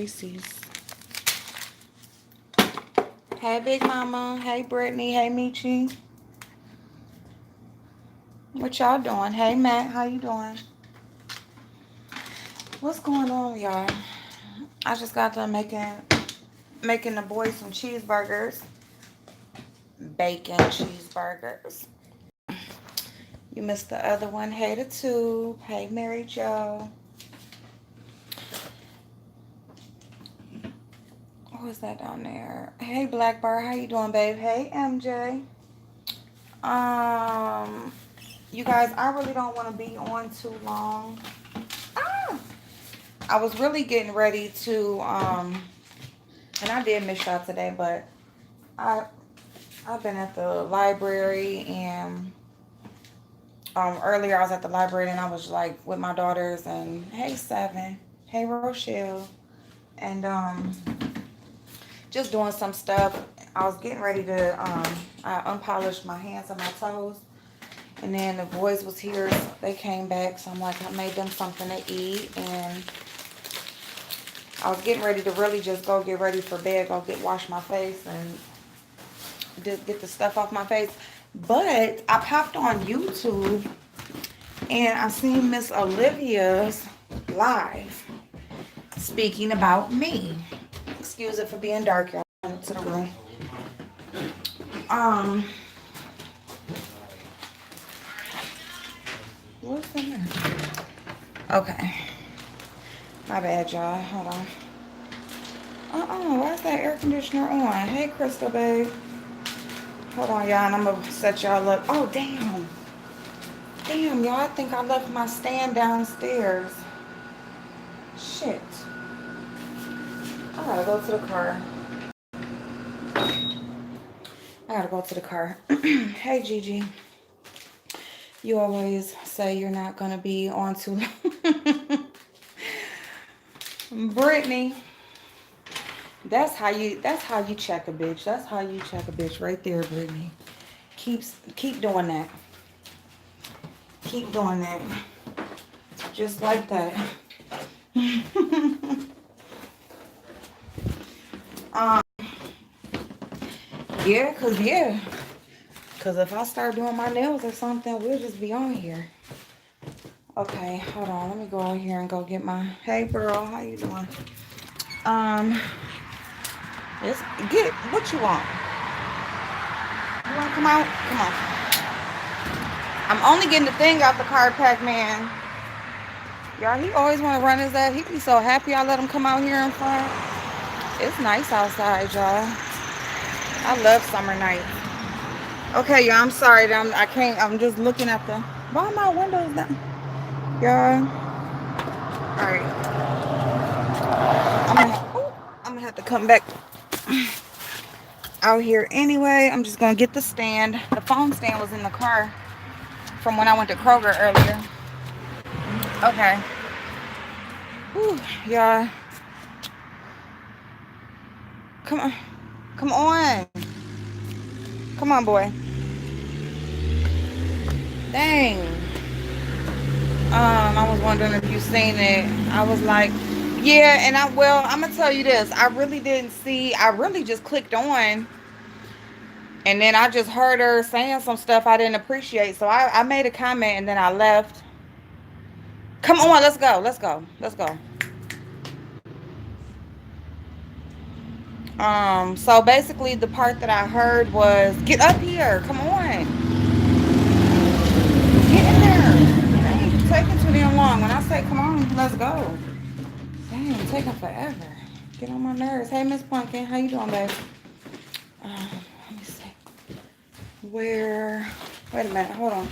Reese's. Hey, Big Mama. Hey, Brittany. Hey, Michi. What y'all doing? Hey, Matt. How you doing? What's going on, y'all? I just got done making the boys some cheeseburgers. Bacon cheeseburgers. You missed the other one. Hey, the Tube. Hey, Mary Jo. Who's that down there? Hey, Black Bar. How you doing, babe? Hey, MJ. You guys, I really don't want to be on too long. Ah! I was really getting ready to, and I did miss y'all today, but I've been at the library, and earlier I was at the library and I was like with my daughters, and hey, Seven, hey, Rochelle, and just doing some stuff. I was getting ready to I unpolished my hands and my toes, and then the boys was here, so they came back, so I'm like, I made them something to eat, and I was getting ready to really just go get ready for bed, wash my face and just get the stuff off my face. But I popped on YouTube and I seen Miss Olivia's live speaking about me. Excuse it for being dark, y'all. I went to the room. What's in there? Okay. My bad, y'all. Hold on. Why is that air conditioner on? Hey, Crystal, babe. Hold on, y'all, and I'm going to set y'all up. Oh, damn. Damn, y'all, I think I left my stand downstairs. Shit. I gotta go to the car. Hey, Gigi. You always say you're not going to be on too long. Brittany. That's how you check a bitch. That's how you check a bitch right there, Brittany. Keep doing that. Keep doing that. Just like that. Yeah, cause if I start doing my nails or something, we'll just be on here. Okay, hold on. Let me go out here and go get my. Hey, girl, how you doing? Let's get what you want. You want to come out? Come on. I'm only getting the thing out the car, Pac-Man. Y'all, he always want to run his ass. He be so happy I let him come out here in front. It's nice outside, y'all. I love summer nights. Okay, y'all, I'm sorry. I'm just looking at the... Why are my windows down? Y'all. Alright. I'm gonna have to come back out here anyway. I'm just gonna get the stand. The phone stand was in the car from when I went to Kroger earlier. Okay. Whew, y'all. Come on. Come on. Come on, boy. Dang. I was wondering if you seen it. I was like, yeah, and I'm gonna tell you this. I really didn't see. I really just clicked on, and then I just heard her saying some stuff I didn't appreciate. So I made a comment and then I left. Come on, let's go. Let's go. Let's go. So basically the part that I heard was, get up here. Come on. Get in there. Dang, you're taking too damn long. When I say come on, let's go. Dang, it's taking forever. Get on my nerves. Hey, Miss Pumpkin. How you doing, babe? Let me see. Wait a minute. Hold on.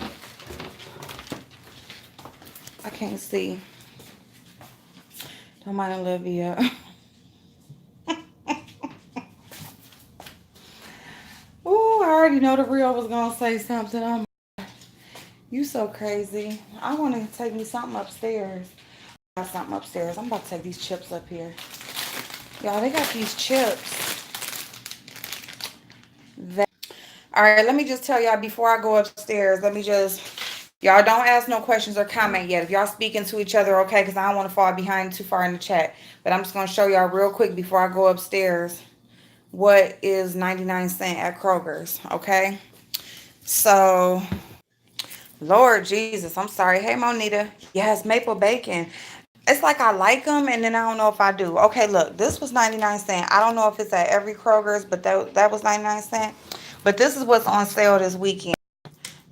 I can't see. Don't mind Olivia. Ooh, I already know the real was going to say something. Oh, you so crazy. I want to take me something upstairs. I got something upstairs. I'm about to take these chips up here. Y'all, they got these chips. All right, let me just tell y'all before I go upstairs, let me just Y'all don't ask no questions or comment yet. If y'all speaking to each other, okay, because I don't want to fall behind too far in the chat. But I'm just going to show y'all real quick before I go upstairs what is 99 cents at Kroger's, okay? So, Lord Jesus, I'm sorry. Hey, Monita. Yes, maple bacon. It's like I like them, and then I don't know if I do. Okay, look, this was 99 cents. I don't know if it's at every Kroger's, but that was 99 cents. But this is what's on sale this weekend.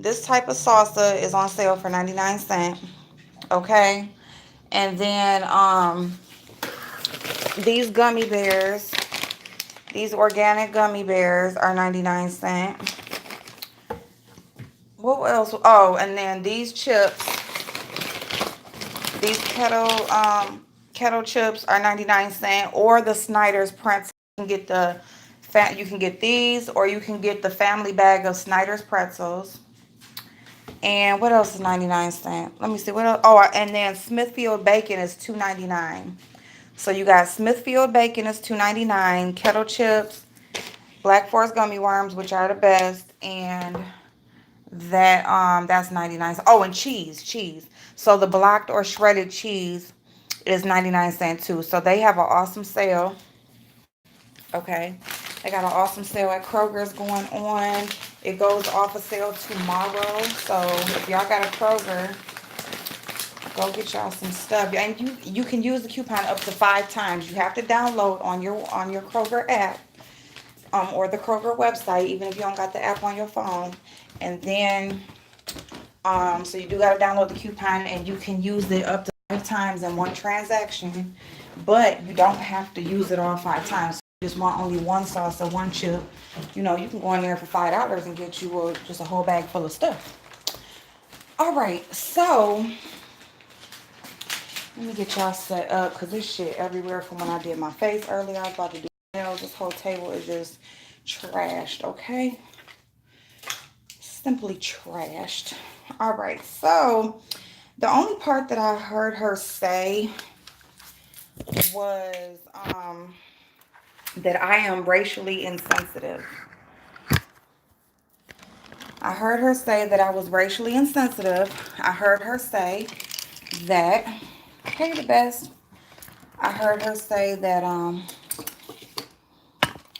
This type of salsa is on sale for 99 cents. Okay. And then these gummy bears, these organic gummy bears are 99 cents. What else? Oh, and then these chips, these kettle chips are 99 cents, or the Snyder's pretzel. You can get you can get these, or you can get the family bag of Snyder's pretzels. And what else is 99 cents? Let me see what else. Oh, and then Smithfield bacon is $2.99. So you got Smithfield bacon is $2.99, kettle chips, Black Forest gummy worms, which are the best, and that's 99 cents. Oh, and cheese. So the blocked or shredded cheese is 99 cents too. So they have an awesome sale. Okay. They got an awesome sale at Kroger's going on. It goes off of sale tomorrow. So if y'all got a Kroger, go get y'all some stuff. And you can use the coupon up to 5 times. You have to download on your Kroger app, or the Kroger website, even if you don't got the app on your phone. And then so you do gotta download the coupon, and you can use it up to 5 times in one transaction. But you don't have to use it all 5 times. So you just want only one sauce or one chip. You know, you can go in there for $5 and get you just a whole bag full of stuff. All right, so let me get y'all set up, because this shit everywhere from when I did my face earlier. I was about to do nails. This whole table is just trashed, okay? Simply trashed. All right, so the only part that I heard her say was that I am racially insensitive. I heard her say that I was racially insensitive. I heard her say that, hey, the best. I heard her say that,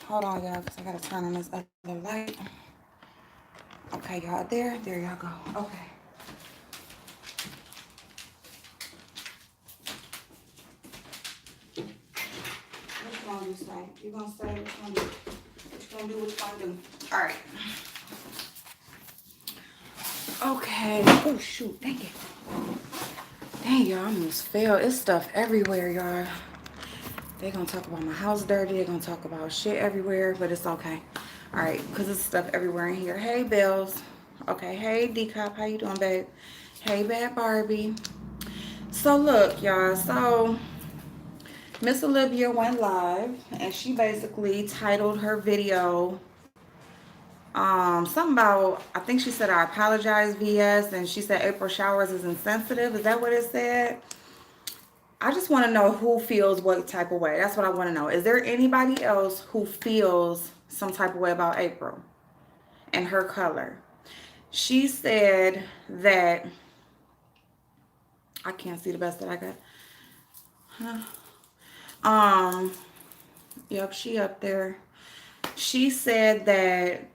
hold on, y'all, because I got to turn on this other light. Okay, y'all, there y'all go. Okay. What you gonna do, Snake? You gonna say what you gonna do? What you gonna do, what you gonna do? All right. Okay. Oh, shoot, dang it. Dang, y'all, I almost fell. It's stuff everywhere, y'all. They're gonna talk about my house dirty. They're gonna talk about shit everywhere, but it's okay. All right, because there's stuff everywhere in here. Hey, Bells. Okay, hey, D-Cop. How you doing, babe? Hey, Bad Barbie. So, look, y'all. So, Miss Olivia went live, and she basically titled her video, something about, I think she said, I apologize, VS, and she said April Showers is insensitive. Is that what it said? I just want to know who feels what type of way. That's what I want to know. Is there anybody else who feels some type of way about April and her color? She said that, I can't see the best that I got. Yep, she up there. She said that,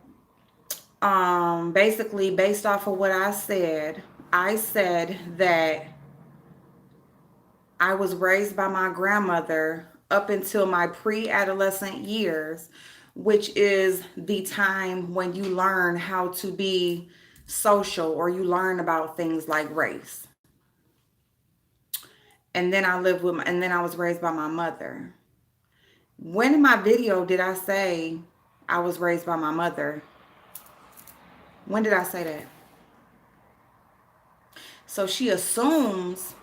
basically based off of what I said that I was raised by my grandmother up until my pre-adolescent years, which is the time when you learn how to be social, or you learn about things like race. And then and then I was raised by my mother. When in my video did I say I was raised by my mother? When did I say that? So she assumes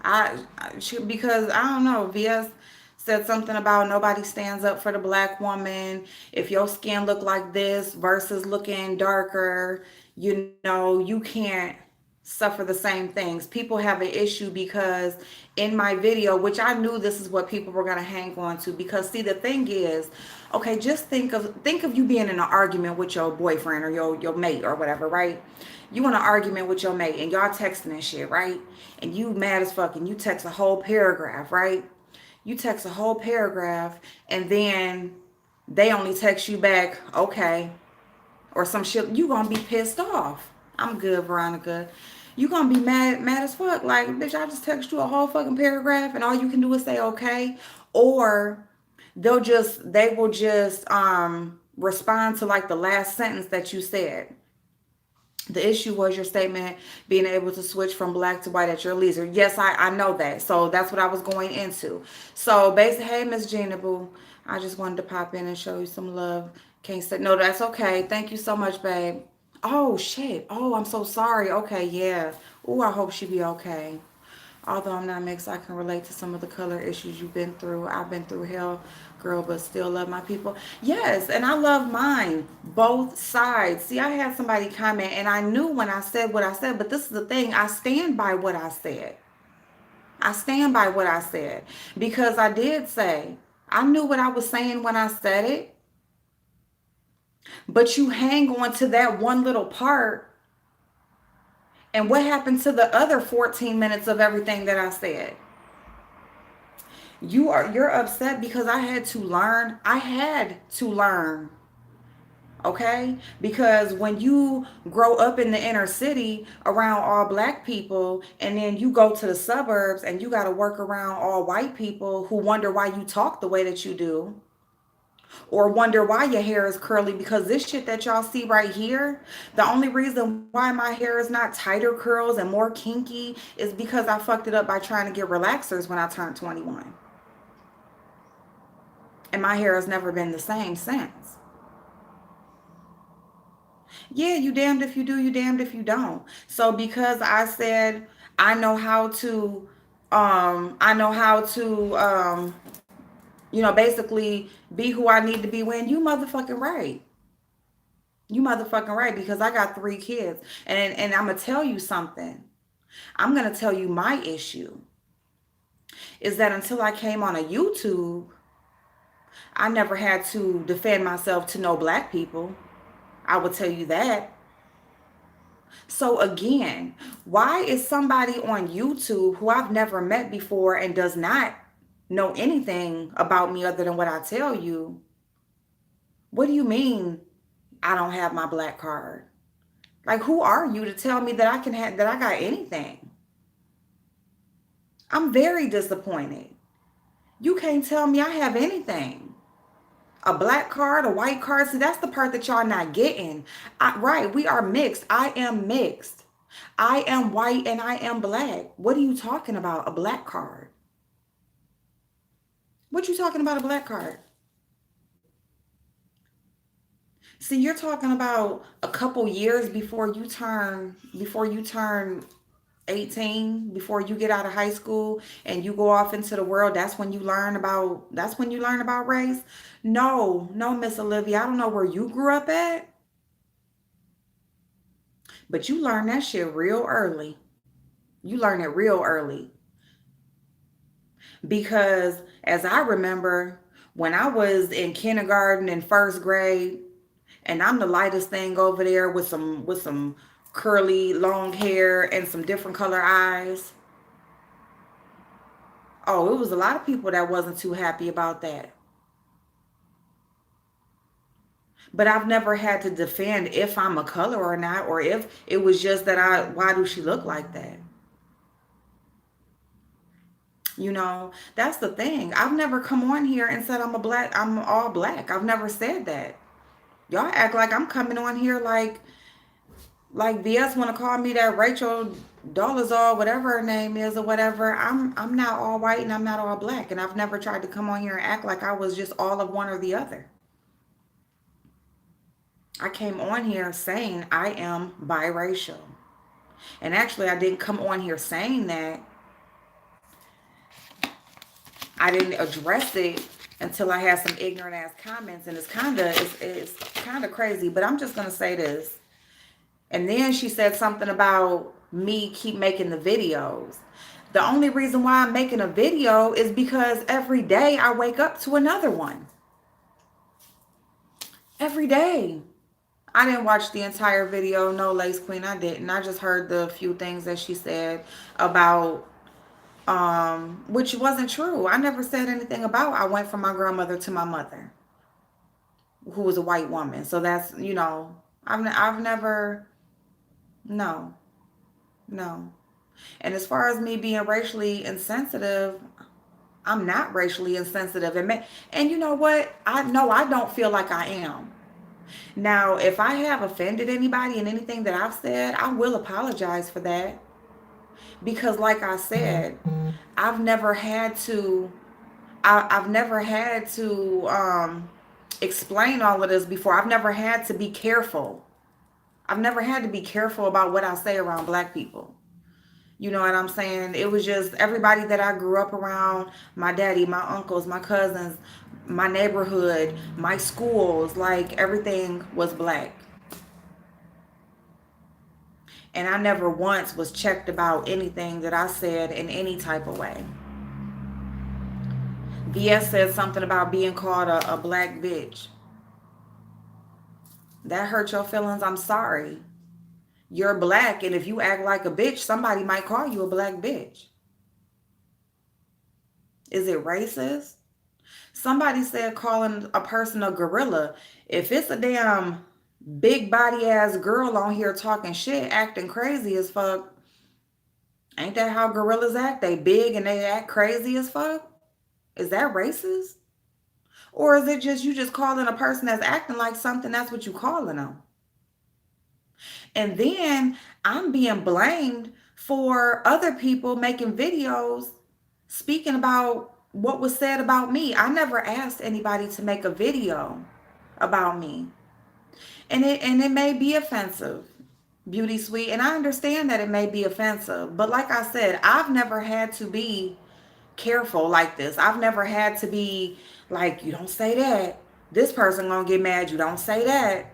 because I don't know, VS said something about nobody stands up for the black woman. If your skin look like this versus looking darker, you know, you can't suffer the same things. People have an issue because in my video, which I knew this is what people were going to hang on to, because see, the thing is, okay, just think of you being in an argument with your boyfriend or your mate or whatever, right? You in an argument with your mate and y'all texting and shit, right? And you mad as fuck and you text a whole paragraph, right? You text a whole paragraph and then they only text you back, okay, or some shit. You gonna be pissed off. I'm good, Veronica. You gonna be mad as fuck. Like, bitch, I just text you a whole fucking paragraph and all you can do is say okay. Or they will just respond to like the last sentence that you said. The issue was your statement being able to switch from black to white at your leisure. Yes, I know that. So that's what I was going into. So basically, hey, Miss Gina Boo, I just wanted to pop in and show you some love. Can't say, no, that's okay. Thank you so much, babe. Oh, shit. Oh, I'm so sorry. Okay, yeah. Oh, I hope she be okay. Although I'm not mixed, I can relate to some of the color issues you've been through. I've been through hell, girl, but still love my people. Yes, and I love mine. Both sides. See, I had somebody comment, and I knew when I said what I said, but this is the thing. I stand by what I said. I stand by what I said. Because I did say, I knew what I was saying when I said it. But you hang on to that one little part. And what happened to the other 14 minutes of everything that I said? You're upset because I had to learn. I had to learn. Okay? Because when you grow up in the inner city around all black people and then you go to the suburbs and you got to work around all white people who wonder why you talk the way that you do, or wonder why your hair is curly, because this shit that y'all see right here, the only reason why my hair is not tighter curls and more kinky is because I fucked it up by trying to get relaxers when I turned 21. And my hair has never been the same since. Yeah, you damned if you do, you damned if you don't. So because I said I know how to I know how to basically be who I need to be when, you motherfucking right. You motherfucking right, because I got 3 kids. And I'm going to tell you something. I'm going to tell you my issue is that until I came on a YouTube, I never had to defend myself to no black people. I will tell you that. So again, why is somebody on YouTube who I've never met before and does not know anything about me other than what I tell you? What do you mean I don't have my black card? Like, who are you to tell me that I can have, that I got anything? I'm very disappointed. You can't tell me I have anything. A black card, a white card. See, that's the part that y'all not getting. Right, we are mixed. I am mixed. I am white and I am black. What are you talking about? A black card? What you talking about, a black card? See, you're talking about a couple years before you turn 18, before you get out of high school and you go off into the world. That's when you learn about race. No, Miss Olivia, I don't know where you grew up at, but you learn that shit real early. You learn it real early. Because as I remember, when I was in kindergarten and first grade, and I'm the lightest thing over there with some curly long hair and some different color eyes. Oh, it was a lot of people that wasn't too happy about that. But I've never had to defend if I'm a color or not, or if it was just that why do she look like that? That's the thing. I've never come on here and said I'm all black. I've never said that. Y'all act like I'm coming on here like BS want to call me that Rachel Dolezal, whatever her name is or whatever. I'm not all white and I'm not all black. And I've never tried to come on here and act like I was just all of one or the other. I came on here saying I am biracial. And actually, I didn't come on here saying that. I didn't address it until I had some ignorant ass comments, and it's kind of crazy. But I'm just gonna say this. And then she said something about me keep making the videos. The only reason why I'm making a video is because every day I wake up to another one. Every day. I didn't watch the entire video. No, Lace Queen, I didn't. I just heard the few things that she said about, which wasn't true. I never said anything about I went from my grandmother to my mother, who was a white woman. So that's, I've never, no, no. And as far as me being racially insensitive, I'm not racially insensitive. And you know what? I know I don't feel like I am. Now, if I have offended anybody in anything that I've said, I will apologize for that. Because like I said, I've never had to I've never had to explain all of this before. I've never had to be careful. I've never had to be careful about what I say around black people. You know what I'm saying? It was just everybody that I grew up around, my daddy, my uncles, my cousins, my neighborhood, my schools, like everything was black. And I never once was checked about anything that I said in any type of way. VS said something about being called a black bitch. That hurt your feelings? I'm sorry. You're black, and if you act like a bitch, somebody might call you a black bitch. Is it racist? Somebody said calling a person a gorilla. If it's a damn big body ass girl on here talking shit, acting crazy as fuck, ain't that how gorillas act? They big and they act crazy as fuck? Is that racist? Or is it just you just calling a person that's acting like something, that's what you calling them? And then I'm being blamed for other people making videos speaking about what was said about me. I never asked anybody to make a video about me. And it may be offensive, Beauty Sweet, and I understand that it may be offensive, but like I said, I've never had to be careful like this. I've never had to be like, you don't say that. This person gonna get mad. You don't say that.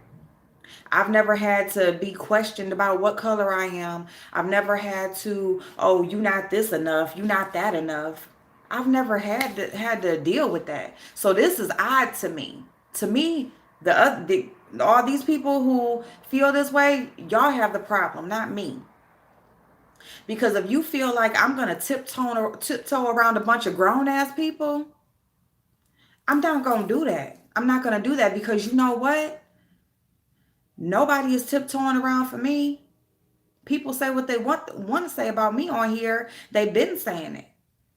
I've never had to be questioned about what color I am. I've never had to, oh, you not this enough. You not that enough. I've never had to deal with that. So this is odd to me. To me, all these people who feel this way, y'all have the problem, not me. Because if you feel like I'm gonna tiptoe around a bunch of grown ass people, I'm not gonna do that. I'm not gonna do that because you know what? Nobody is tiptoeing around for me. People say what they want to say about me on here. They've been saying it.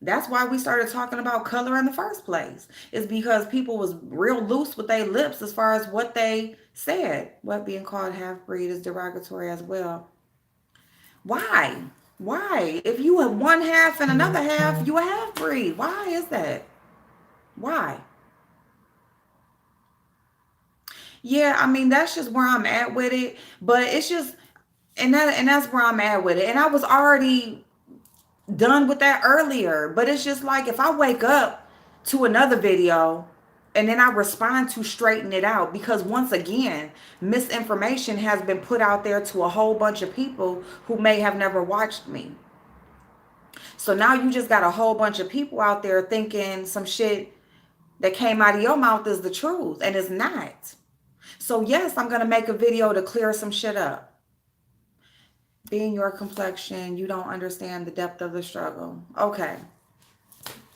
That's why we started talking about color in the first place. It's because people was real loose with their lips as far as what they said. What being called half-breed is derogatory as well. Why? Why? If you have one half and another half, you a half-breed. Why is that? Why? Yeah, I mean, that's just where I'm at with it. But it's just, and that's where I'm at with it. And I was already done with that earlier. But it's just like if I wake up to another video and then I respond to straighten it out, because once again, misinformation has been put out there to a whole bunch of people who may have never watched me. So now you just got a whole bunch of people out there thinking some shit that came out of your mouth is the truth, and it's not. So yes, I'm going to make a video to clear some shit up. Being your complexion, you don't understand the depth of the struggle. Okay.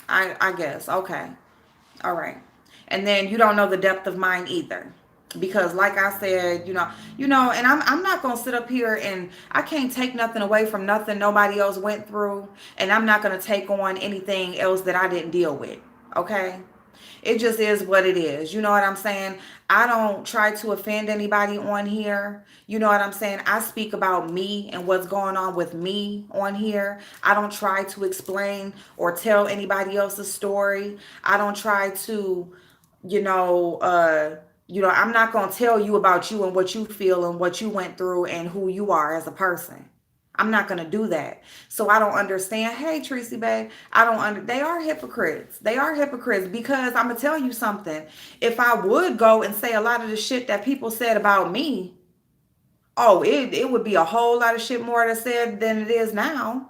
I guess. Okay. All right. And then you don't know the depth of mine either. Because like I said, and I'm not going to sit up here and I can't take nothing away from nothing nobody else went through. And I'm not going to take on anything else that I didn't deal with. Okay. It just is what it is. You know what I'm saying? I don't try to offend anybody on here. You know what I'm saying? I speak about me and what's going on with me on here. I don't try to explain or tell anybody else's story. I don't try to, I'm not going to tell you about you and what you feel and what you went through and who you are as a person. I'm not going to do that. So I don't understand. Hey, Tracy, babe, they are hypocrites. They are hypocrites because I'm going to tell you something. If I would go and say a lot of the shit that people said about me, Oh, it would be a whole lot of shit more to said than it is now.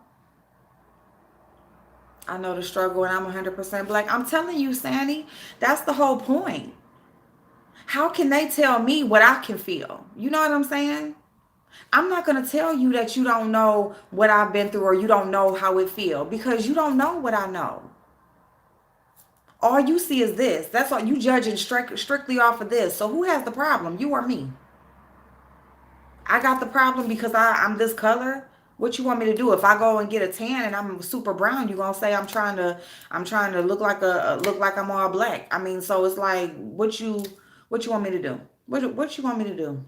I know the struggle and I'm 100% black. I'm telling you, Sandy, that's the whole point. How can they tell me what I can feel? You know what I'm saying? I'm not going to tell you that you don't know what I've been through or you don't know how it feels because you don't know what I know. All you see is this. That's all you judging strictly off of this. So who has the problem? You or me? I got the problem because I'm this color. What you want me to do? If I go and get a tan and I'm super brown, you gonna say I'm trying to look like look like I'm all black. I mean, so it's like what you want me to do? What you want me to do?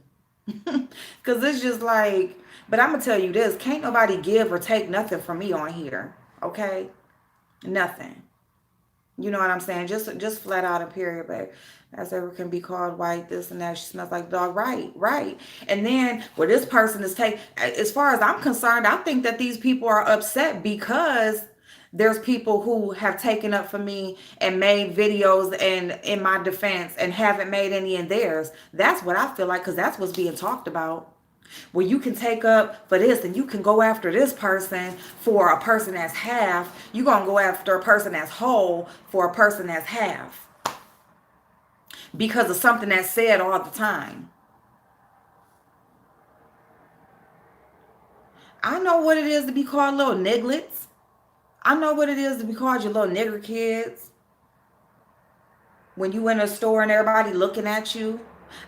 Cause it's just like, but I'm gonna tell you this: can't nobody give or take nothing from me on here. Okay, nothing. You know what I'm saying? Just flat out a period, but as ever can be called white, this and that. She smells like dog. Right, right. And then where this person is take, as far as I'm concerned, I think that these people are upset because there's people who have taken up for me and made videos and in my defense and haven't made any in theirs. That's what I feel like because that's what's being talked about. Well, you can take up for this and you can go after this person for a person that's half. You're going to go after a person that's whole for a person that's half because of something that's said all the time. I know what it is to be called little nigglets. I know what it is to be called your little nigger kids when you in a store and everybody looking at you.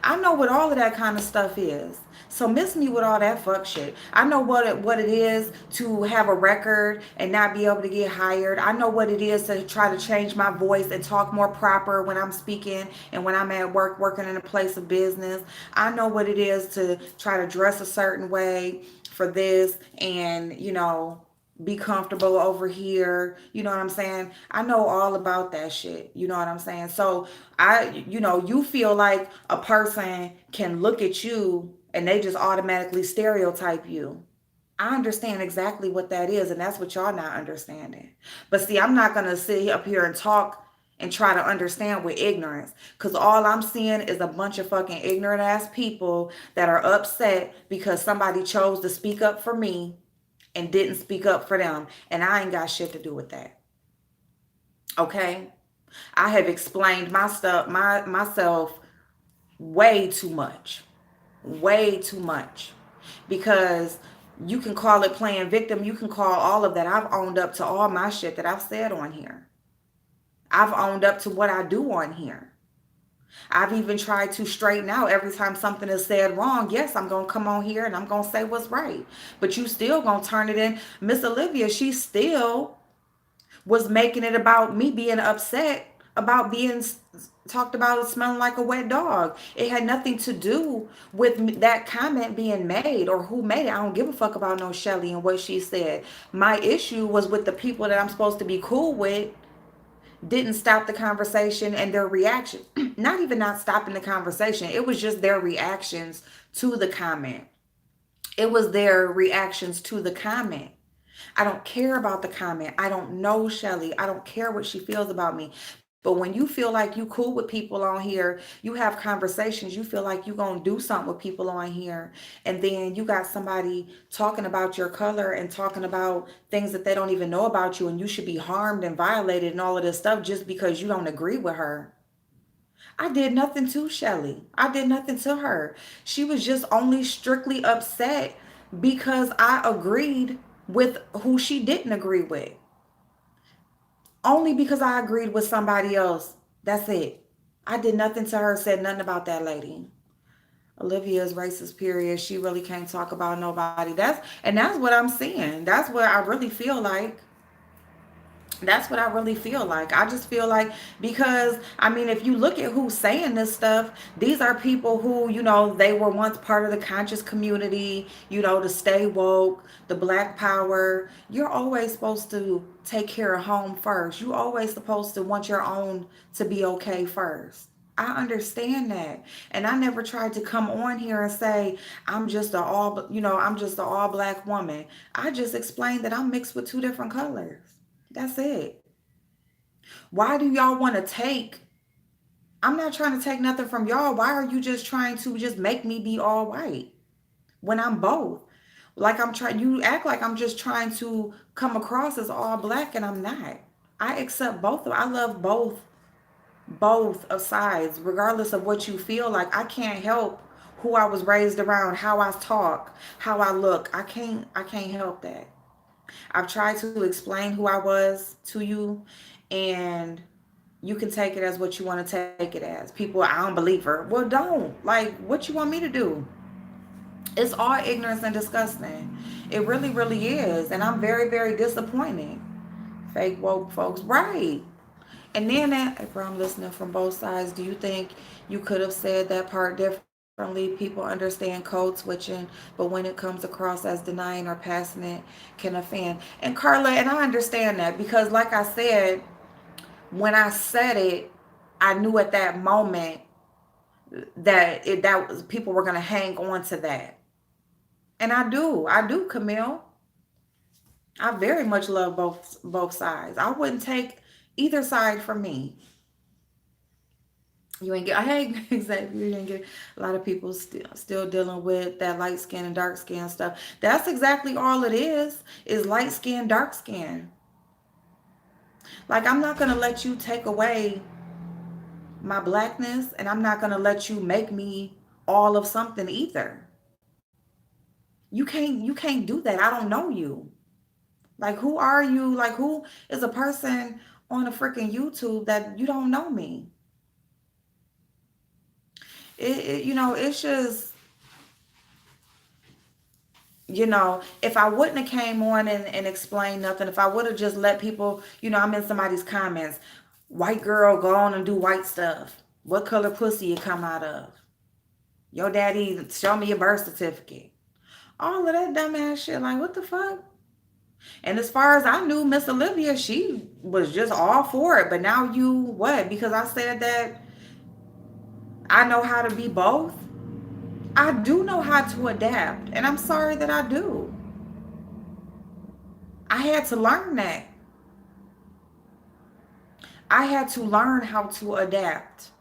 I know what all of that kind of stuff is. So miss me with all that fuck shit. I know what it is to have a record and not be able to get hired. I know what it is to try to change my voice and talk more proper when I'm speaking and when I'm at work working in a place of business. I know what it is to try to dress a certain way for this and, be comfortable over here. You know what I'm saying? I know all about that shit. You know what I'm saying? So you feel like a person can look at you and they just automatically stereotype you. I understand exactly what that is, and that's what y'all not understanding. But see, I'm not gonna sit up here and talk and try to understand with ignorance. Cause all I'm seeing is a bunch of fucking ignorant ass people that are upset because somebody chose to speak up for me and didn't speak up for them. And I ain't got shit to do with that. Okay? I have explained myself way too much. Way too much. Because you can call it playing victim. You can call all of that. I've owned up to all my shit that I've said on here. I've owned up to what I do on here. I've even tried to straighten out every time something is said wrong. Yes, I'm going to come on here and I'm going to say what's right. But you still going to turn it in. Miss Olivia, she still was making it about me being upset about being talked about as smelling like a wet dog. It had nothing to do with that comment being made or who made it. I don't give a fuck about no Shelly and what she said. My issue was with the people that I'm supposed to be cool with didn't stop the conversation and their reaction. Not even not stopping the conversation. It was just their reactions to the comment. It was their reactions to the comment. I don't care about the comment. I don't know Shelly. I don't care what she feels about me. But when you feel like you cool with people on here, you have conversations, you feel like you're going to do something with people on here, and then you got somebody talking about your color and talking about things that they don't even know about you, and you should be harmed and violated and all of this stuff just because you don't agree with her. I did nothing to Shelly. I did nothing to her. She was just only strictly upset because I agreed with who she didn't agree with. Only because I agreed with somebody else. That's it. I did nothing to her, said nothing about that lady. Olivia's racist, period. She really can't talk about nobody. That's what I'm seeing. That's what I really feel like. That's what I really feel like. I just feel like because I mean, if you look at who's saying this stuff, these are people who, they were once part of the conscious community, to stay woke, the black power. You're always supposed to take care of home first. You always supposed to want your own to be okay first. I understand that. And I never tried to come on here and say I'm just an all black woman. I just explained that I'm mixed with two different colors. That's it. Why do y'all want to take? I'm not trying to take nothing from y'all. Why are you just trying to just make me be all white? when I'm both. Like I'm trying, you act like I'm just trying to come across as all black, and I'm not. I accept both of, I love both of sides, regardless of what you feel like. I can't help who I was raised around, how I talk, how I look. I can't help that. I've tried to explain who I was to you, and you can take it as what you want to take it as. People, I don't believe her. Well, don't. Like, what you want me to do? It's all ignorance and disgusting. It really, really is. And I'm very, very disappointed. Fake woke folks. Right. And then if I'm listening from both sides, do you think you could have said that part differently? People understand code switching, but when it comes across as denying or passing it can offend. And Carla, and I understand that because like I said, when I said it, I knew at that moment that was people were gonna hang on to that. And I do, Camille. I very much love both sides. I wouldn't take either side from me. You ain't get, hey, exactly. You ain't get a lot of people still dealing with that light skin and dark skin stuff. That's exactly all it is light skin, dark skin. Like I'm not gonna let you take away my blackness, and I'm not gonna let you make me all of something either. You can't do that. I don't know you. Like who are you? Like who is a person on a freaking YouTube that you don't know me? It's just, if I wouldn't have came on and explained nothing, if I would have just let people, I'm in somebody's comments, white girl, go on and do white stuff. What color pussy you come out of? Your daddy, show me your birth certificate. All of that dumbass shit. Like, what the fuck? And as far as I knew, Miss Olivia, she was just all for it. But now you, what? Because I said that I know how to be both. I do know how to adapt. And I'm sorry that I do. I had to learn that. I had to learn how to adapt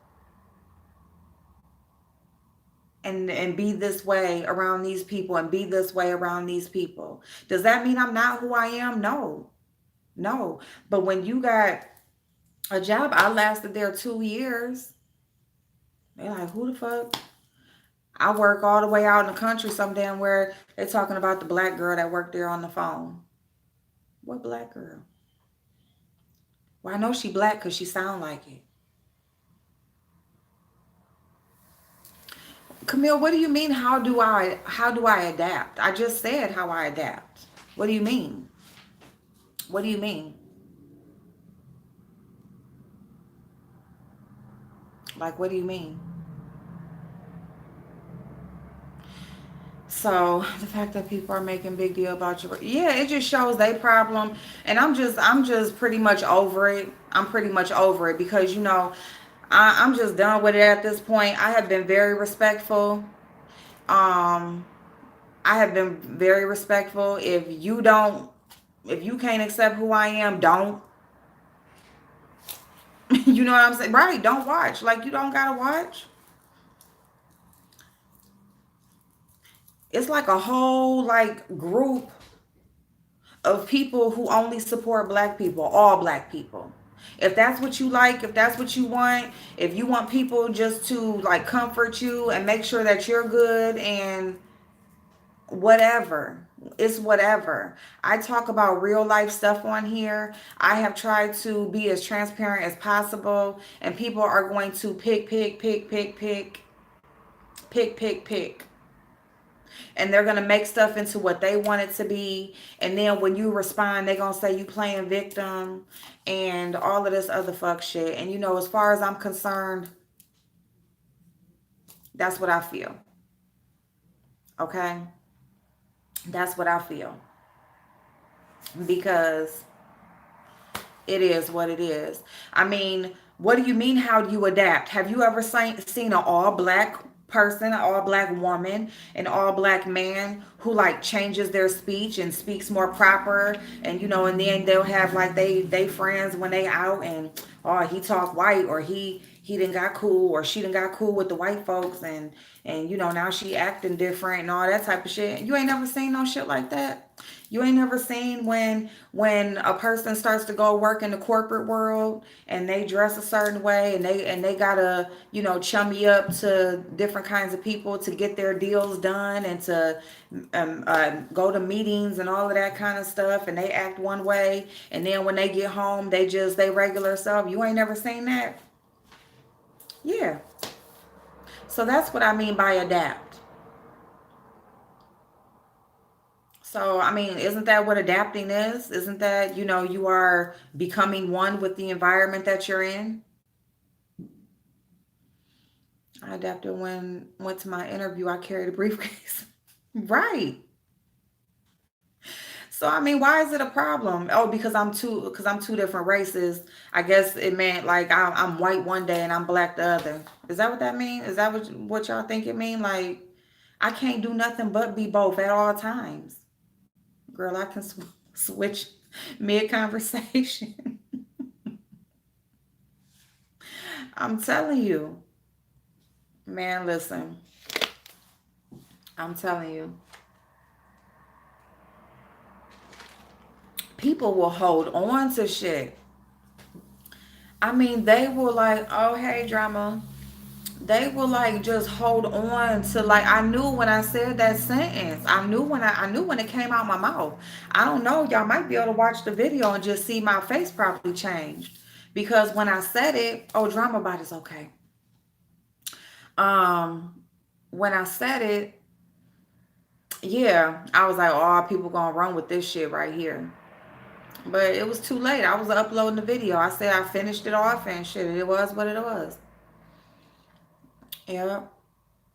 and be this way around these people and be this way around these people. Does that mean I'm not who I am? No. No. But when you got a job, I lasted there 2 years. They're like, who the fuck? I work all the way out in the country some damn where they're talking about the black girl that worked there on the phone. What black girl? Well, I know she black because she sound like it. Camille, what do you mean? How do I adapt? I just said how I adapt. What do you mean? What do you mean? Like, what do you mean? So the fact that people are making big deal about your, yeah, it just shows they problem. And I'm just pretty much over it. I'm pretty much over it because I'm just done with it at this point. I have been very respectful. Um, I have been very respectful. If you can't accept who I am, don't. You know what I'm saying? Right? Don't watch. Like you don't gotta watch. It's like a whole like group of people who only support black people, all black people. If that's what you like, if that's what you want, if you want people just to like comfort you and make sure that you're good and whatever, it's whatever. I talk about real life stuff on here. I have tried to be as transparent as possible, and people are going to pick, and they're going to make stuff into what they want it to be. And then when you respond, they're going to say you playing victim and all of this other fuck shit. And as far as I'm concerned, that's what I feel. Okay? That's what I feel. Because it is what it is. I mean, what do you mean? How do you adapt? Have you ever seen an all black person, an all black woman, an all black man who like changes their speech and speaks more proper? And and then they'll have like they friends when they out, and oh, he talk white, or he he done got cool or she done got cool with the white folks, and now she acting different and all that type of shit. You ain't never seen no shit like that. You ain't never seen when a person starts to go work in the corporate world and they dress a certain way and they gotta chummy up to different kinds of people to get their deals done and to go to meetings and all of that kind of stuff, and they act one way, and then when they get home they regular self. You ain't never seen that. Yeah. So that's what I mean by adapt. So, I mean, isn't that what adapting is? Isn't that, you are becoming one with the environment that you're in? I adapted when went to my interview, I carried a briefcase. Right. So, I mean, why is it a problem? Oh, because I'm two different races. I guess it meant like I'm white one day and I'm black the other. Is that what that means? Is that what y'all think it mean? Like, I can't do nothing but be both at all times. Girl, I can switch mid conversation. I'm telling you, man, listen, I'm telling you, people will hold on to shit. I mean, they will like, oh, hey, drama. They will like just hold on to like I knew when I said that sentence. I knew when it came out my mouth. I don't know, y'all might be able to watch the video and just see my face probably changed. Because when I said it, oh, drama bot is okay. Um when I said it, yeah, I was like, oh, people gonna run with this shit right here. But it was too late. I was uploading the video. I said I finished it off and shit. It was what it was. Yeah.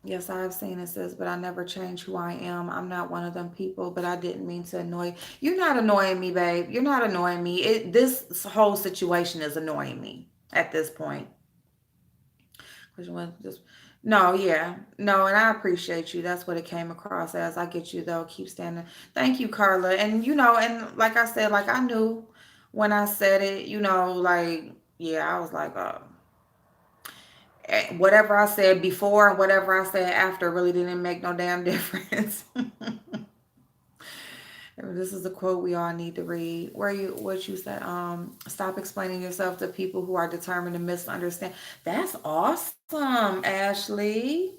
Yes, I have seen it, sis, but I never change who I am. I'm not one of them people, but I didn't mean to annoy. You're not annoying me, babe. You're not annoying me. This whole situation is annoying me at this point. 'Cause you want just no, yeah, no, and I appreciate you. That's what it came across as. I get you though. Keep standing. Thank you, Carla. And and like I said, like I knew when I said it. Like yeah, I was like, whatever I said before and whatever I said after really didn't make no damn difference. This is a quote we all need to read. What you said, stop explaining yourself to people who are determined to misunderstand. That's awesome, Ashley.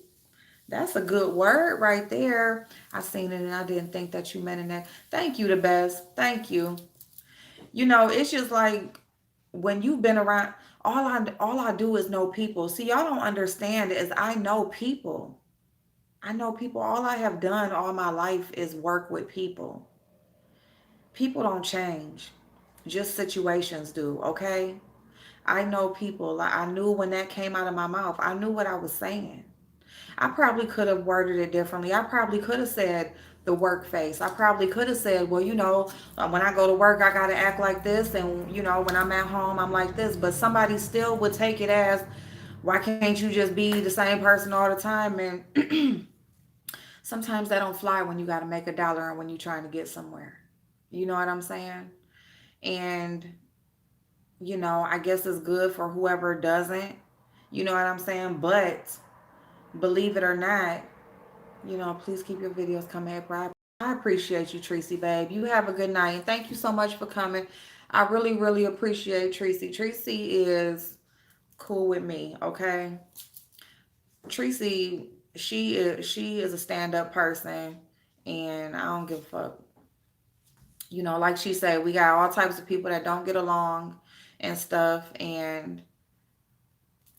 That's a good word right there. I seen it and I didn't think that you meant it. That. Thank you, the best. Thank you. It's just like when you've been around, all I do is know people. See, y'all don't understand is I know people. I know people. All I have done all my life is work with people. People don't change. Just situations do, okay? I know people. Like I knew when that came out of my mouth. I knew what I was saying. I probably could have worded it differently. I probably could have said the work face. I probably could have said, well, when I go to work, I got to act like this. And, when I'm at home, I'm like this. But somebody still would take it as, why can't you just be the same person all the time? And sometimes that don't fly when you got to make $1 and when you're trying to get somewhere. You know what I'm saying? And, I guess it's good for whoever doesn't. You know what I'm saying? But believe it or not, please keep your videos coming, April. I appreciate you, Tracy, babe. You have a good night. And thank you so much for coming. I really, really appreciate Tracy. Tracy is cool with me, okay? Tracy, she is a stand-up person, and I don't give a fuck. Like she said, we got all types of people that don't get along and stuff, and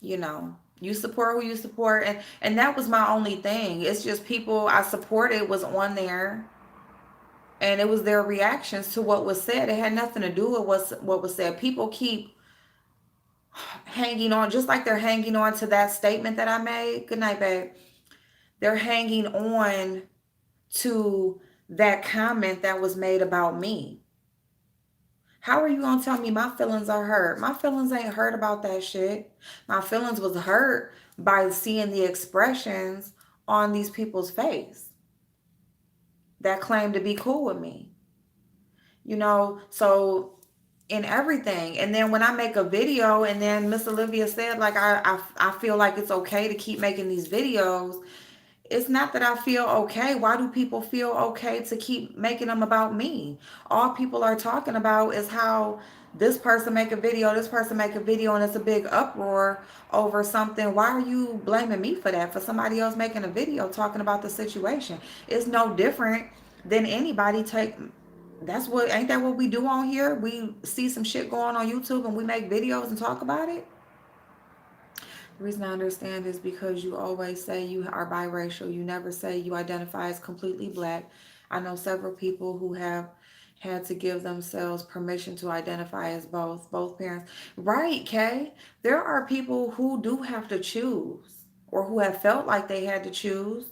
you support who you support, and that was my only thing. It's just people I supported was on there, and it was their reactions to what was said. It had nothing to do with what was said. People keep hanging on, just like they're hanging on to that statement that I made. Good night, babe. They're hanging on to that comment that was made about me. How are you gonna tell me my feelings are hurt? My feelings ain't hurt about that shit. My feelings was hurt by seeing the expressions on these people's face that claim to be cool with me. So in everything. And then when I make a video, and then Miss Olivia said, like, I feel like it's okay to keep making these videos. It's not that I feel okay. Why do people feel okay to keep making them about me? All people are talking about is how this person make a video, this person make a video, and it's a big uproar over something. Why are you blaming me for that? For somebody else making a video talking about the situation? It's no different than anybody take. That's what, ain't that what we do on here? We see some shit going on YouTube and we make videos and talk about it. The reason I understand is because you always say you are biracial. You never say you identify as completely black. I know several people who have had to give themselves permission to identify as both parents. Right, Kay? There are people who do have to choose, or who have felt like they had to choose.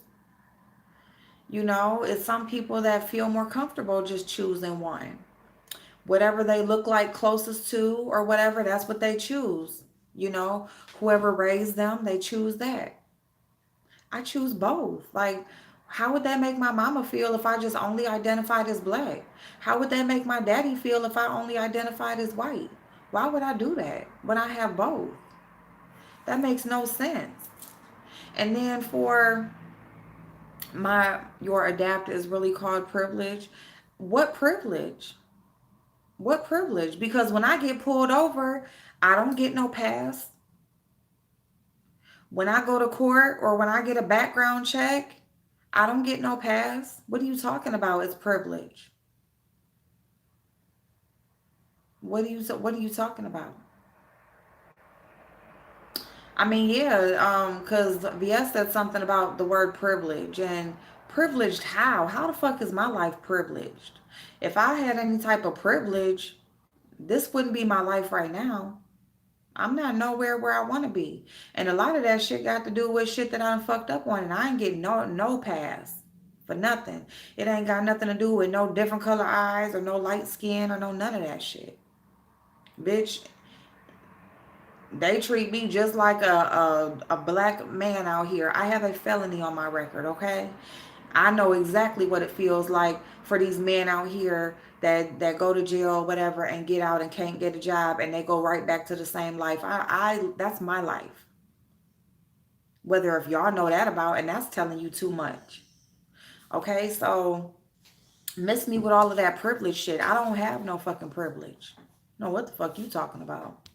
You know, it's some people that feel more comfortable just choosing one. Whatever they look like closest to, or whatever, that's what they choose. You know, whoever raised them, they choose that. I choose both. Like, how would that make my mama feel if I just only identified as black? How would that make my daddy feel if I only identified as white? Why would I do that when I have both? That makes no sense. And then for your adapt is really called privilege. What privilege? What privilege? Because when I get pulled over, I don't get no pass. When I go to court or when I get a background check, I don't get no pass. What are you talking about? It's privilege. What are you talking about? I mean, yeah, cuz VS said something about the word privilege, and privileged how? How the fuck is my life privileged? If I had any type of privilege, this wouldn't be my life right now. I'm not nowhere where I want to be. And a lot of that shit got to do with shit that I done fucked up on, and I ain't getting no pass for nothing. It ain't got nothing to do with no different color eyes or no light skin or no none of that shit. Bitch, they treat me just like a black man out here. I have a felony on my record, okay? I know exactly what it feels like for these men out here that go to jail or whatever and get out and can't get a job, and they go right back to the same life. I that's my life. Whether if y'all know that about, and that's telling you too much. Okay, so miss me with all of that privilege shit. I don't have no fucking privilege. No, what the fuck you talking about?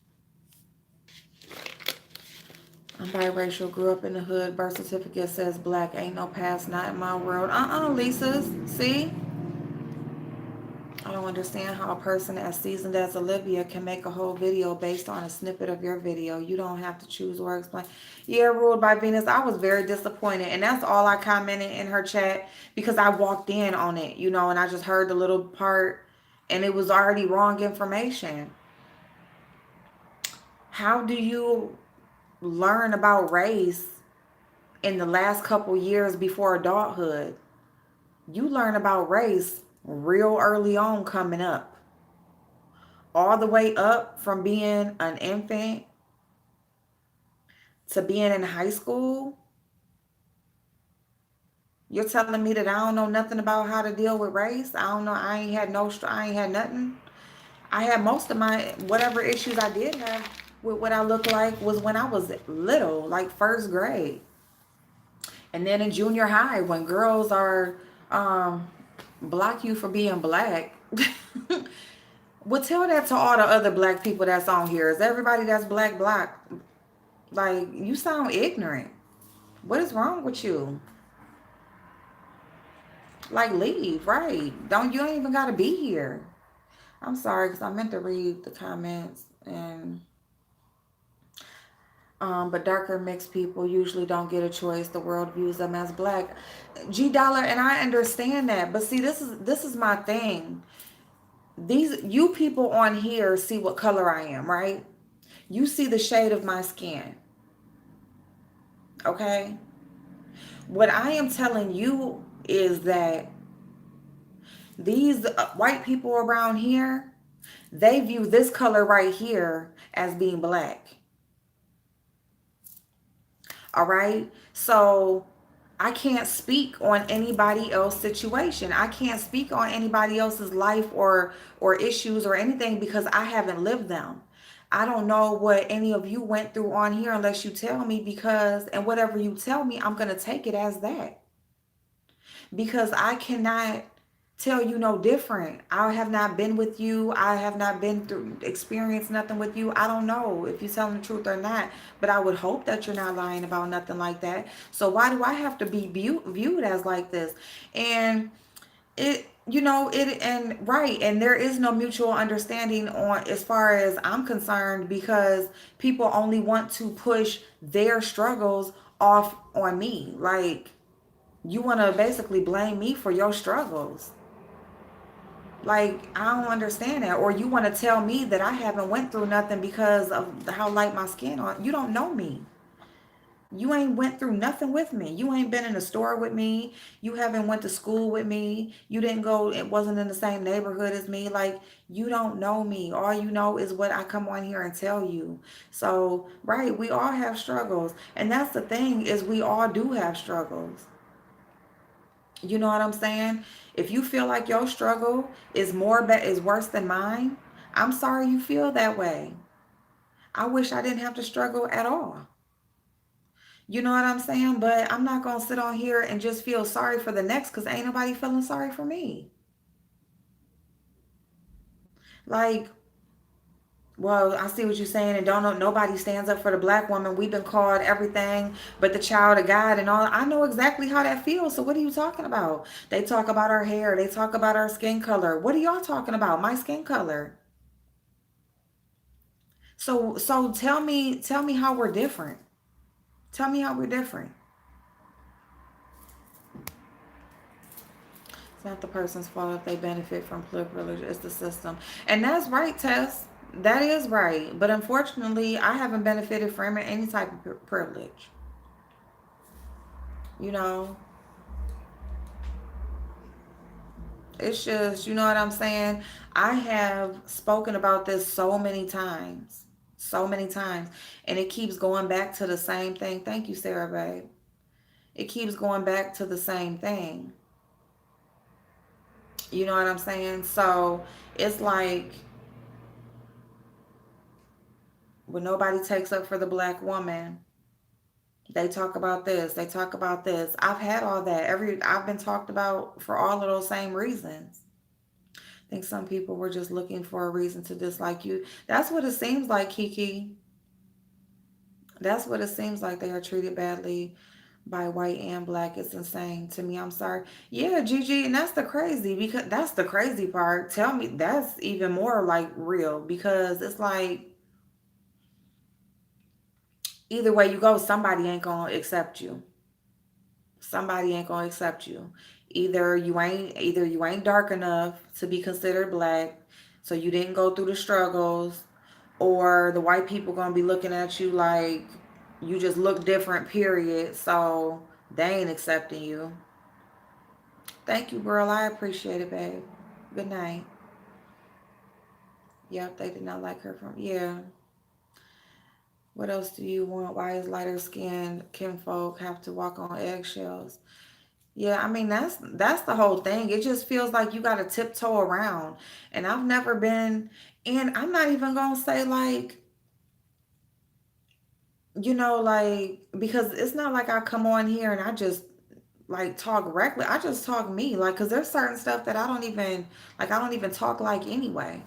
I'm biracial, grew up in the hood, birth certificate says black, ain't no past, not in my world. Lisa's, see? I don't understand how a person as seasoned as Olivia can make a whole video based on a snippet of your video. You don't have to choose or explain. Yeah, ruled by Venus. I was very disappointed. And that's all I commented in her chat because I walked in on it, and I just heard the little part and it was already wrong information. How do you learn about race in the last couple years before adulthood? You learn about race real early on coming up. All the way up from being an infant to being in high school. You're telling me that I don't know nothing about how to deal with race? I don't know. I ain't had nothing. I had most of my, whatever issues I did have with what I look like was when I was little, like first grade. And then in junior high, when girls are um, block you for being black. Well, tell that to all the other black people that's on here. Is everybody that's black? Like, you sound ignorant. What is wrong with you? Like, leave, right? You don't even gotta be here. I'm sorry, because I meant to read the comments, and but darker mixed people usually don't get a choice. The world views them as black. G Dollar, and I understand that. But see, this is my thing. These you people on here see what color I am, right? You see the shade of my skin. Okay? What I am telling you is that these white people around here, they view this color right here as being black. All right? So I can't speak on anybody else's situation. I can't speak on anybody else's life or issues or anything because I haven't lived them. I don't know what any of you went through on here unless you tell me, because and whatever you tell me, I'm going to take it as that, because I cannot tell you no different. I have not been with you. I have not been through experienced nothing with you. I don't know if you're telling the truth or not, but I would hope that you're not lying about nothing like that. So why do I have to be viewed as like this? And it and right, and there is no mutual understanding on as far as I'm concerned, because people only want to push their struggles off on me. Like, you want to basically blame me for your struggles. Like, I don't understand that. Or you want to tell me that I haven't went through nothing because of how light my skin on. You don't know me. You ain't went through nothing with me. You ain't been in a store with me. You haven't went to school with me. You didn't go, it wasn't in the same neighborhood as me. Like, you don't know me. All you know is what I come on here and tell you. So, right, we all have struggles. And that's the thing, is we all do have struggles. You know what I'm saying? If you feel like your struggle is worse than mine, I'm sorry you feel that way. I wish I didn't have to struggle at all. You know what I'm saying? But I'm not going to sit on here and just feel sorry for the next, cuz ain't nobody feeling sorry for me. Like, well, I see what you're saying, and don't know, nobody stands up for the black woman. We've been called everything but the child of God and all. I know exactly how that feels. So what are you talking about? They talk about our hair. They talk about our skin color. What are y'all talking about? My skin color. So tell me how we're different. Tell me how we're different. It's not the person's fault if they benefit from privilege. It's the system. And that's right, Tess. That is right. But unfortunately, I haven't benefited from any type of privilege. You know, it's just, you know what I'm saying? I have spoken about this so many times. So many times. And it keeps going back to the same thing. Thank you, Sarah, babe. It keeps going back to the same thing. You know what I'm saying? So it's like, when nobody takes up for the black woman, they talk about this, they talk about this. I've had all that. I've been talked about for all of those same reasons. I think some people were just looking for a reason to dislike you. That's what it seems like, Kiki. That's what it seems like. They are treated badly by white and black. It's insane to me. I'm sorry. Yeah, Gigi, and that's the crazy, because that's the crazy part. Tell me, that's even more like real, because it's like, either way you go, somebody ain't gonna accept you. Somebody ain't gonna accept you. Either you ain't dark enough to be considered black, so you didn't go through the struggles, or the white people gonna be looking at you like you just look different, period. So they ain't accepting you. Thank you, girl. I appreciate it, babe. Good night. Yep, they did not like her from, yeah. What else do you want? Why is lighter skinned kinfolk have to walk on eggshells? Yeah, I mean, that's the whole thing. It just feels like you got to tiptoe around. And I've never been, and I'm not even gonna say like, like, because it's not like I come on here and I just like talk reckless. I just talk me, like, because there's certain stuff that I don't even talk like anyway,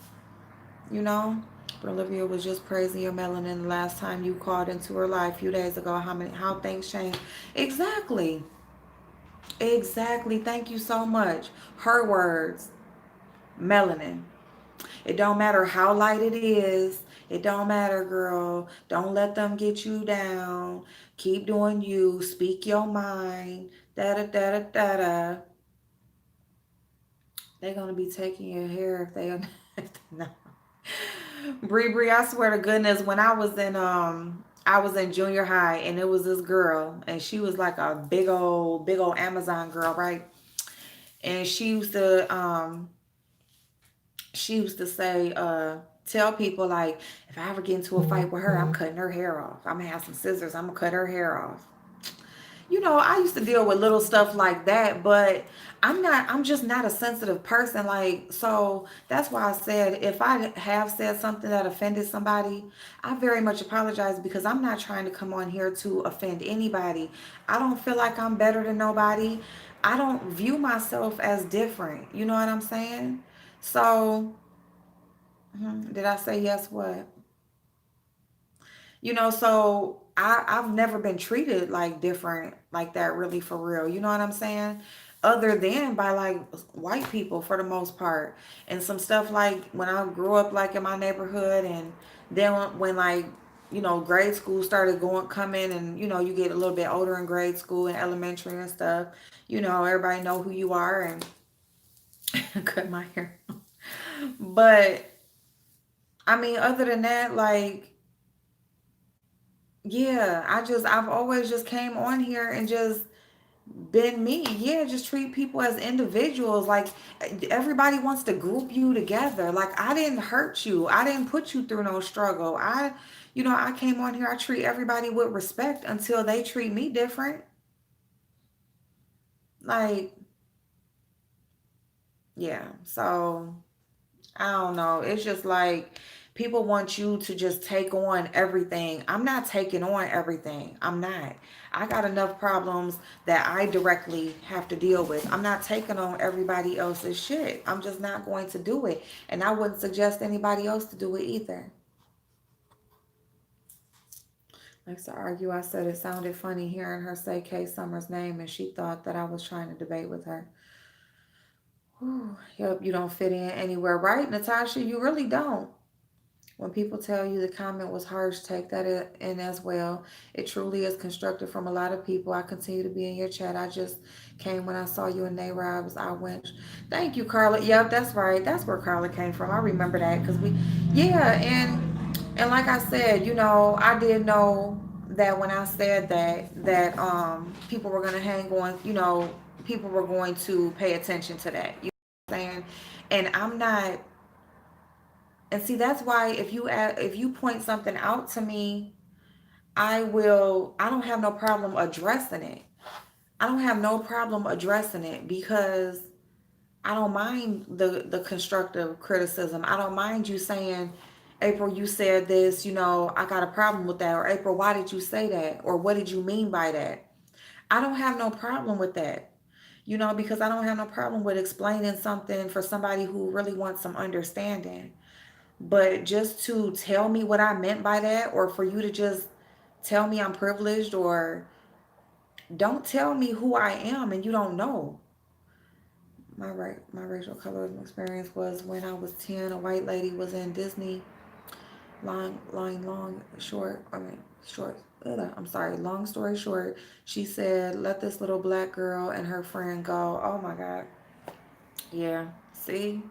you know. But Olivia was just praising your melanin the last time you called into her life a few days ago. How things change. Exactly. Exactly. Thank you so much. Her words, melanin. It don't matter how light it is. It don't matter, girl. Don't let them get you down. Keep doing you. Speak your mind. Da da da da da da. They're gonna be taking your hair if they no. Bree Bree, I swear to goodness, when I was in junior high, and it was this girl, and she was like a big old Amazon girl, right? And she used to say, tell people, like, if I ever get into a fight with her, I'm cutting her hair off. I'm gonna have some scissors, I'm gonna cut her hair off. I used to deal with little stuff like that, but I'm just not a sensitive person. Like, so that's why I said if I have said something that offended somebody, I very much apologize because I'm not trying to come on here to offend anybody. I don't feel like I'm better than nobody. I don't view myself as different. You know what I'm saying? So, did I say yes? What? So I've never been treated like different like that, really, for real. You know what I'm saying? Other than by like white people for the most part. And some stuff like when I grew up like in my neighborhood, and then when like, grade school started coming, and you get a little bit older in grade school and elementary and stuff, everybody know who you are, and cut my hair. But I mean, other than that, like, yeah, I've always just came on here and just been me. Yeah, just treat people as individuals. Like, everybody wants to group you together. Like, I didn't hurt you. I didn't put you through no struggle. I came on here. I treat everybody with respect until they treat me different. Like, yeah. So I don't know. It's just like people want you to just take on everything. I'm not taking on everything. I'm not. I got enough problems that I directly have to deal with. I'm not taking on everybody else's shit. I'm just not going to do it. And I wouldn't suggest anybody else to do it either. Likes to argue. I said it sounded funny hearing her say Kay Summer's name and she thought that I was trying to debate with her. Whew. Yep, you don't fit in anywhere, right, Natasha? You really don't. When people tell you the comment was harsh, take that in as well. It truly is constructive from a lot of people. I continue to be in your chat. I just came when I saw you in Nayrobs. I went. Thank you, Carla. Yep, that's right. That's where Carla came from. I remember that because yeah, and like I said, I did know that when I said that people were gonna hang on. People were going to pay attention to that. You know what I'm saying? And I'm not. And see, that's why if you point something out to me, I don't have no problem addressing it. I don't have no problem addressing it because I don't mind the constructive criticism. I don't mind you saying, April, you said this, I got a problem with that. Or April, why did you say that? Or what did you mean by that? I don't have no problem with that. Because I don't have no problem with explaining something for somebody who really wants some understanding. But just to tell me what I meant by that, or for you to just tell me I'm privileged, or don't tell me who I am and you don't know. My racial colorism experience was when I was 10. A white lady was in Disney. I'm sorry. Long story short, she said, "Let this little black girl and her friend go." Oh my God. Yeah. See,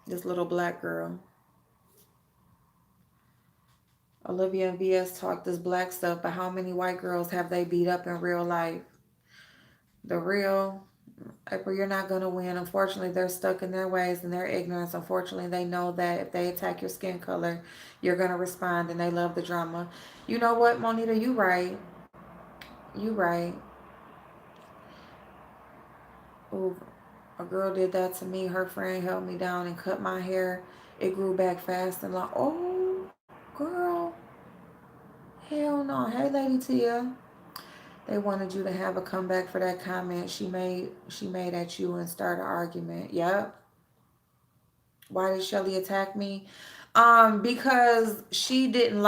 this little black girl. Olivia and VS talk this black stuff, but how many white girls have they beat up in real life? The real April, you're not going to win. Unfortunately, they're stuck in their ways and their ignorance. Unfortunately, they know that if they attack your skin color, you're going to respond, and they love the drama. You know what, Monita? You right. You right. Ooh, a girl did that to me. Her friend held me down and cut my hair. It grew back fast and long. Oh, girl. Hell no. Hey, Lady Tia. They wanted you to have a comeback for that comment she made at you and start an argument. Yep. Why did Shelly attack me? Because she didn't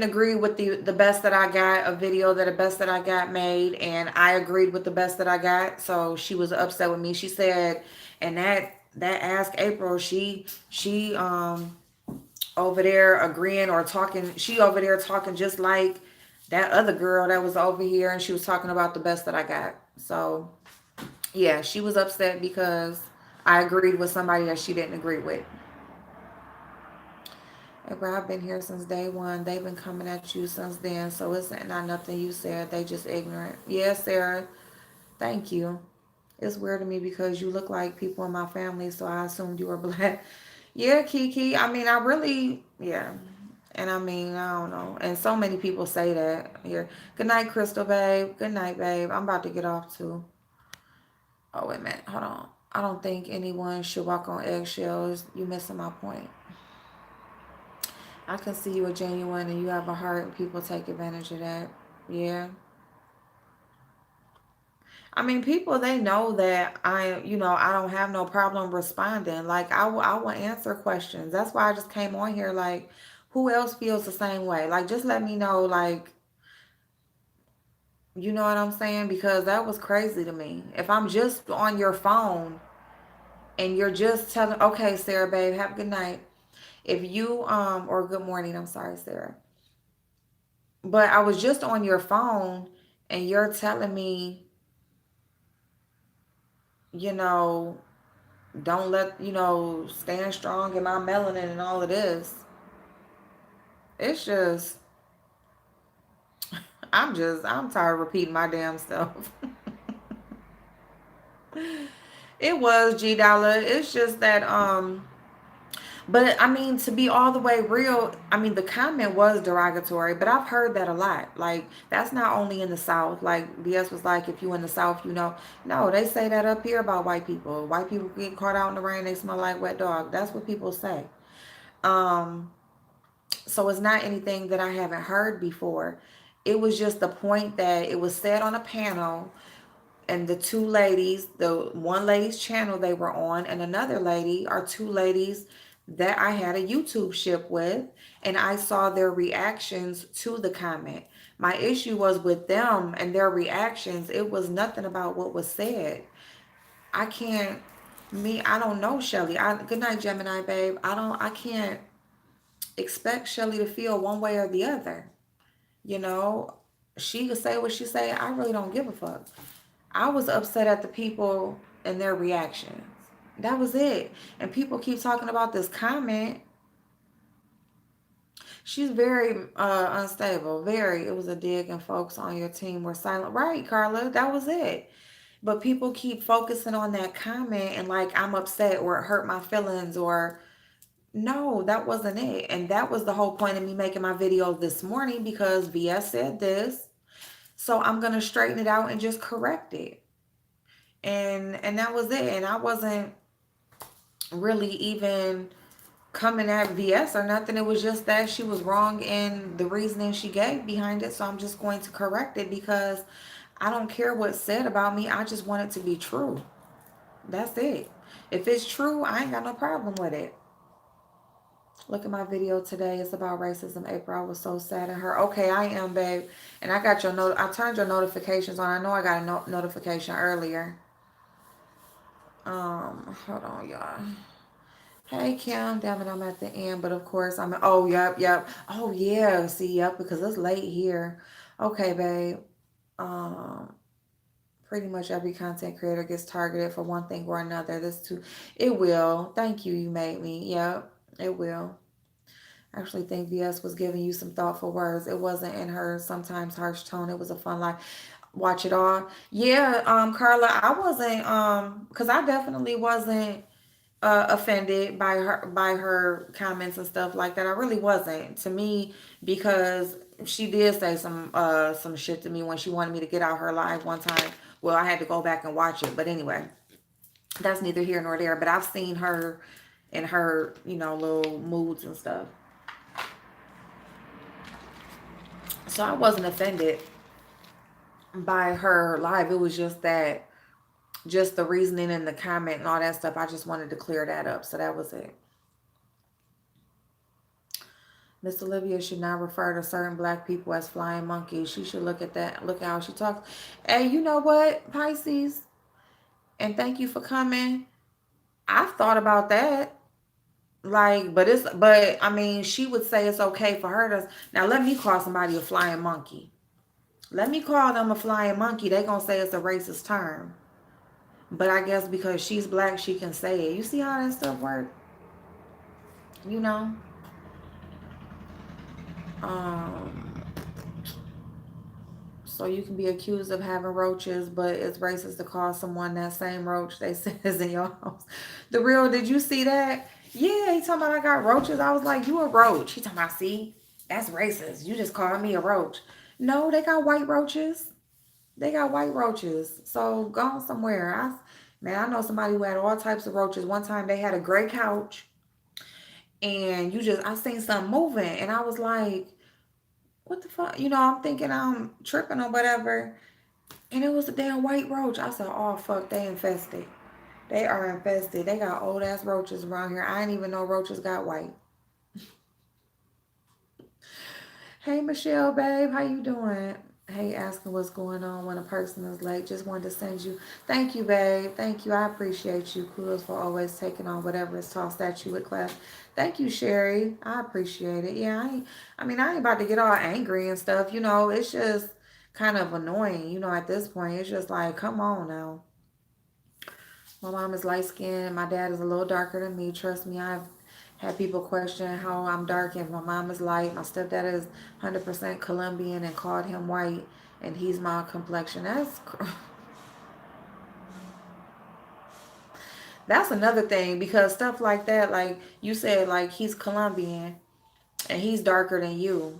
agree with the best that I got, a video that the best that I got made, and I agreed with the best that I got. So she was upset with me. She said, and that Ask April, she over there agreeing or talking, she over there talking just like that other girl that was over here, and she was talking about the best that I got. So yeah, she was upset because I agreed with somebody that she didn't agree with. April, I've been here since day one. They've been coming at you since then, so it's not nothing you said. They just ignorant. Yes, Sarah. Thank you. It's weird to me because you look like people in my family, so I assumed you were black. Yeah, Kiki. I mean, I really, yeah. And I mean, I don't know. And so many people say that here. Good night, Crystal, babe. Good night, babe. I'm about to get off too. Oh, wait a minute. Hold on. I don't think anyone should walk on eggshells. You missing my point. I can see you are genuine and you have a heart and people take advantage of that. Yeah. I mean, people, they know that I don't have no problem responding. Like, I will answer questions. That's why I just came on here. Like, who else feels the same way? Like, just let me know. Like, you know what I'm saying? Because that was crazy to me. If I'm just on your phone and you're just telling, okay, Sarah, babe, have a good night. If you, or good morning, I'm sorry, Sarah. But I was just on your phone and you're telling me, you know, don't let, stand strong in my melanin and all of this. It's just, I'm tired of repeating my damn self. It was G Dollar. It's just that, but I mean, to be all the way real, I mean, the comment was derogatory, but I've heard that a lot. Like, that's not only in the South. Like, BS was like, if you in the South, you know. No, they say that up here about white people. White people get caught out in the rain, they smell like wet dog. That's what people say. Um, so it's not anything that I haven't heard before. It was just the point that it was said on a panel, and the two ladies, the one lady's channel they were on, and another lady are two ladies that I had a YouTube ship with, and I saw their reactions to the comment. My issue was with them and their reactions. It was nothing about what was said. I can't, I don't know, Shelly. Good night, Gemini, babe. I can't expect Shelly to feel one way or the other. You know, she could say what she say. I really don't give a fuck. I was upset at the people and their reactions. That was it. And people keep talking about this comment. She's very unstable. Very. It was a dig, and folks on your team were silent. Right, Carla. That was it. But people keep focusing on that comment and like I'm upset or it hurt my feelings or no, that wasn't it. And that was the whole point of me making my video this morning because VS said this. So I'm gonna straighten it out and just correct it. And that was it. And I wasn't really even coming at VS or nothing. It was just that she was wrong in the reasoning she gave behind it. So I'm just going to correct it because I don't care what's said about me. I just want it to be true. That's it. If it's true, I ain't got no problem with it. Look at my video today. It's about racism. April, I was so sad at her. Okay, I am, babe. And I got your note. I turned your notifications on. I know I got a notification earlier. Hold on, y'all. Hey, Kim. Damn it, I'm at the end. But of course, oh, yep. Oh, yeah. See, yep, because it's late here. Okay, babe. Um, Pretty much every content creator gets targeted for one thing or another. It will. Thank you. You made me. Yep, it will. I actually think VS was giving you some thoughtful words. It wasn't in her sometimes harsh tone. It was a fun like watch it all. Yeah, Carla, I wasn't because I definitely wasn't offended by her comments and stuff like that. I really wasn't. To me, because she did say some shit to me when she wanted me to get out her live one time. Well, I had to go back and watch it. But anyway, that's neither here nor there. But I've seen her in her, little moods and stuff. So I wasn't offended by her live. It was just the reasoning and the comment and all that stuff. I just wanted to clear that up. So that was it. Miss Olivia should not refer to certain black people as flying monkeys. She should look at that. Look at how she talks. Hey, you know what, Pisces? And thank you for coming. I've thought about that. Like, but I mean, she would say it's okay for her to. Now, let me call somebody a flying monkey. Let me call them a flying monkey. They gonna say it's a racist term. But I guess because she's black, she can say it. You see how that stuff works? You know? Um, so you can be accused of having roaches, but it's racist to call someone that same roach they said is in your house. Did you see that? Yeah, he talking about I got roaches. I was like, you a roach. He talking about, see? That's racist. You just called me a roach. No, they got white roaches. They got white roaches. So go on somewhere. Man, I know somebody who had all types of roaches. One time they had a gray couch and I seen something moving and I was like, what the fuck? I'm thinking I'm tripping or whatever. And it was a damn white roach. I said, oh fuck, they infested. They are infested. They got old ass roaches around here. I didn't even know roaches got white. Hey Michelle, babe, how you doing? Hey, asking what's going on when a person is late. Just wanted to send you. Thank you, babe. Thank you. I appreciate you. Kudos for always taking on whatever is tossed at you with class. Thank you, Sherry. I appreciate it. Yeah, I ain't about to get all angry and stuff. It's just kind of annoying. At this point, it's just like, come on now. My mom is light skinned. My dad is a little darker than me. Trust me, I've had people question how I'm dark and my mom is light. My stepdad is 100% Colombian and called him white, and he's my complexion. That's another thing because stuff like that, like you said, like he's Colombian and he's darker than you.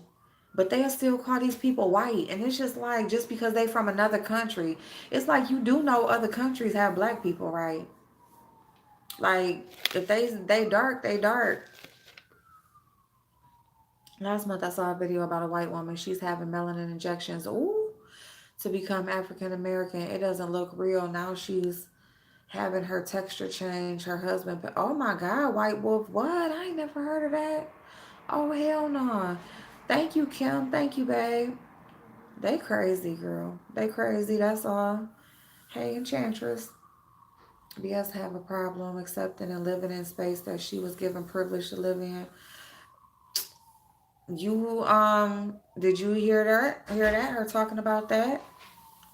But they'll still call these people white. And it's just like, just because they from another country, it's like you do know other countries have black people, right? Like if they dark, they dark. Last month I saw a video about a white woman. She's having melanin injections. Ooh, to become African American. It doesn't look real. Now she's having her texture change. Her husband, oh my God, White Wolf. What? I ain't never heard of that. Oh hell no. Thank you, Kim. Thank you, babe. They crazy, girl. They crazy. That's all. Hey, Enchantress. BS have a problem accepting and living in space that she was given privilege to live in. You did you hear that? Hear that? Her talking about that?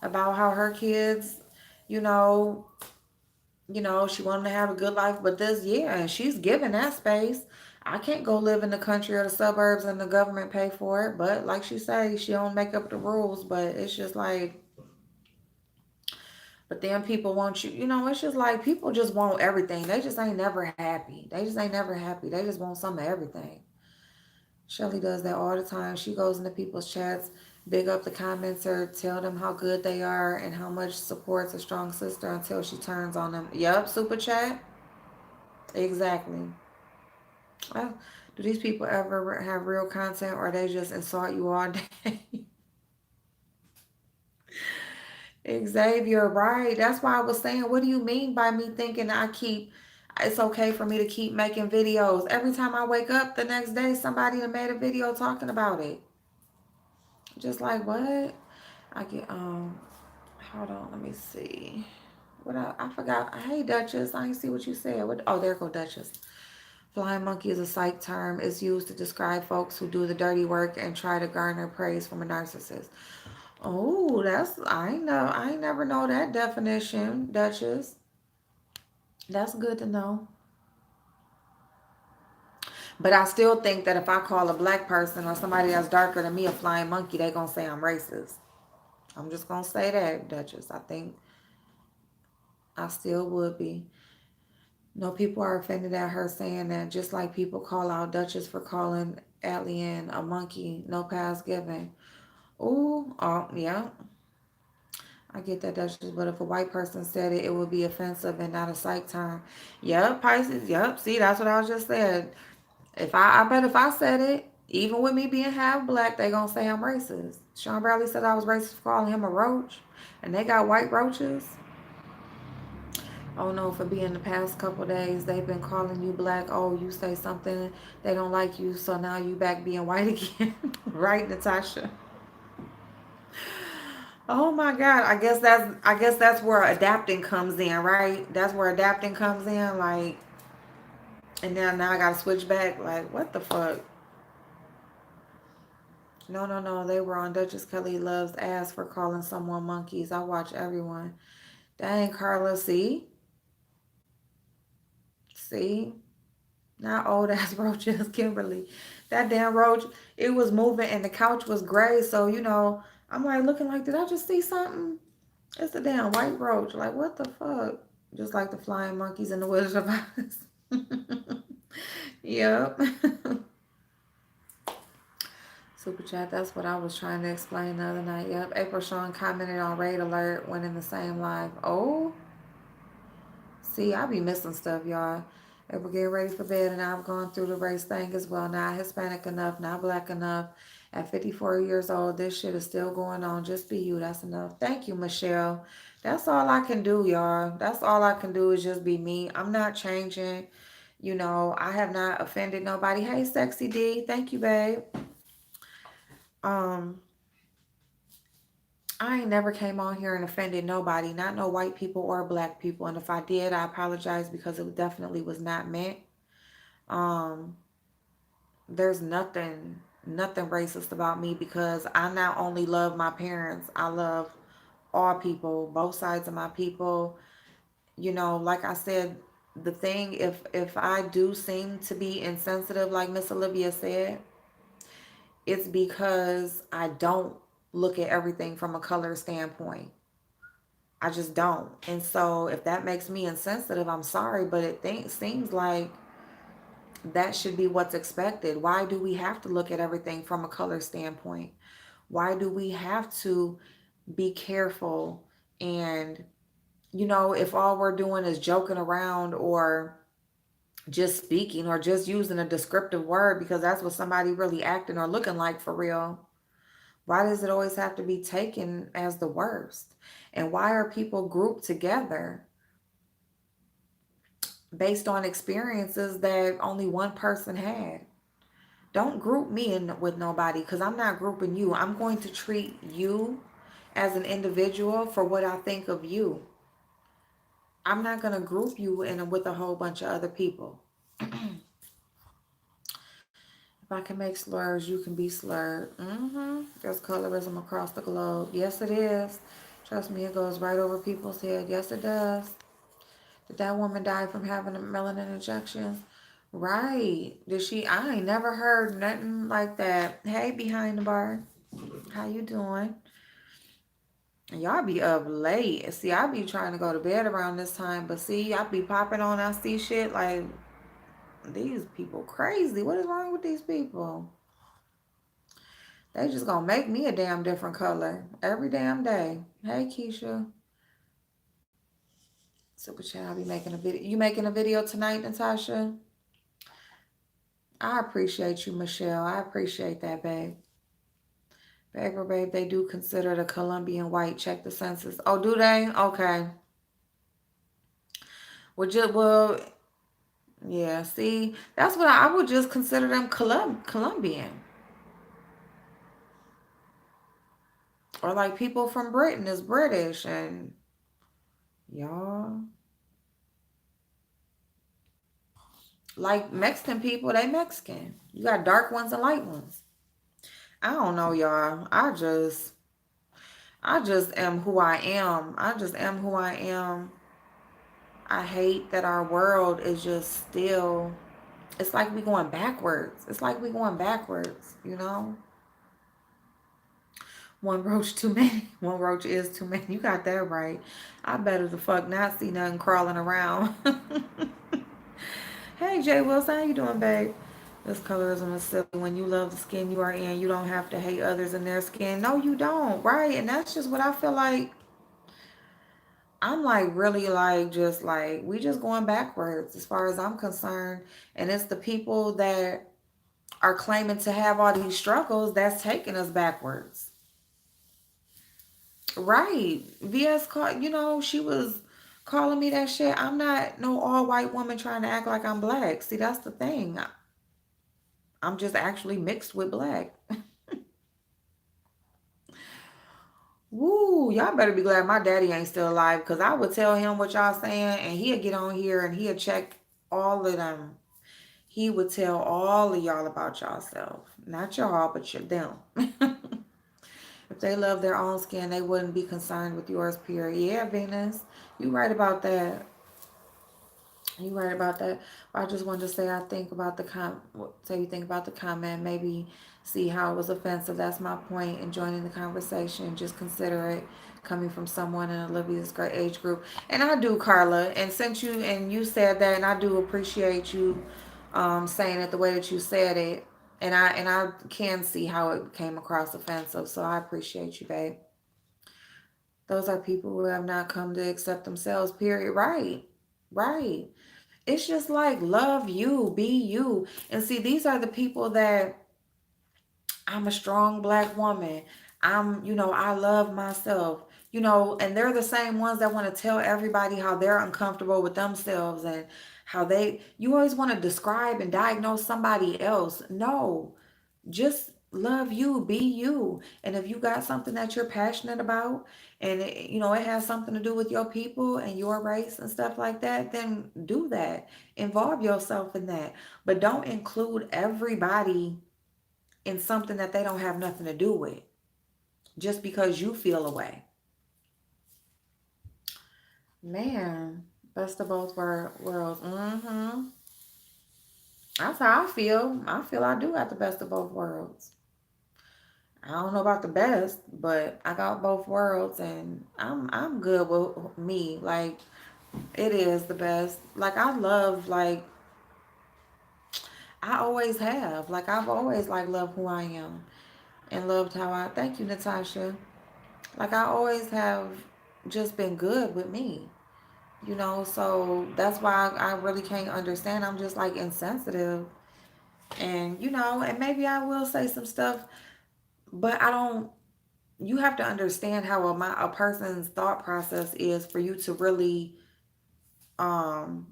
About how her kids, you know, she wanted to have a good life, but yeah, and she's given that space. I can't go live in the country or the suburbs and the government pay for it. But like she say, she don't make up the rules. But it's just like, but then people want you, it's just like people just want everything. They just ain't never happy. They just ain't never happy. They just want some of everything. Shelly does that all the time. She goes into people's chats, big up the commenter, tell them how good they are and how much supports a strong sister until she turns on them. Yup, super chat. Exactly. Well, do these people ever have real content or they just insult you all day? Xavier, right. That's why I was saying, what do you mean by me thinking it's okay for me to keep making videos? Every time I wake up the next day, somebody had made a video talking about it. Just like, what? I get, hold on, let me see. I forgot. Hey, Duchess, I ain't see what you said. Oh, there go Duchess. Flying monkey is a psych term. It's used to describe folks who do the dirty work and try to garner praise from a narcissist. Oh, I ain't never know that definition, Duchess. That's good to know. But I still think that if I call a black person or somebody that's darker than me a flying monkey, they gonna say I'm racist. I'm just gonna say that, Duchess. I think I still would be. No, people are offended at her saying that, just like people call out Duchess for calling Alien a monkey. No pass given. Ooh, oh, yeah. I get that, Duchess, but if a white person said it, it would be offensive and not a psych term. Yep, Pisces. Yep. See, that's what I just said. I bet if I said it, even with me being half black, they gonna say I'm racist. Sean Bradley said I was racist for calling him a roach, and they got white roaches. Oh no, for being the past couple days, they've been calling you black. Oh, you say something, they don't like you, so now you back being white again. Right, Natasha? Oh my God. I guess that's where adapting comes in, right? That's where adapting comes in, like, and now I gotta switch back. Like, what the fuck? No, no, no. They were on Duchess Kelly Love's ass for calling someone monkeys. I watch everyone. Dang, Carla, see, not old ass roaches, Kimberly. That damn roach, it was moving and the couch was gray. So I'm like looking like, did I just see something? It's a damn white roach. Like, what the fuck? Just like the flying monkeys in the Wizard of Oz. Yep. chat. That's what I was trying to explain the other night. Yep. April Sean commented on Raid Alert when in the same live. Oh, see, I be missing stuff, y'all. If we're getting ready for bed, and I've gone through the race thing as well. Not Hispanic enough, not black enough. At 54 years old, this shit is still going on. Just be you. That's enough. Thank you, Michelle. That's all I can do, y'all. That's all I can do is just be me. I'm not changing. You know, I have not offended nobody. Hey, Sexy D. Thank you, babe. Um, I ain't never came on here and offended nobody, not no white people or black people. And if I did, I apologize because it definitely was not meant. Um, there's nothing racist about me because I not only love my parents, I love all people, both sides of my people. You know, like I said, the thing if I do seem to be insensitive, like Miss Olivia said, it's because I don't look at everything from a color standpoint. I just don't. And so if that makes me insensitive, I'm sorry, but seems like that should be what's expected. Why do we have to look at everything from a color standpoint? Why do we have to be careful? And, you know, if all we're doing is joking around or just speaking or just using a descriptive word because that's what somebody really acting or looking like for real, why does it always have to be taken as the worst? And why are people grouped together based on experiences that only one person had? Don't group me in with nobody because I'm not grouping you. I'm going to treat you as an individual for what I think of you. I'm not going to group you in with a whole bunch of other people. If I can make slurs, you can be slurred. There's colorism across the globe. Yes, it is. Trust me, it goes right over people's head. Yes, it does. Did that woman die from having a melanin injection? Right. Did she? I ain't never heard nothing like that. Hey, behind the bar. How you doing? Y'all be up late. See, I be trying to go to bed around this time, but see, I be popping on. I see shit like these people crazy. What is wrong with these people? They just gonna make me a damn different color every damn day. Hey, Keisha. Super chat. I'll be making a video. You making a video tonight, Natasha? I appreciate you, Michelle. I appreciate that, babe. Paper, babe, they do consider the Colombian white. Check the census. Oh, do they? Okay. Well, yeah. See, that's what I would just consider them Colombian, or like people from Britain is British, and y'all like Mexican people. They Mexican. You got dark ones and light ones. I don't know, y'all. I just am who I am. I just am who I am. I hate that our world is just still, it's like we going backwards. It's like we going backwards, you know? One roach too many. One roach is too many. You got that right. I better the fuck not see nothing crawling around. Hey, Jay Wilson, how you doing, babe? This colorism is silly. When you love the skin you are in, you don't have to hate others in their skin. No, you don't, right? And that's just what I feel like. I'm like really like just like we just going backwards as far as I'm concerned. And it's the people that are claiming to have all these struggles that's taking us backwards. Right. VS called, she was calling me that shit. I'm not no all white woman trying to act like I'm black. See, that's the thing. I'm just actually mixed with black. Woo, y'all better be glad my daddy ain't still alive because I would tell him what y'all saying and he'd get on here and he'd check all of them. He would tell all of y'all about yourself. Not y'all, but them. If they love their own skin, they wouldn't be concerned with yours, period. Yeah, Venus, you right about that. You right about that. I just wanted to say I think about the say you think about the comment, maybe see how it was offensive. That's my point in joining the conversation. Just consider it coming from someone in Olivia's great age group. And I do, Carla. And since you said that, and I do appreciate you saying it the way that you said it. And I can see how it came across offensive. So I appreciate you, babe. Those are people who have not come to accept themselves, period. Right. Right. It's just like love you, be you. And see, these are the people that I'm a strong black woman. I love myself. And they're the same ones that want to tell everybody how they're uncomfortable with themselves and you always want to describe and diagnose somebody else. No, just love you, be you. And if you got something that you're passionate about and it has something to do with your people and your race and stuff like that, then do that. Involve yourself in that. But don't include everybody in something that they don't have nothing to do with just because you feel away. Man, best of both worlds. That's how I feel. I feel I do have the best of both worlds. I don't know about the best, but I got both worlds, and I'm good with me. Like it is the best. Like I love, like I always have. Like I've always like loved who I am and loved how I. Thank you, Natasha. Like I always have just been good with me. So that's why I really can't understand. I'm just like insensitive, and maybe I will say some stuff, but I don't. You have to understand how a person's thought process is for you to really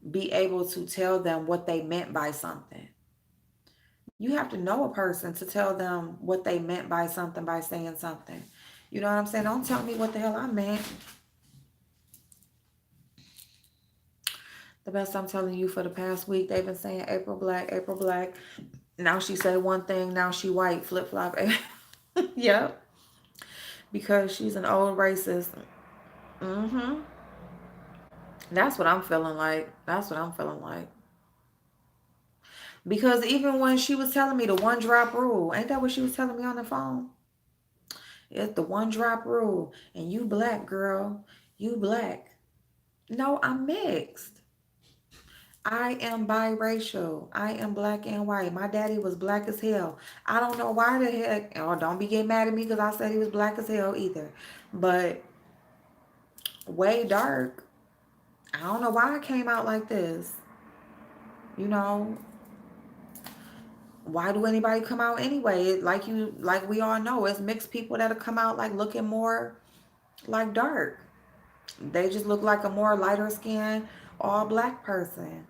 be able to tell them what they meant by something. You have to know a person to tell them what they meant by something by saying something. You know what I'm saying? Don't tell me what the hell I meant. The best I'm telling you, for the past week, they've been saying April Black, April Black. Now she say one thing, now she white, flip flop. Yep, because she's an old racist. Mm-hmm. That's what I'm feeling like. That's what I'm feeling like. Because even when she was telling me the one drop rule, ain't that what she was telling me on the phone? It's the one drop rule. And you black, girl. You black. No, I'm mixed. I am biracial. I am black and white. My daddy was black as hell. I don't know why the heck. Oh, don't be getting mad at me because I said he was black as hell either. But way dark. I don't know why I came out like this. You know, why do anybody come out anyway? Like we all know, it's mixed people that'll come out like looking more like dark. They just look like a more lighter skinned all black person.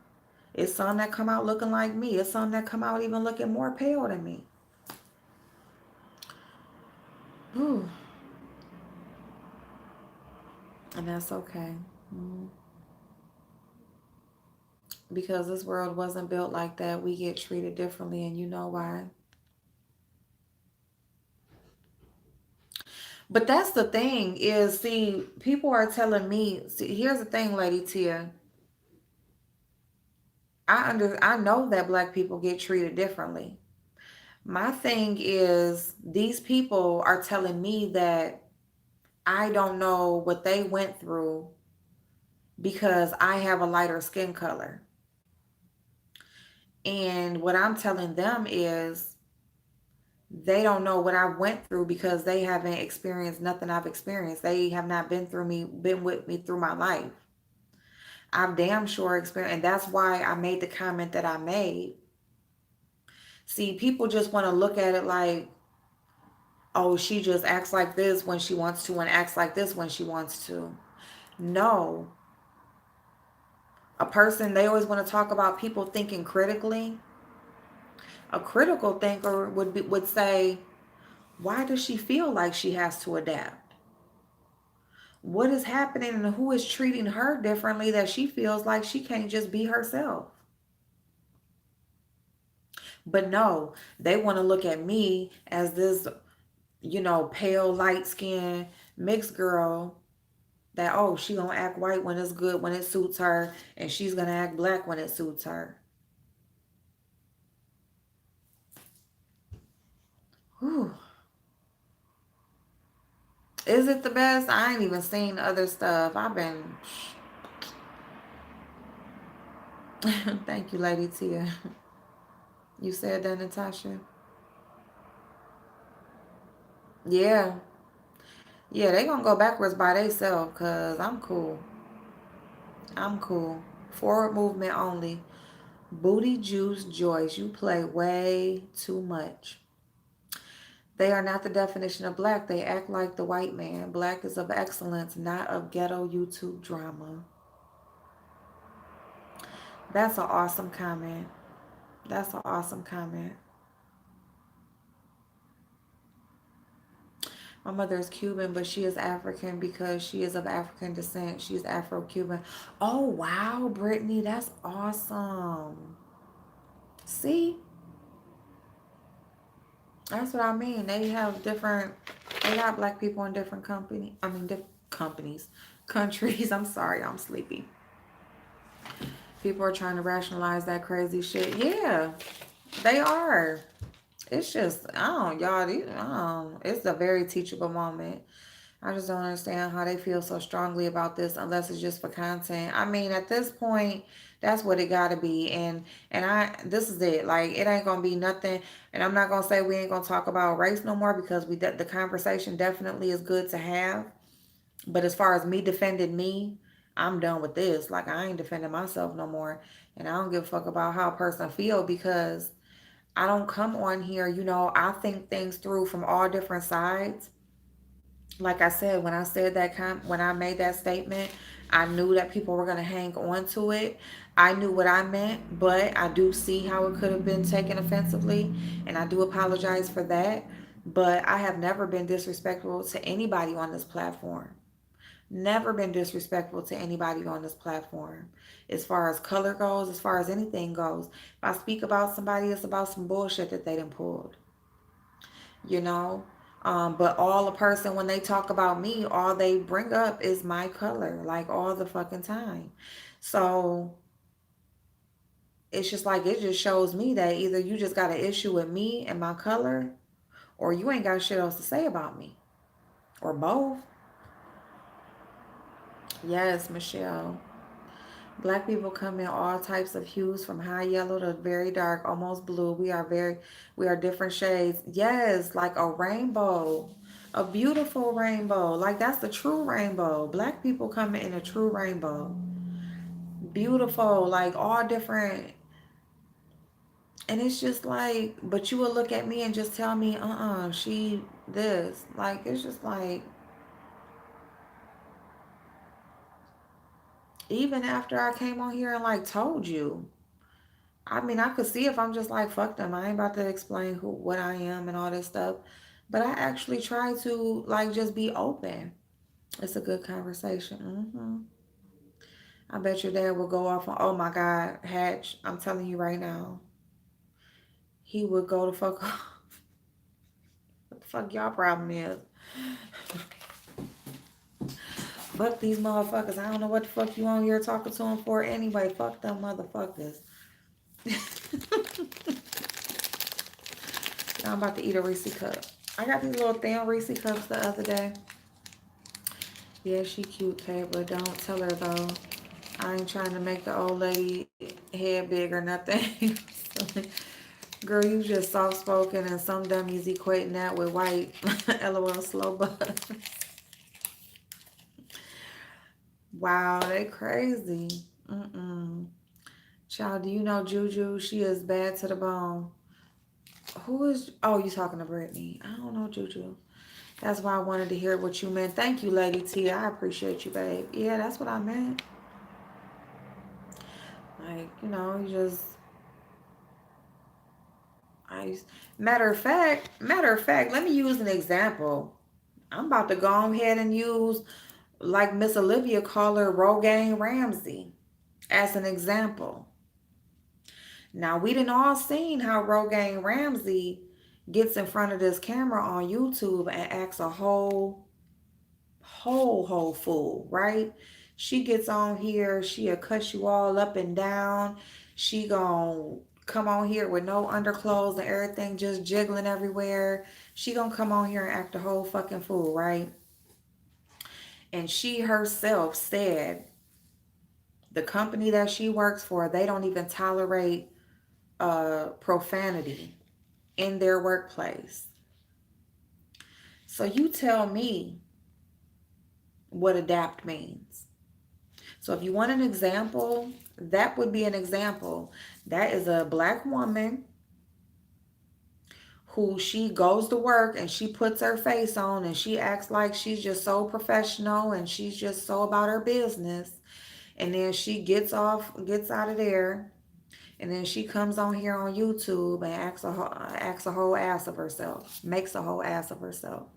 It's some that come out looking like me. It's some that come out even looking more pale than me. Ooh, and that's okay. Mm. Because this world wasn't built like that. We get treated differently, and you know why. But that's the thing is, see, people are telling me, see, here's the thing, Lady Tia. I know that black people get treated differently. My thing is these people are telling me that I don't know what they went through because I have a lighter skin color. And what I'm telling them is they don't know what I went through because they haven't experienced nothing I've experienced. They have not been with me through my life. I've damn sure experienced, and that's why I made the comment that I made. See, people just want to look at it like, oh, she just acts like this when she wants to and acts like this when she wants to. No. A person, they always want to talk about people thinking critically. A critical thinker would say, why does she feel like she has to adapt? What is happening and who is treating her differently that she feels like she can't just be herself? But no, they want to look at me as this, pale, light skinned mixed girl that, oh, she gonna act white when it's good, when it suits her, and she's gonna act black when it suits her. Whew. Is it the best? I ain't even seen other stuff. I've been thank you, Lady Tia. You said that, Natasha? Yeah. Yeah, they gonna go backwards by themselves because I'm cool. I'm cool. Forward movement only. Booty Juice Joyce, you play way too much. They are not the definition of black. They act like the white man. Black is of excellence, not of ghetto YouTube drama. That's an awesome comment. That's an awesome comment. My mother is Cuban, but she is African because she is of African descent. She's Afro-Cuban. Oh, wow, Brittany, that's awesome. See, that's what I mean. They have different, they got black people in different different companies, countries. I'm sorry, I'm sleepy. People are trying to rationalize that crazy shit. Yeah, they are. It's just, I don't, y'all, it's a very teachable moment. I just don't understand how they feel so strongly about this unless it's just for content. I mean, at this point, that's what it gotta be. And this is it. Like, it ain't gonna be nothing. And I'm not gonna say we ain't gonna talk about race no more because the conversation definitely is good to have. But as far as me defending me, I'm done with this. Like, I ain't defending myself no more. And I don't give a fuck about how a person feel because I don't come on here, I think things through from all different sides. Like I said, when I said when I made that statement, I knew that people were going to hang on to it. I knew what I meant, but I do see how it could have been taken offensively, and I do apologize for that. But I have never been disrespectful to anybody on this platform. Never been disrespectful to anybody on this platform. As far as color goes, as far as anything goes. If I speak about somebody, it's about some bullshit that they done pulled, you know? But all a person, when they talk about me, all they bring up is my color, like all the fucking time. So it's just like, it just shows me that either you just got an issue with me and my color, or you ain't got shit else to say about me, or both. Yes, Michelle. Black people come in all types of hues from high yellow to very dark, almost blue. We are different shades. Yes, like a rainbow. A beautiful rainbow. Like that's the true rainbow. Black people come in a true rainbow. Beautiful, like all different. And it's just like, but you will look at me and just tell me, she this. Like, it's just like, even after I came on here and like told you. I mean, I could see if I'm just like, fuck them. I ain't about to explain what I am and all this stuff. But I actually try to like just be open. It's a good conversation. I bet your dad will go off on, oh my God, Hatch. I'm telling you right now, he would go to fuck off. What the fuck y'all problem is? Fuck these motherfuckers. I don't know what the fuck you on here talking to them for anyway. Fuck them motherfuckers. Now I'm about to eat a Reese cup. I got these little thin Reese cups the other day. Yeah, she cute, Kay, but don't tell her though. I ain't trying to make the old lady head big or nothing. Girl, you just soft spoken and some dummies equating that with white. LOL, slow buzz. Wow, they crazy. Child, do you know Juju? She is bad to the bone. Who is? Oh, you talking to Brittany? I don't know Juju. That's why I wanted to hear what you meant. Thank you, Lady T. I appreciate you, babe. Yeah, that's what I meant. Like, you just I matter of fact, let me use an example. I'm about to go ahead and use like Miss Olivia call her Rogaine Ramsey as an example. Now we done all seen how Rogaine Ramsey gets in front of this camera on YouTube and acts a whole fool, right? She gets on here, she'll cut you all up and down. She gon' come on here with no underclothes and everything just jiggling everywhere. She gonna come on here and act a whole fucking fool, right? And she herself said the company that she works for, they don't even tolerate profanity in their workplace. So you tell me what adapt means. So if you want an example, that would be an example. That is a black woman who she goes to work and she puts her face on and she acts like she's just so professional and she's just so about her business. And then she gets out of there, and then she comes on here on YouTube and acts a whole ass of herself, makes a whole ass of herself.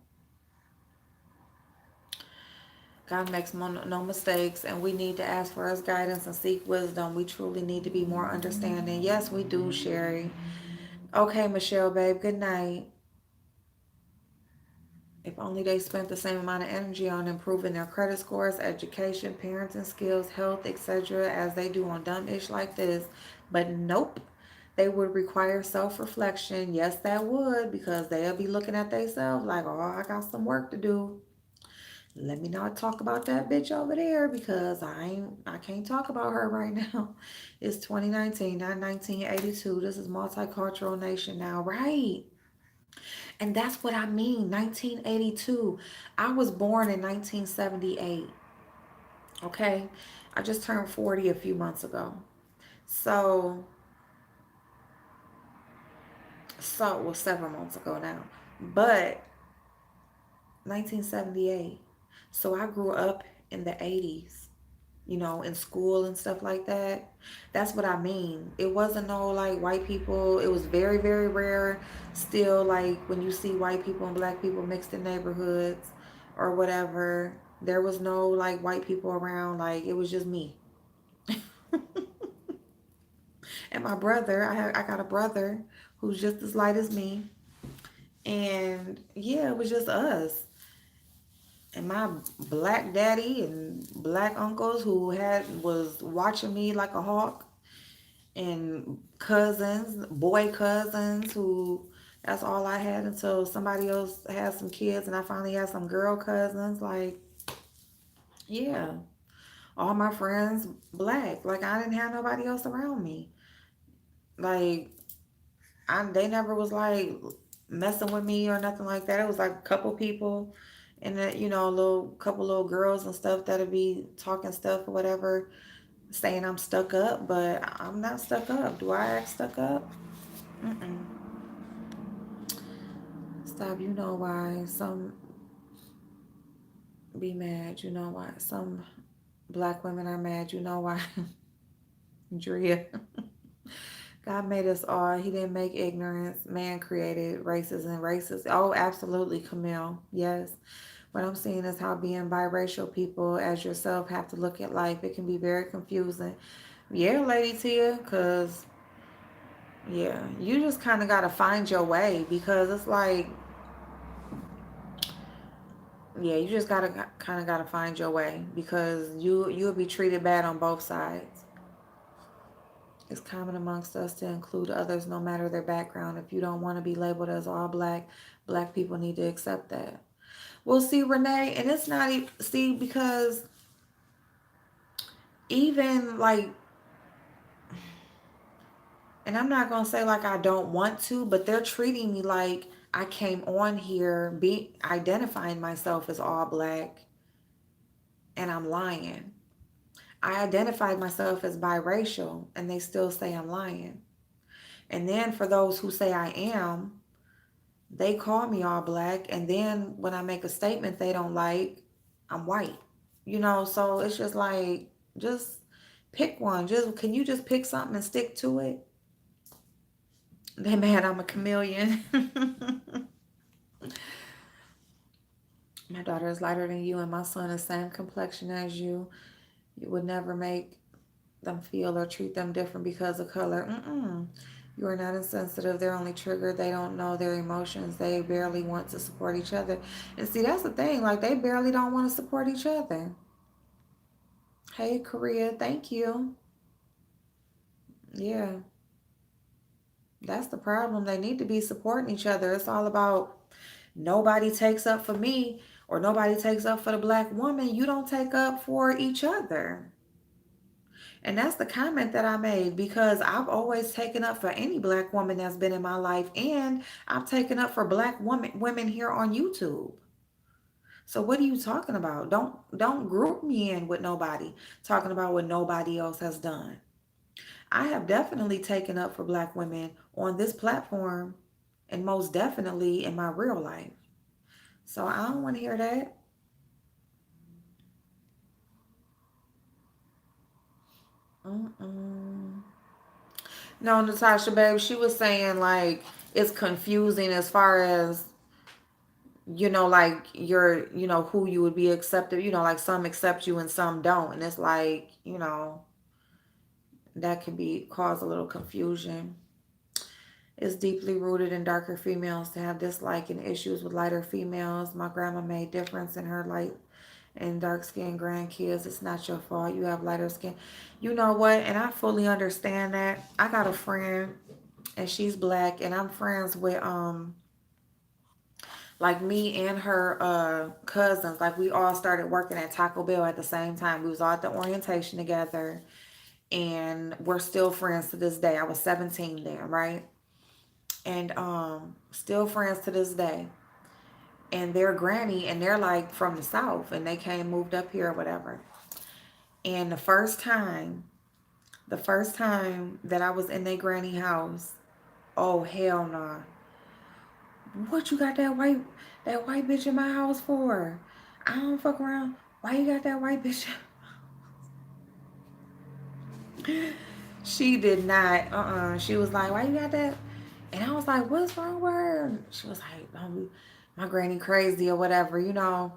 God makes no mistakes, and we need to ask for His guidance and seek wisdom. We truly need to be more understanding. Yes, we do, Sherry. Okay, Michelle, babe, good night. If only they spent the same amount of energy on improving their credit scores, education, parenting skills, health, etc., as they do on dumb ish like this. But nope, they would require self reflection. Yes, that would, because they'll be looking at themselves like, oh, I got some work to do. Let me not talk about that bitch over there because I can't talk about her right now. It's 2019, not 1982. This is multicultural nation now, right? And that's what I mean. 1982. I was born in 1978. Okay. I just turned 40 a few months ago. So, well, 7 months ago now. But 1978. So I grew up in the 80s, in school and stuff like that. That's what I mean. It wasn't no like white people. It was very, very rare still, like when you see white people and black people mixed in neighborhoods or whatever. There was no like white people around. Like it was just me and my brother. I got a brother who's just as light as me. And yeah, it was just us. And my black daddy and black uncles who was watching me like a hawk, and cousins, boy cousins, who that's all I had until somebody else had some kids and I finally had some girl cousins. Like, yeah, all my friends black. Like I didn't have nobody else around me. Like they never was like messing with me or nothing like that. It was like a couple people and then, a little couple little girls and stuff that'd be talking stuff or whatever, saying I'm stuck up, but I'm not stuck up. Do I act stuck up? Mm-mm. Stop. You know why some be mad. You know why some black women are mad. You know why. Drea. God made us all. He didn't make ignorance. Man created races and races. Oh, absolutely, Camille. Yes. What I'm seeing is how being biracial people as yourself have to look at life. It can be very confusing. Yeah, Lady Tia, because, yeah, you just kind of got to find your way because it's like, yeah, you just gotta kind of gotta find your way because you'll be treated bad on both sides. It's common amongst us to include others no matter their background. If you don't want to be labeled as all black, black people need to accept that. Well, see, Renee, and it's not even, see, because even like, and I'm not gonna say like I don't want to, but they're treating me like I came on here be identifying myself as all black and I'm lying. I identified myself as biracial and they still say I'm lying. And then for those who say I am, they call me all black. And then when I make a statement they don't like, I'm white. So it's just like, just pick one. Can you just pick something and stick to it? They mad I'm a chameleon. My daughter is lighter than you and my son is same complexion as you. You would never make them feel or treat them different because of color. Mm-mm. You are not insensitive. They're only triggered. They don't know their emotions. They barely want to support each other. And see, that's the thing. Like, they barely don't want to support each other. Hey, Korea. Thank you. Yeah, that's the problem. They need to be supporting each other. It's all about nobody takes up for me or nobody takes up for the black woman. You don't take up for each other. And that's the comment that I made because I've always taken up for any black woman that's been in my life, and I've taken up for black women here on YouTube. So what are you talking about? Don't group me in with nobody talking about what nobody else has done. I have definitely taken up for black women on this platform and most definitely in my real life. So I don't want to hear that. Mm-mm. No, Natasha, babe, she was saying like it's confusing as far as like who you would be accepted. Like some accept you and some don't, and it's like that can be cause a little confusion. It's deeply rooted in darker females to have dislike and issues with lighter females. My grandma made difference in her light and dark skinned grandkids. It's not your fault. You have lighter skin. You know what? And I fully understand that. I got a friend and she's black and I'm friends with like me and her cousins. Like we all started working at Taco Bell at the same time. We was all at the orientation together and we're still friends to this day. I was 17 then, right? And still friends to this day. And their granny, and they're like from the south and they came moved up here or whatever. And the first time that I was in their granny house, oh hell nah. What you got that white bitch in my house for? I don't fuck around. Why you got that white bitch? She did not. She was like, why you got that? And I was like, what's wrong with her? She was like, my granny crazy or whatever. And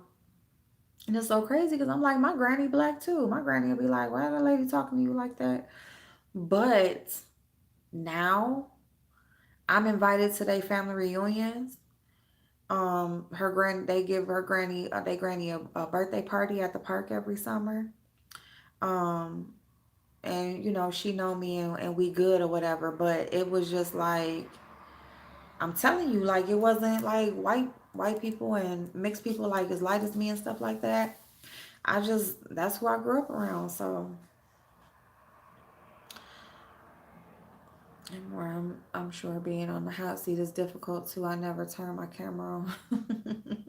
it's so crazy because I'm like, my granny black too. My granny will be like, why the lady talking to you like that? But now I'm invited to their family reunions. They give her granny, they granny a birthday party at the park every summer. Um, and she know me and we good or whatever. But it was just like I'm telling you, like it wasn't like white people and mixed people like as light as me and stuff like that. That's who I grew up around. So and where I'm sure being on the hot seat is difficult too. I never turn my camera on.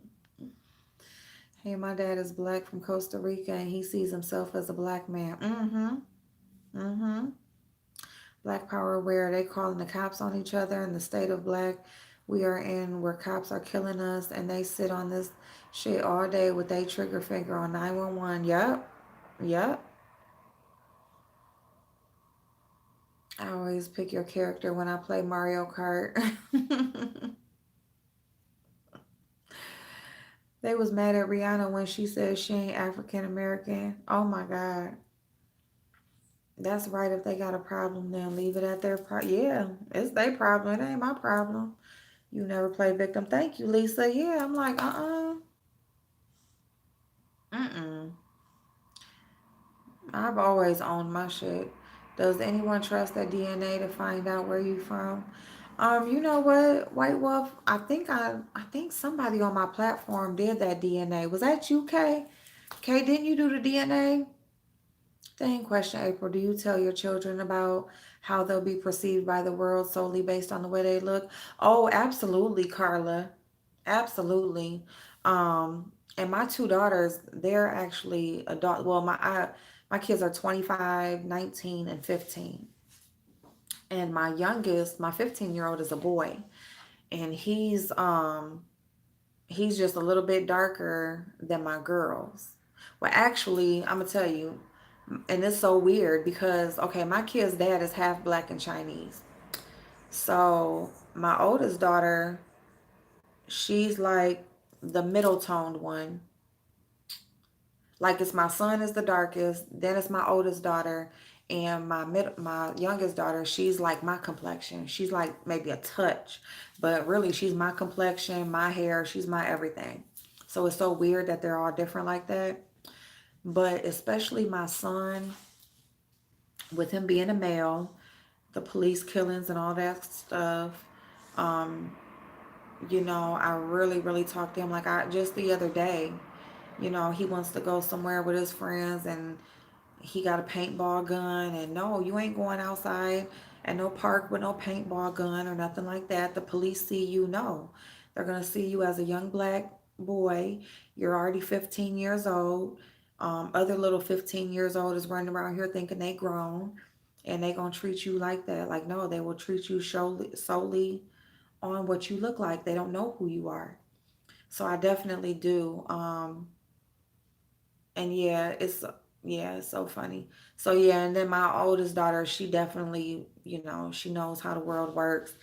Hey, my dad is black from Costa Rica and he sees himself as a black man. Mm-hmm. Mm-hmm. Black power aware. They calling the cops on each other in the state of black we are in where cops are killing us and they sit on this shit all day with their trigger finger on 911. Yep. Yep. I always pick your character when I play Mario Kart. They was mad at Rihanna when she said she ain't African American. Oh my God. That's right. If they got a problem, then leave it at their yeah, it's their problem. It ain't my problem. You never play victim. Thank you, Lisa. Yeah, I'm like, Mm-mm. I've always owned my shit. Does anyone trust that DNA to find out where you from? You know what, White Wolf? I think somebody on my platform did that DNA. Was that you, Kay? Kay, didn't you do the DNA? Same question, April. Do you tell your children about how they'll be perceived by the world solely based on the way they look? Oh, absolutely, Carla. Absolutely. And my two daughters, they're actually adult. Well, my kids are 25, 19, and 15. And my youngest, my 15-year-old is a boy. And he's just a little bit darker than my girls. Well, actually, I'm gonna tell you, and it's so weird because okay, my kid's dad is half black and Chinese. So my oldest daughter, she's like the middle toned one. Like it's my son is the darkest, then it's my oldest daughter, and my youngest daughter, she's like my complexion. She's like maybe a touch, but really she's my complexion, my hair, she's my everything. So it's so weird that they're all different like that. But especially my son, with him being a male, the police killings and all that stuff. Um, I really, really talked to him. Like I just the other day, he wants to go somewhere with his friends and he got a paintball gun and no, you ain't going outside at no park with no paintball gun or nothing like that. The police see you, no. They're gonna see you as a young black boy, you're already 15 years old. Other little 15 years old is running around here thinking they grown and they gonna treat you like that. Like, no, they will treat you solely on what you look like. They don't know who you are. So I definitely do. And yeah, it's so funny. So yeah, and then my oldest daughter, she definitely, she knows how the world works.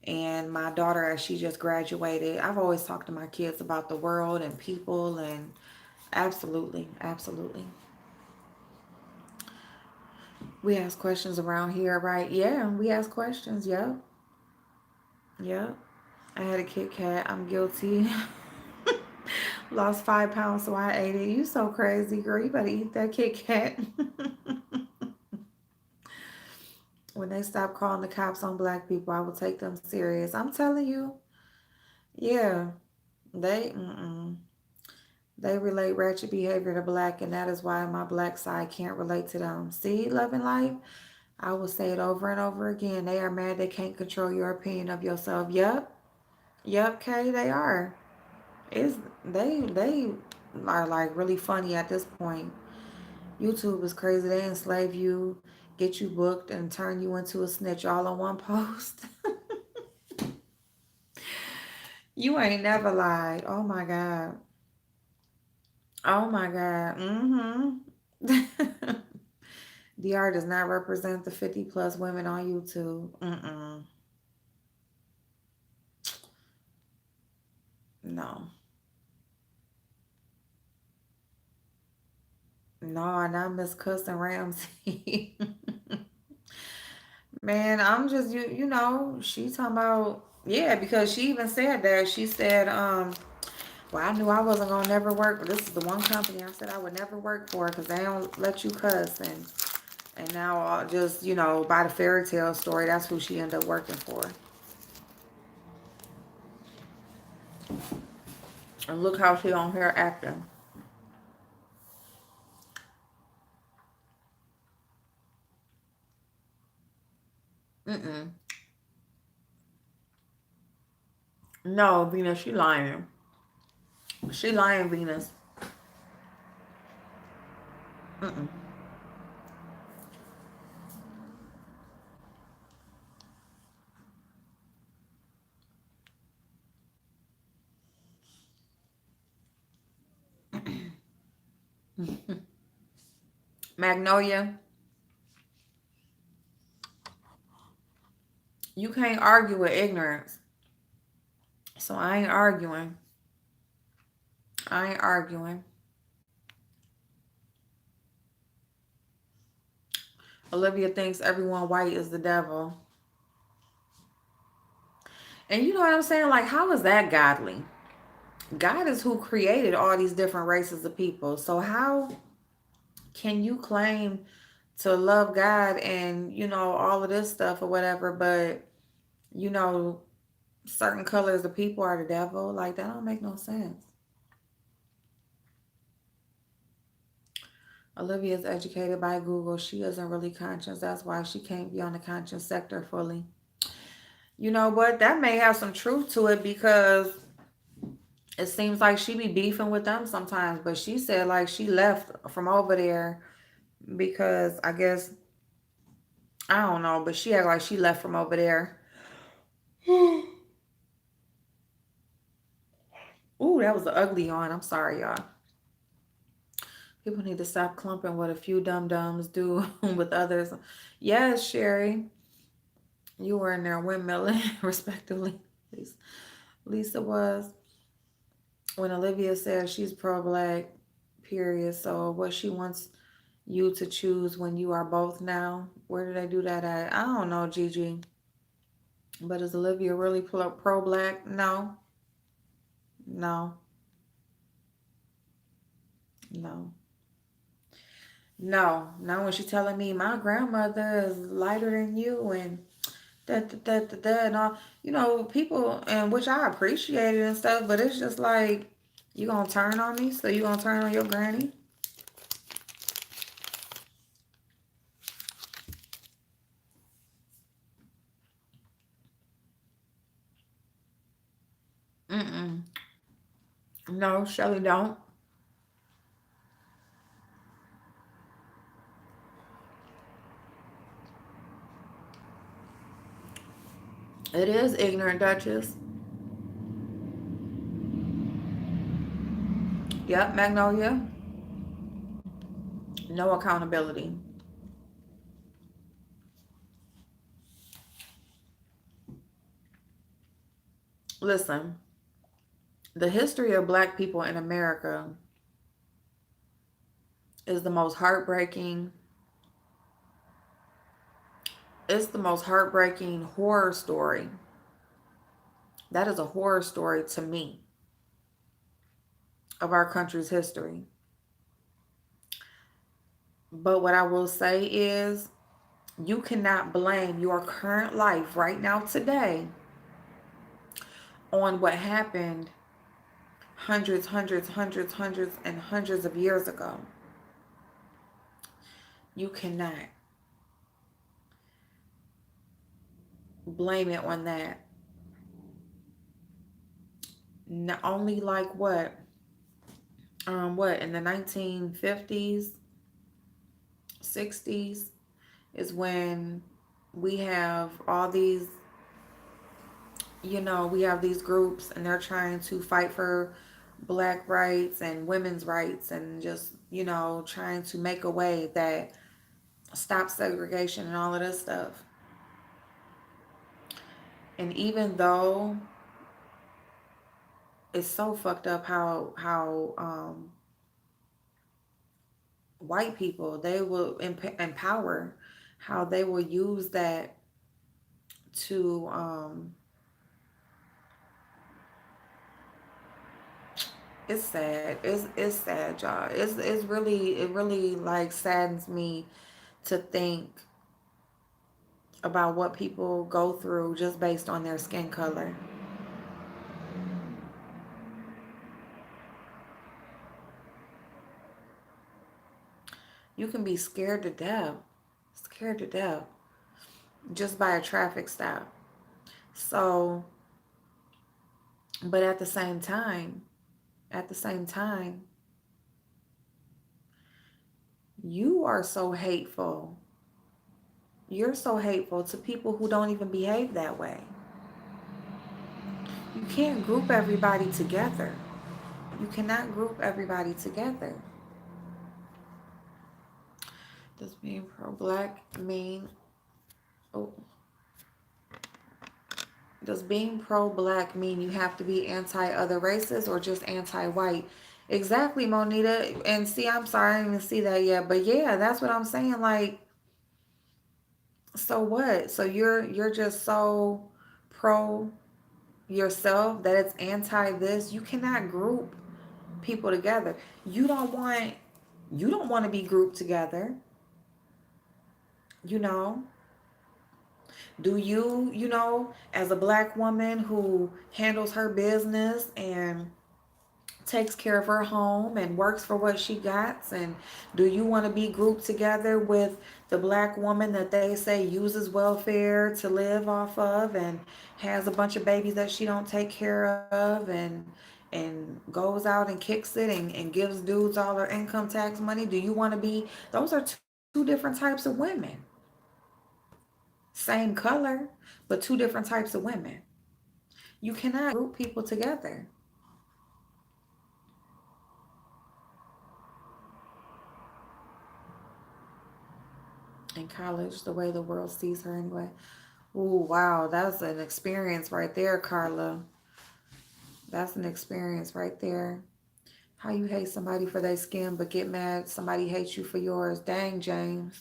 And my daughter, as she just graduated, I've always talked to my kids about the world and people, and absolutely, absolutely. We ask questions around here, right? Yeah, we ask questions. Yep, yep. I had a Kit Kat. I'm guilty. Lost 5 pounds, so I ate it. You so crazy, girl. You better eat that Kit Kat. When they stop calling the cops on black people, I will take them serious. I'm telling you. Yeah, they they relate ratchet behavior to black, and that is why my black side can't relate to them. See, love and life. I will say it over and over again. They are mad they can't control your opinion of yourself. Yep, yep, Kay, they are. Is they are like really funny at this point. YouTube is crazy. They enslave you, get you booked, and turn you into a snitch all on one post. You ain't never lied. Oh my God. Oh my God. Mm-hmm. DR does not represent the 50 plus women on YouTube. Mm-mm. No. No, not Miss Cussing Ramsey. Man, I'm just she talking about yeah, because she even said that. She said, well, I knew I wasn't gonna never work. This is the one company I said I would never work for because they don't let you cuss, and now just by the fairy tale story, that's who she ended up working for. And look how she on here acting. Mm-mm. No, Venus, she lying. She lying, Venus. Mm-mm. Magnolia, you can't argue with ignorance. So I ain't arguing. I ain't arguing. Olivia thinks everyone white is the devil. And you know what I'm saying? Like, how is that godly? God is who created all these different races of people. So how can you claim to love God and, all of this stuff or whatever, but, you know, certain colors of people are the devil? Like, that don't make no sense. Olivia is educated by Google. She isn't really conscious. That's why she can't be on the conscious sector fully. You know what? That may have some truth to it because it seems like she be beefing with them sometimes. But she said like she left from over there because I guess I don't know, but she act like she left from over there. Ooh, that was an ugly yawn. I'm sorry, y'all. People need to stop clumping what a few dum dums do with others. Yes, Sherry, you were in there windmilling, respectively. Lisa was. When Olivia says she's pro-black, period. So what she wants you to choose when you are both now. Where did they do that at? I don't know, Gigi. But is Olivia really pro-black? No, no, no, no. Not when she's telling me my grandmother is lighter than you and that and all. People and which I appreciate it and stuff. But it's just like you gonna turn on me, so you gonna turn on your granny? Mm-mm. No, Shelly don't. It is ignorant, Duchess. Yep, Magnolia. No accountability. Listen, the history of black people in America is the most heartbreaking. It's the most heartbreaking horror story. That is a horror story to me of our country's history. But what I will say is, you cannot blame your current life right now, today, on what happened hundreds, and hundreds of years ago. You cannot blame it on that. Not only like what in the 1950s, 60s is when we have all these, we have these groups and they're trying to fight for black rights and women's rights and just, trying to make a way that stops segregation and all of this stuff. And even though it's so fucked up how white people, they will empower, how they will use that to it's sad. It's sad, y'all. It's really, it really like saddens me to think about what people go through just based on their skin color. You can be scared to death just by a traffic stop. So, but at the same time, you are so hateful. You're so hateful to people who don't even behave that way. You can't group everybody together. You cannot group everybody together. Does being pro-black mean? Oh, does being pro-black mean you have to be anti-other races or just anti-white? Exactly, Monita. And see, I'm sorry, I didn't even see that yet. But yeah, that's what I'm saying. Like, so what? So you're just so pro yourself that it's anti this. You cannot group people together. You don't want to be grouped together, you know? Do as a black woman who handles her business and takes care of her home and works for what she got, and do you want to be grouped together with the black woman that they say uses welfare to live off of and has a bunch of babies that she don't take care of, and goes out and kicks it and gives dudes all her income tax money? Do you want to be? Those are two different types of women. Same color, but two different types of women. You cannot group people together. In college, the way the world sees her anyway. Ooh, wow, that's an experience right there, Carla. That's an experience right there. How you hate somebody for their skin but get mad somebody hates you for yours. Dang, James.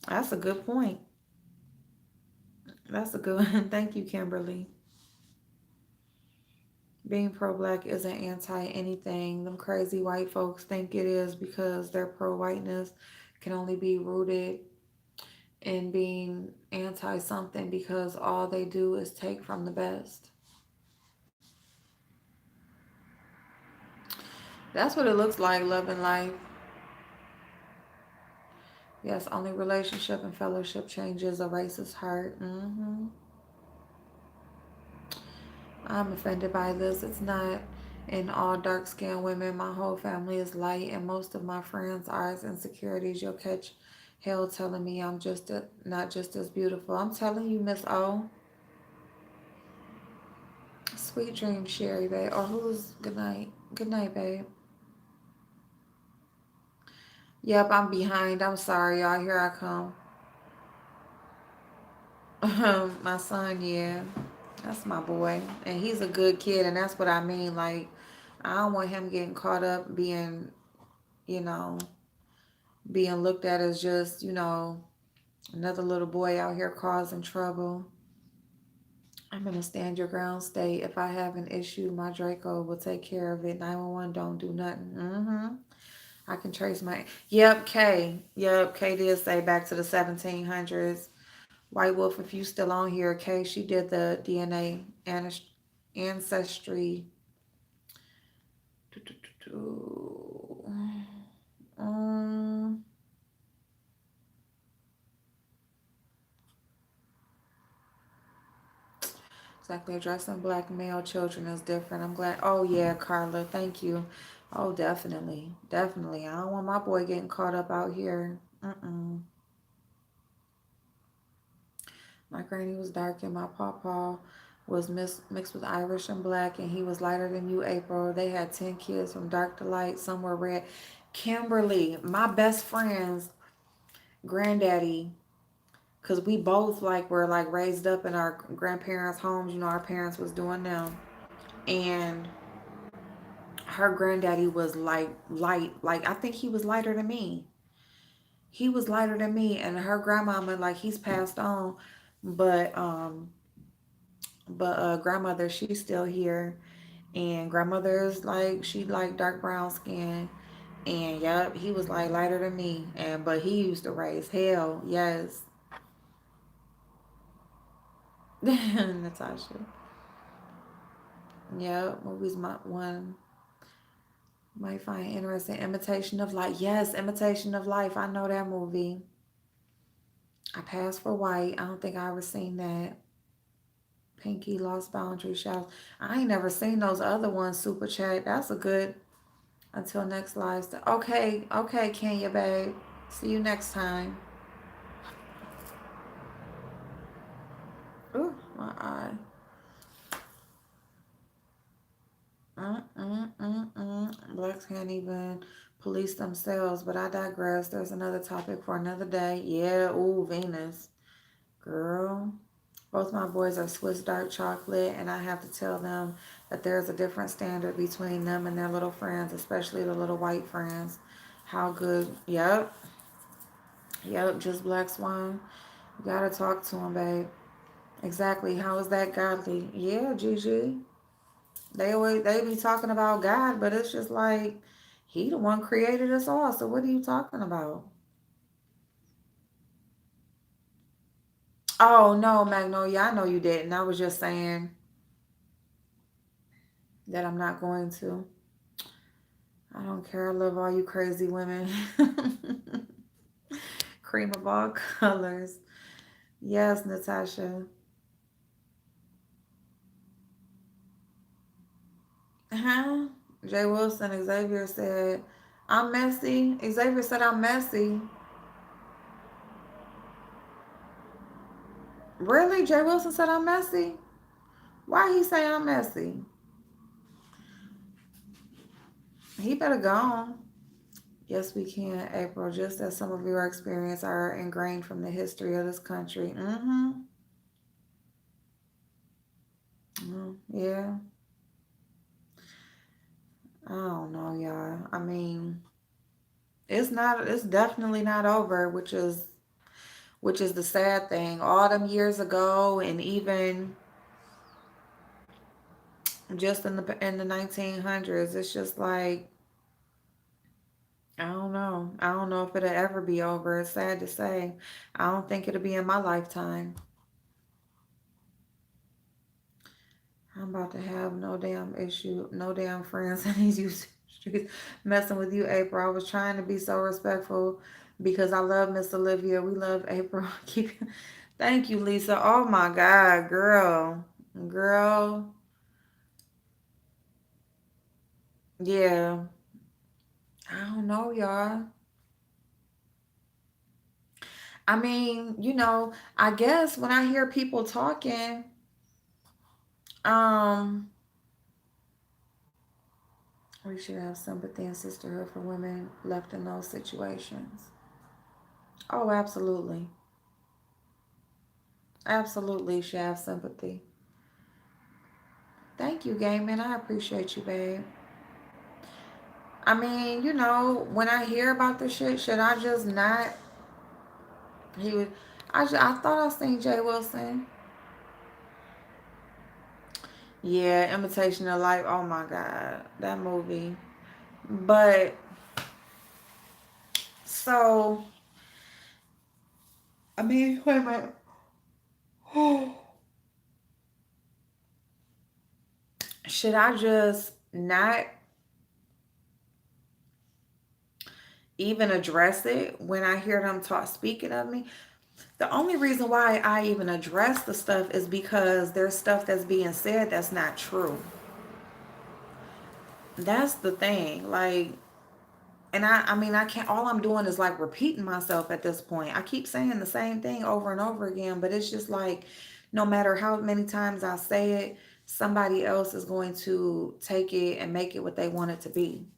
That's a good point. That's a good one. Thank you, Kimberly. Being pro-black isn't anti-anything. Them crazy white folks think it is because their pro-whiteness can only be rooted in being anti-something because all they do is take from the best. That's what it looks like, love and life. Yes, only relationship and fellowship changes a racist heart. I'm offended by this. It's not. And all dark skinned women, my whole family is light, and most of my friends are as insecurities. You'll catch hell telling me I'm not just as beautiful. I'm telling you, Miss O. Sweet dreams, Sherry, babe. Or who's good night? Good night, babe. Yep, I'm behind. I'm sorry, y'all. Here I come. My son, yeah. That's my boy. And he's a good kid, and that's what I mean. Like, I don't want him getting caught up you know, being looked at as just, another little boy out here causing trouble. I'm in a stand your ground state. If I have an issue, my Draco will take care of it. 911 don't do nothing. I can trace my. Yep, Kay. Yep, Kay did say back to the 1700s. White Wolf, if you still on here, Kay, she did the DNA ancestry. Um, exactly. Addressing black male children is different. I'm glad. Oh, yeah, Carla. Thank you. Oh, definitely. Definitely. I don't want my boy getting caught up out here. Mm-mm. My granny was dark and my pawpaw was mixed with Irish and black, and he was lighter than you, April. They had 10 kids from dark to light. Some were red. Kimberly, my best friend's granddaddy, because we both were raised up in our grandparents' homes. Our parents was doing them. And her granddaddy was light. Like, I think he was lighter than me. He was lighter than me. And her grandmama, he's passed on. But grandmother, she's still here. And grandmother's she dark brown skin. And yep, he was lighter than me. And but he used to raise hell. Yes. Natasha. Yep. Movies my one might find interesting. Imitation of Life. Yes, Imitation of Life. I know that movie. I passed for white. I don't think I ever seen that. Pinky Lost Boundary Shout. I ain't never seen those other ones. Super Chat. That's a good. Until next live. Okay, okay, Kenya, babe. See you next time. Ooh, my eye. Blacks can't even police themselves, but I digress. There's another topic for another day. Yeah, ooh, Venus. Girl. Both my boys are Swiss dark chocolate, and I have to tell them that there's a different standard between them and their little friends, especially the little white friends. How good. Yep. Yep, just Black Swan. You gotta talk to him, babe. Exactly. How is that godly? Yeah, Gigi. They be talking about God, but it's just he the one created us all. So what are you talking about? Oh no, Magnolia, I know you didn't. I was just saying that I'm not going to. I don't care. I love all you crazy women. Cream of all colors. Yes, Natasha. Huh? Jay Wilson, Xavier said, I'm messy. Xavier said I'm messy. Really? Jay Wilson said I'm messy? Why he say I'm messy? He better go on. Yes, we can, April. Just as some of your experience are ingrained from the history of this country. Yeah. I don't know, y'all. I mean, it's not. It's definitely not over, which is the sad thing. All them years ago, and even just in the 1900s, it's just I don't know. I don't know if it'll ever be over. It's sad to say. I don't think it'll be in my lifetime. I'm about to have no damn issue, no damn friends in these YouTube streets messing with you, April. I was trying to be so respectful because I love Miss Olivia. We love April. Thank you, Lisa. Oh my God, girl. Girl. Yeah. I don't know, y'all. I mean, I guess when I hear people talking, um, we should have sympathy and sisterhood for women left in those situations. Oh, absolutely. Absolutely should have sympathy. Thank you, Gayman. I appreciate you, babe. I mean, when I hear about this shit, should I just not? He would. I thought I seen Jay Wilson. Yeah, Imitation of Life. Oh my God, that movie. But so, I mean, wait a minute. Should I just not even address it when I hear them talk speaking of me? The only reason why I even address the stuff is because there's stuff that's being said that's not true. That's the thing. Like, and I mean, I can't, all I'm doing is like repeating myself at this point. I keep saying the same thing over and over again, but it's just like, no matter how many times I say it, somebody else is going to take it and make it what they want it to be.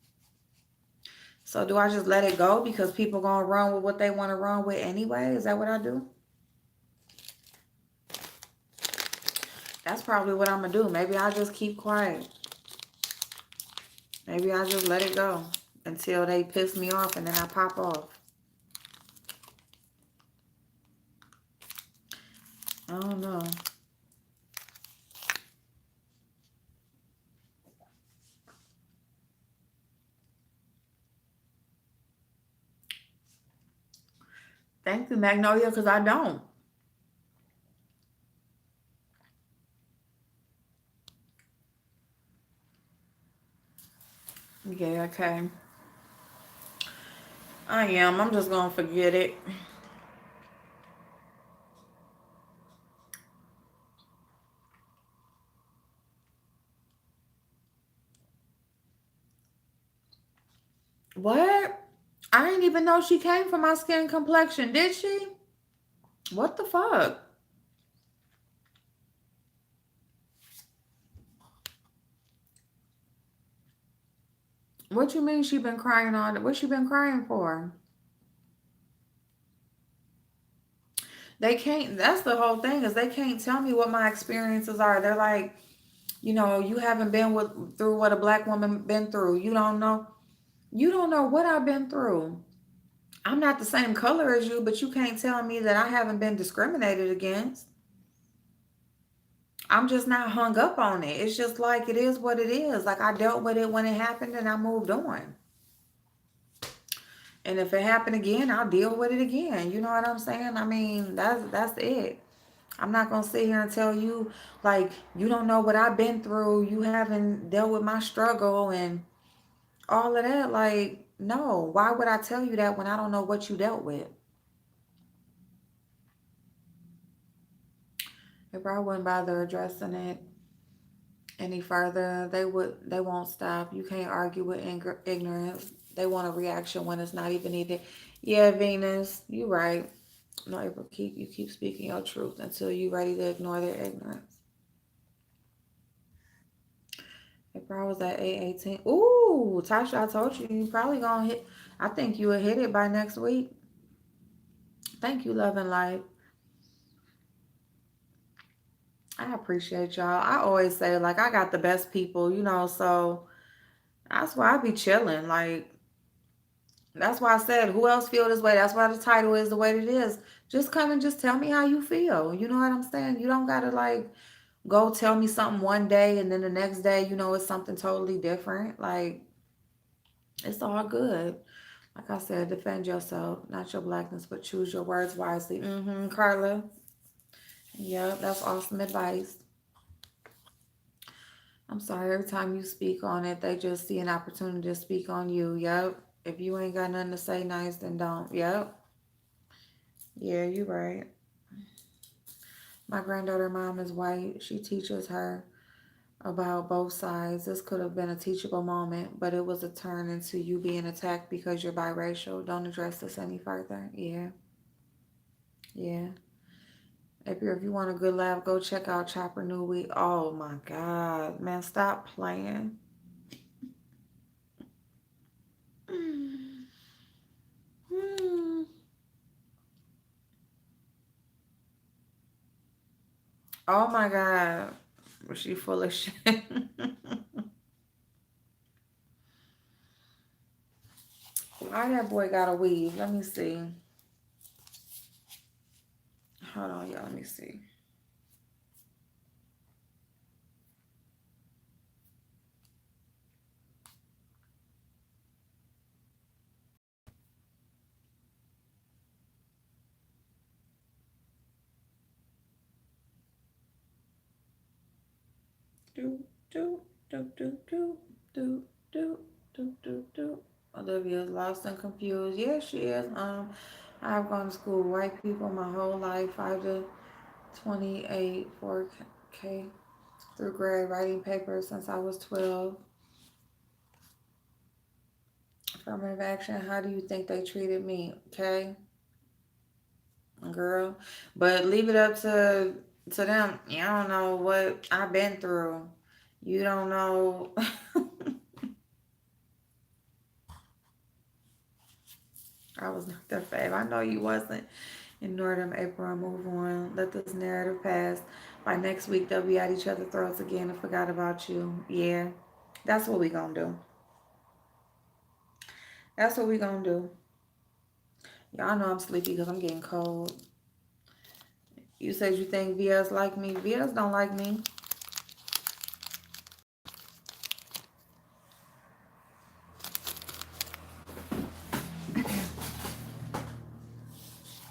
So do I just let it go because people gonna run with what they want to run with anyway? Is that what I do? That's probably what I'm gonna do. Maybe I just keep quiet. Maybe I just let it go until they piss me off and then I pop off. I don't know. Thank you, Magnolia, because I don't. Yeah, okay. I am. I'm just gonna forget it. What? I didn't even know she came from my skin complexion, did she? What the fuck? What you mean she been crying on? What she been crying for? They can't. That's the whole thing is they can't tell me what my experiences are. They're like, you haven't been through what a black woman been through. You don't know. You don't know what I've been through. I'm not the same color as you, but you can't tell me that I haven't been discriminated against. I'm just not hung up on it. It's just like it is what it is. Like I dealt with it when it happened and I moved on. And if it happened again, I'll deal with it again. You know what I'm saying? I mean, that's it. I'm not gonna sit here and tell you like you don't know what I've been through. You haven't dealt with my struggle and all of that. Like, no. Why would I tell you that when I don't know what you dealt with? If I wouldn't bother addressing it any further, they won't stop. You can't argue with ignorance. They want a reaction when it's not even needed. Yeah, Venus, you right. No, April, you keep speaking your truth until you ready to ignore their ignorance. If I was at 818, ooh, Tasha, I told you, you probably gonna hit. I think you will hit it by next week. Thank you, Love and Life. I appreciate y'all. I always say, like, I got the best people, so that's why I be chilling. Like, that's why I said, who else feel this way? That's why the title is the way it is. Just come and just tell me how you feel. You know what I'm saying? You don't gotta, like, go tell me something one day and then the next day, it's something totally different. Like, it's all good. Like I said, defend yourself, not your blackness, but choose your words wisely. Carla. Yep, that's awesome advice. I'm sorry, every time you speak on it, they just see an opportunity to speak on you. Yep. If you ain't got nothing to say nice, then don't. Yep. Yeah, you right. My granddaughter mom is white. She teaches her. about both sides. This could have been a teachable moment, but it was a turn into you being attacked because you're biracial. Don't address this any further. Yeah, yeah. If you want a good laugh, go check out Chopper New Week. Oh my God, man, stop playing. Hmm. Oh my God, was she full of shit? Why that boy got a weave? Let me see. Hold on, y'all. Let me see. Do do do do do do do do do do. Olivia's lost and confused. Yes, she is. I've gone to school with white people my whole life, 5 to 28, 4K through grade writing papers since I was 12. Affirmative action. How do you think they treated me? Okay, girl. But leave it up to them. You don't know what I've been through. You don't know. I was not their fave. I know you wasn't. Ignore them, April, and move on. Let this narrative pass. By next week, they'll be at each other's throats again and forgot about you. Yeah, that's what we gonna do. That's what we gonna do. Y'all know I'm sleepy because I'm getting cold. You said you think VS like me. VS don't like me.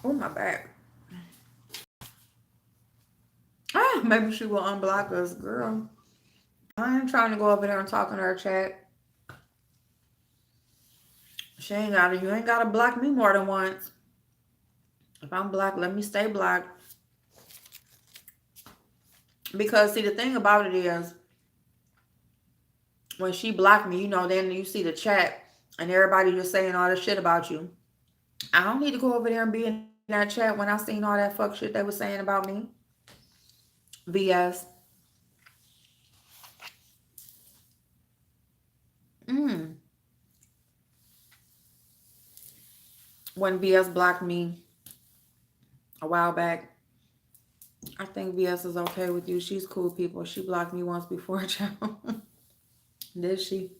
Oh, my back. Ah, maybe she will unblock us, girl. I ain't trying to go over there and talk in her chat. She ain't gotta, you ain't gotta block me more than once. If I'm blocked, let me stay blocked. Because see, the thing about it is, when she blocked me, then you see the chat and everybody just saying all this shit about you. I don't need to go over there and be in that chat when I seen all that fuck shit they was saying about me. VS. Mm. When VS blocked me a while back, I think VS is okay with you. She's cool people. She blocked me once before, child. Did she?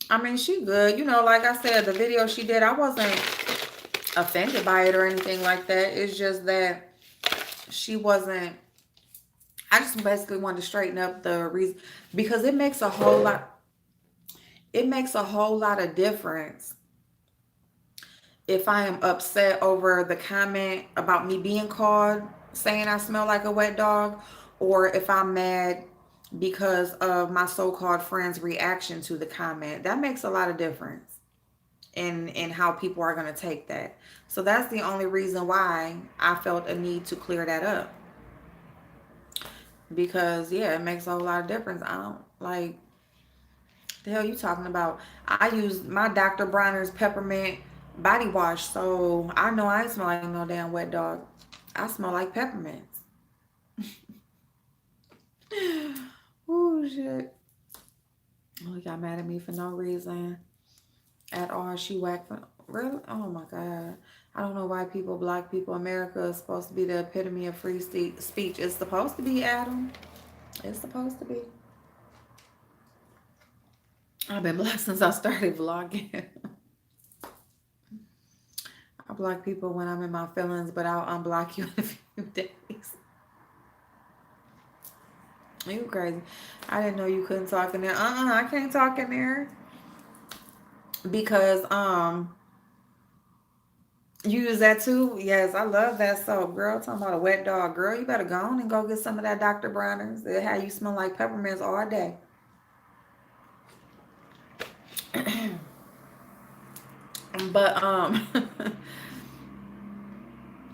I mean, she good. Like I said, the video she did, I wasn't offended by it or anything like that. It's just that she wasn't. I just basically wanted to straighten up the reason because it makes a whole lot. It makes a whole lot of difference if I am upset over the comment about me being called saying I smell like a wet dog, or if I'm mad because of my so-called friend's reaction to the comment. That makes a lot of difference in how people are going to take that. So that's the only reason why I felt a need to clear that up. Because yeah, it makes a whole lot of difference. I don't like the hell you talking about. I use my Dr. Bronner's peppermint body wash, so I know I ain't smell like no damn wet dog. I smell like peppermints. Oh shit. Oh, he got mad at me for no reason at all. She whacked for really? Oh my God. I don't know why people, black people, America is supposed to be the epitome of free speech. It's supposed to be, Adam. It's supposed to be. I've been black since I started vlogging. I block people when I'm in my feelings, but I'll unblock you in a few days. You crazy. I didn't know you couldn't talk in there. I can't talk in there. Because you use that too? Yes, I love that soap, girl. Talking about a wet dog, girl. You better go on and go get some of that Dr. Bronner's. It had you smell like peppermints all day. But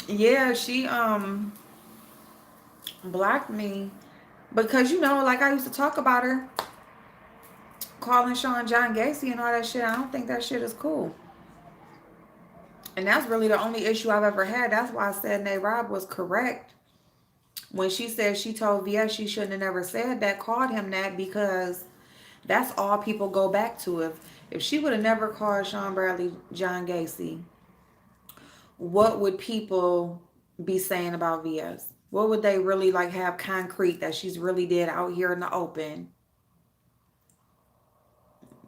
yeah, she blocked me Because, like I used to talk about her, calling Sean John Gacy and all that shit. I don't think that shit is cool. And that's really the only issue I've ever had. That's why I said Nay Rob was correct when she said she told VS she shouldn't have never said that, called him that, because that's all people go back to. If she would have never called Sean Bradley John Gacy, what would people be saying about VS? What would they really like have concrete that she's really did out here in the open?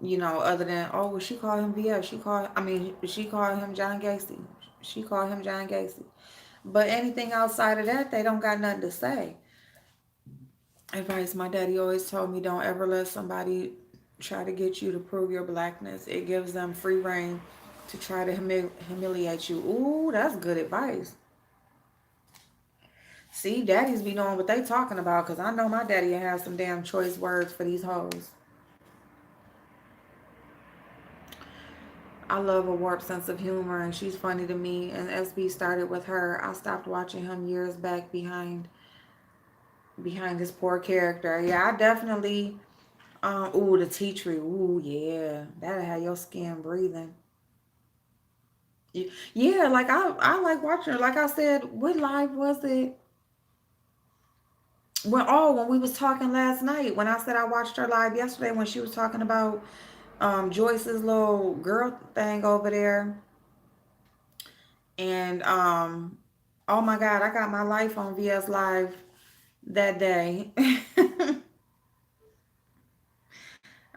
Other than, oh, well, she called him VS. She called him John Gacy. She called him John Gacy. But anything outside of that, they don't got nothing to say. Advice my daddy always told me: don't ever let somebody try to get you to prove your blackness. It gives them free reign to try to humiliate you. Ooh, that's good advice. See, daddies be knowing what they talking about, because I know my daddy has some damn choice words for these hoes. I love a warped sense of humor, and she's funny to me. And SB started with her. I stopped watching him years back behind his poor character. Yeah, I definitely. Ooh, the tea tree. Ooh, yeah, that'll have your skin breathing. Yeah, like I like watching her. Like I said, what live was it? When we was talking last night, when I said I watched her live yesterday, when she was talking about Joyce's little girl thing over there. And oh my God, I got my life on VS Live that day.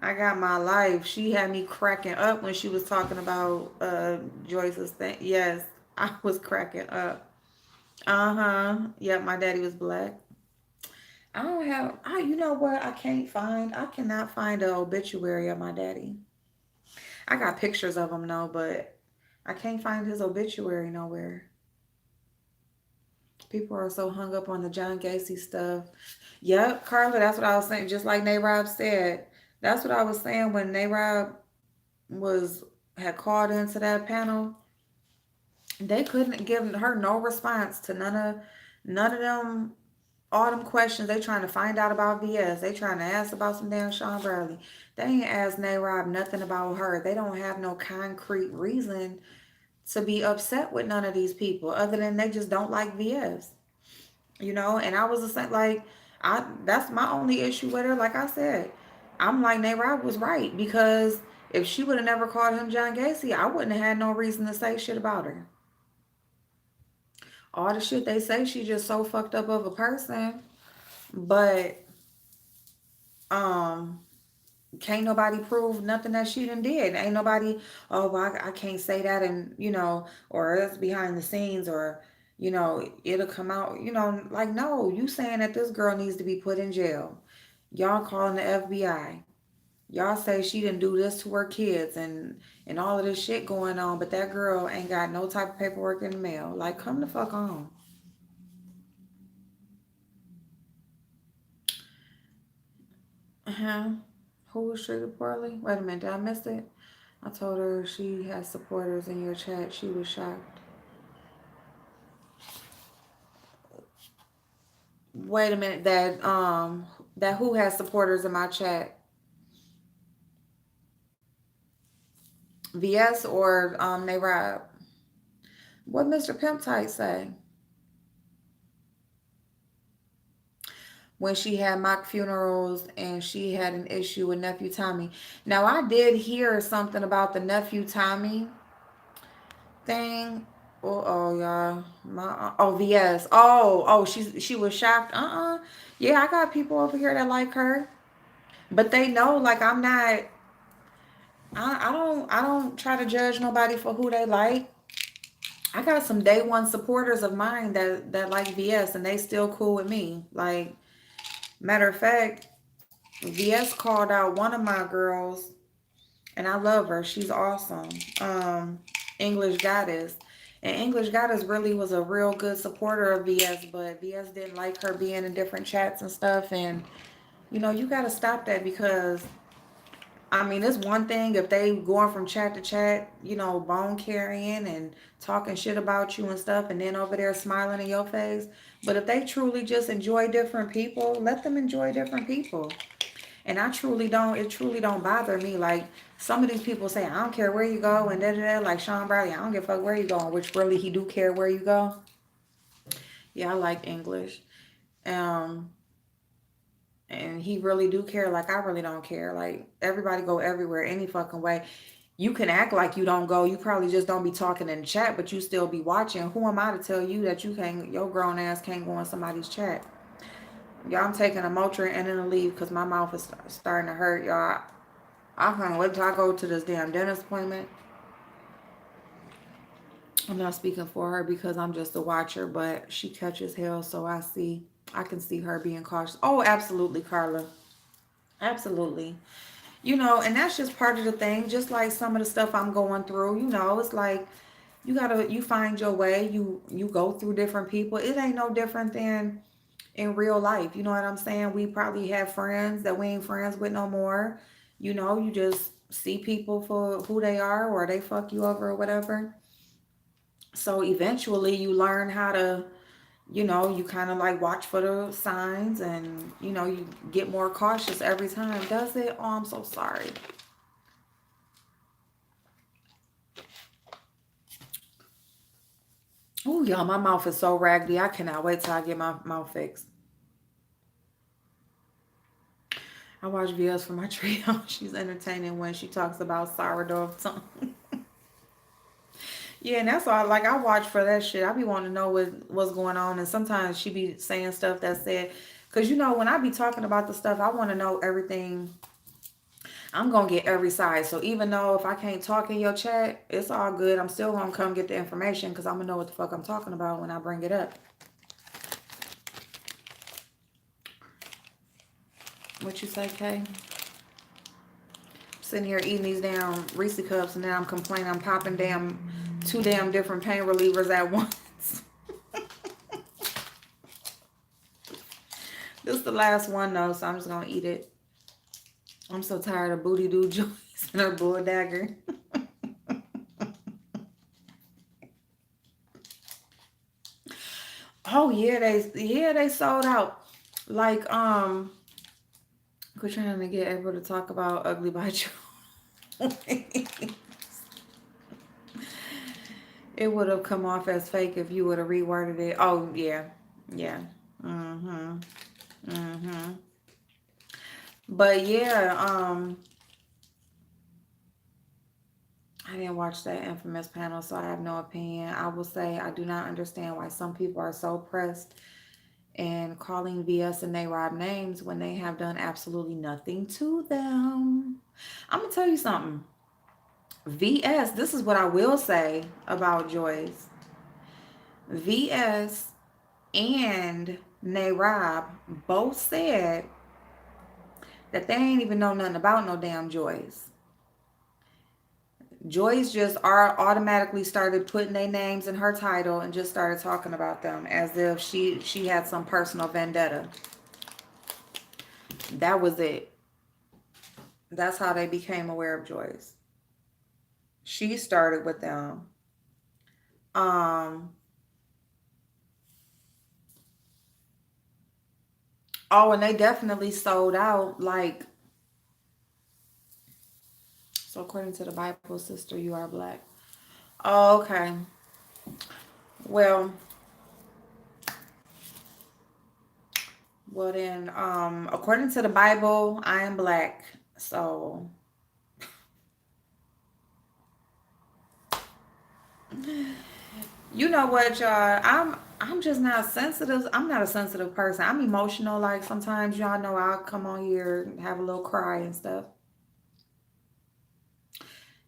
I got my life. She had me cracking up when she was talking about Joyce's thing. Yes, I was cracking up. Uh-huh. Yep, my daddy was black. I don't have you know what I can't find? I cannot find an obituary of my daddy. I got pictures of him though, but I can't find his obituary nowhere. People are so hung up on the John Gacy stuff. Yep, Carla, that's what I was saying. Just like Rob said, that's what I was saying when Rob was had called into that panel. They couldn't give her no response to none of them, all them questions they trying to find out about VS. They trying to ask about some damn Sean Bradley. They ain't asked Rob nothing about her. They don't have no concrete reason to be upset with none of these people other than they just don't like VS. And I was the same, like, that's my only issue with her. Like I said, I'm like, Nate Rob was right, because if she would have never called him John Gacy, I wouldn't have had no reason to say shit about her. All the shit they say, she just so fucked up of a person. But um can't nobody prove nothing that she done did. Ain't nobody, oh, well, I can't say that, and or that's behind the scenes, or it'll come out, like, no, you saying that this girl needs to be put in jail. Y'all calling the FBI. Y'all say she didn't do this to her kids, and all of this shit going on, but that girl ain't got no type of paperwork in the mail. Like, come the fuck on. Uh-huh. Who was treated poorly? Wait a minute, did I miss it? I told her she has supporters in your chat. She was shocked. Wait a minute, that who has supporters in my chat? VS or Nay Rob? What Mr. Pimp Tight say? When she had mock funerals and she had an issue with nephew Tommy. Now I did hear something about the nephew Tommy thing. Oh, y'all, VS. She was shocked. Yeah, I got people over here that like her, but they know, like, I'm not. I don't try to judge nobody for who they like. I got some day one supporters of mine that like VS, and they still cool with me. Like, matter of fact, VS called out one of my girls, and I love her. She's awesome. English Goddess. And English Goddess really was a real good supporter of VS, but VS didn't like her being in different chats and stuff. And you gotta stop that, because I mean, it's one thing if they going from chat to chat, bone carrying and talking shit about you and stuff, and then over there smiling in your face. But if they truly just enjoy different people, let them enjoy different people. And it truly don't bother me. Like some of these people say, I don't care where you go, and da da da. Like Sean Bradley, I don't give a fuck where you going, which really he do care where you go. Yeah, I like English. Um, and he really do care. Like I really don't care. Like everybody go everywhere any fucking way. You can act like you don't go. You probably just don't be talking in the chat, but you still be watching. Who am I to tell you that your grown ass can't go in somebody's chat? Y'all, I'm taking a Motrin and then a leave because my mouth is starting to hurt, y'all. I can't wait till I go to this damn dentist appointment. I'm not speaking for her because I'm just a watcher, but she catches hell, so I can see her being cautious. Oh, absolutely, Carla. Absolutely. And that's just part of the thing. Just like some of the stuff I'm going through, it's like you find your way. You go through different people. It ain't no different than in real life. You know what I'm saying? We probably have friends that we ain't friends with no more. You just see people for who they are or they fuck you over or whatever. So eventually you learn how to, you kind of like watch for the signs and, you get more cautious every time. Does it? Oh, I'm so sorry. Oh, y'all, my mouth is so raggedy. I cannot wait till I get my mouth fixed. I watch videos from my trio. She's entertaining when she talks about sourdough tongue. Yeah, and that's all. Like I watch for that shit. I be wanting to know what's going on, and sometimes she be saying stuff that said, because when I be talking about the stuff, I want to know everything. I'm gonna get every side. So even though if I can't talk in your chat, it's all good. I'm still gonna come get the information because I'm gonna know what the fuck I'm talking about when I bring it up. What you say, Kay? Sitting here eating these damn Reese cups, and then I'm complaining I'm popping two damn different pain relievers at once. This is the last one though, so I'm just gonna eat it. I'm so tired of Booty Doo Joyce and her bull dagger. Oh yeah, they sold out. Like we're trying to get everyone to talk about ugly by choice. It would have come off as fake if you would have reworded it. Oh yeah, yeah. Mhm. Mhm. But yeah, I didn't watch that infamous panel, so I have no opinion. I will say I do not understand why some people are so pressed and calling VS and Rob names when they have done absolutely nothing to them. I'm gonna tell you something. VS, this is what I will say about Joyce. VS and Rob both said that they ain't even know nothing about no damn Joyce. Joyce just automatically started putting their names in her title and just started talking about them as if she had some personal vendetta. That was it. That's how they became aware of Joyce. She started with them. Um oh, and they definitely sold out. Like, so according to the Bible, sister, you are black. Oh, okay. Well, then, according to the Bible, I am black. So, you know what, y'all? I'm just not sensitive. I'm not a sensitive person. I'm emotional. Like sometimes y'all know I'll come on here and have a little cry and stuff.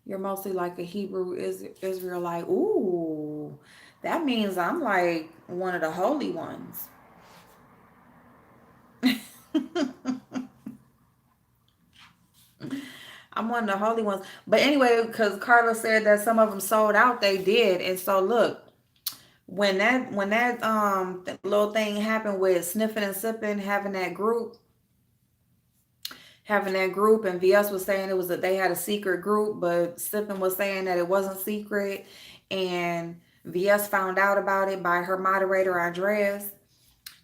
You're mostly like a Hebrew Israelite. Ooh, that means I'm like one of the holy ones. I'm one of the holy ones. But anyway, because Carla said that some of them sold out, they did. And so look, little thing happened with sniffing and sipping, having that group, having that group, and VS was saying it was that they had a secret group, but Sippin was saying that it wasn't secret, and VS found out about it by her moderator Andreas,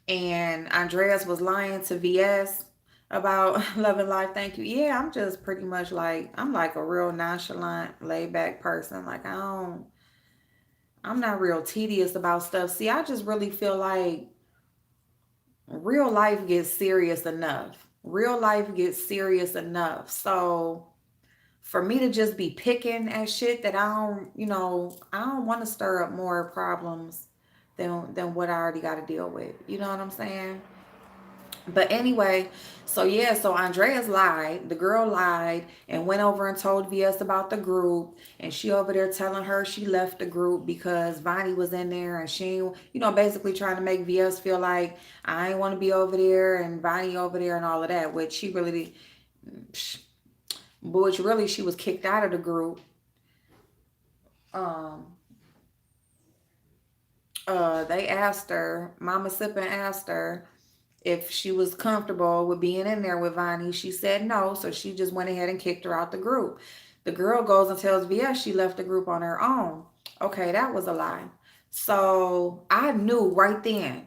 and Andreas was lying to VS about Love and Life. Thank you. Yeah, I'm just pretty much like, I'm like a real nonchalant, laid back person. Like I'm not real tedious about stuff. See, I just really feel like real life gets serious enough. Real life gets serious enough. So for me to just be picking at shit that I don't want to stir up more problems than what I already got to deal with. You know what I'm saying? But anyway, so yeah, so Andreas lied. The girl lied and went over and told VS about the group. And she over there telling her she left the group because Vonnie was in there, and she, basically trying to make VS feel like I ain't want to be over there and Vonnie over there and all of that, which she really, which really she was kicked out of the group. Um, they asked her, Mama Sippin asked her if she was comfortable with being in there with Vonnie. She said no, so she just went ahead and kicked her out the group. The girl goes and tells VS she left the group on her own. Okay, that was a lie. So I knew right then.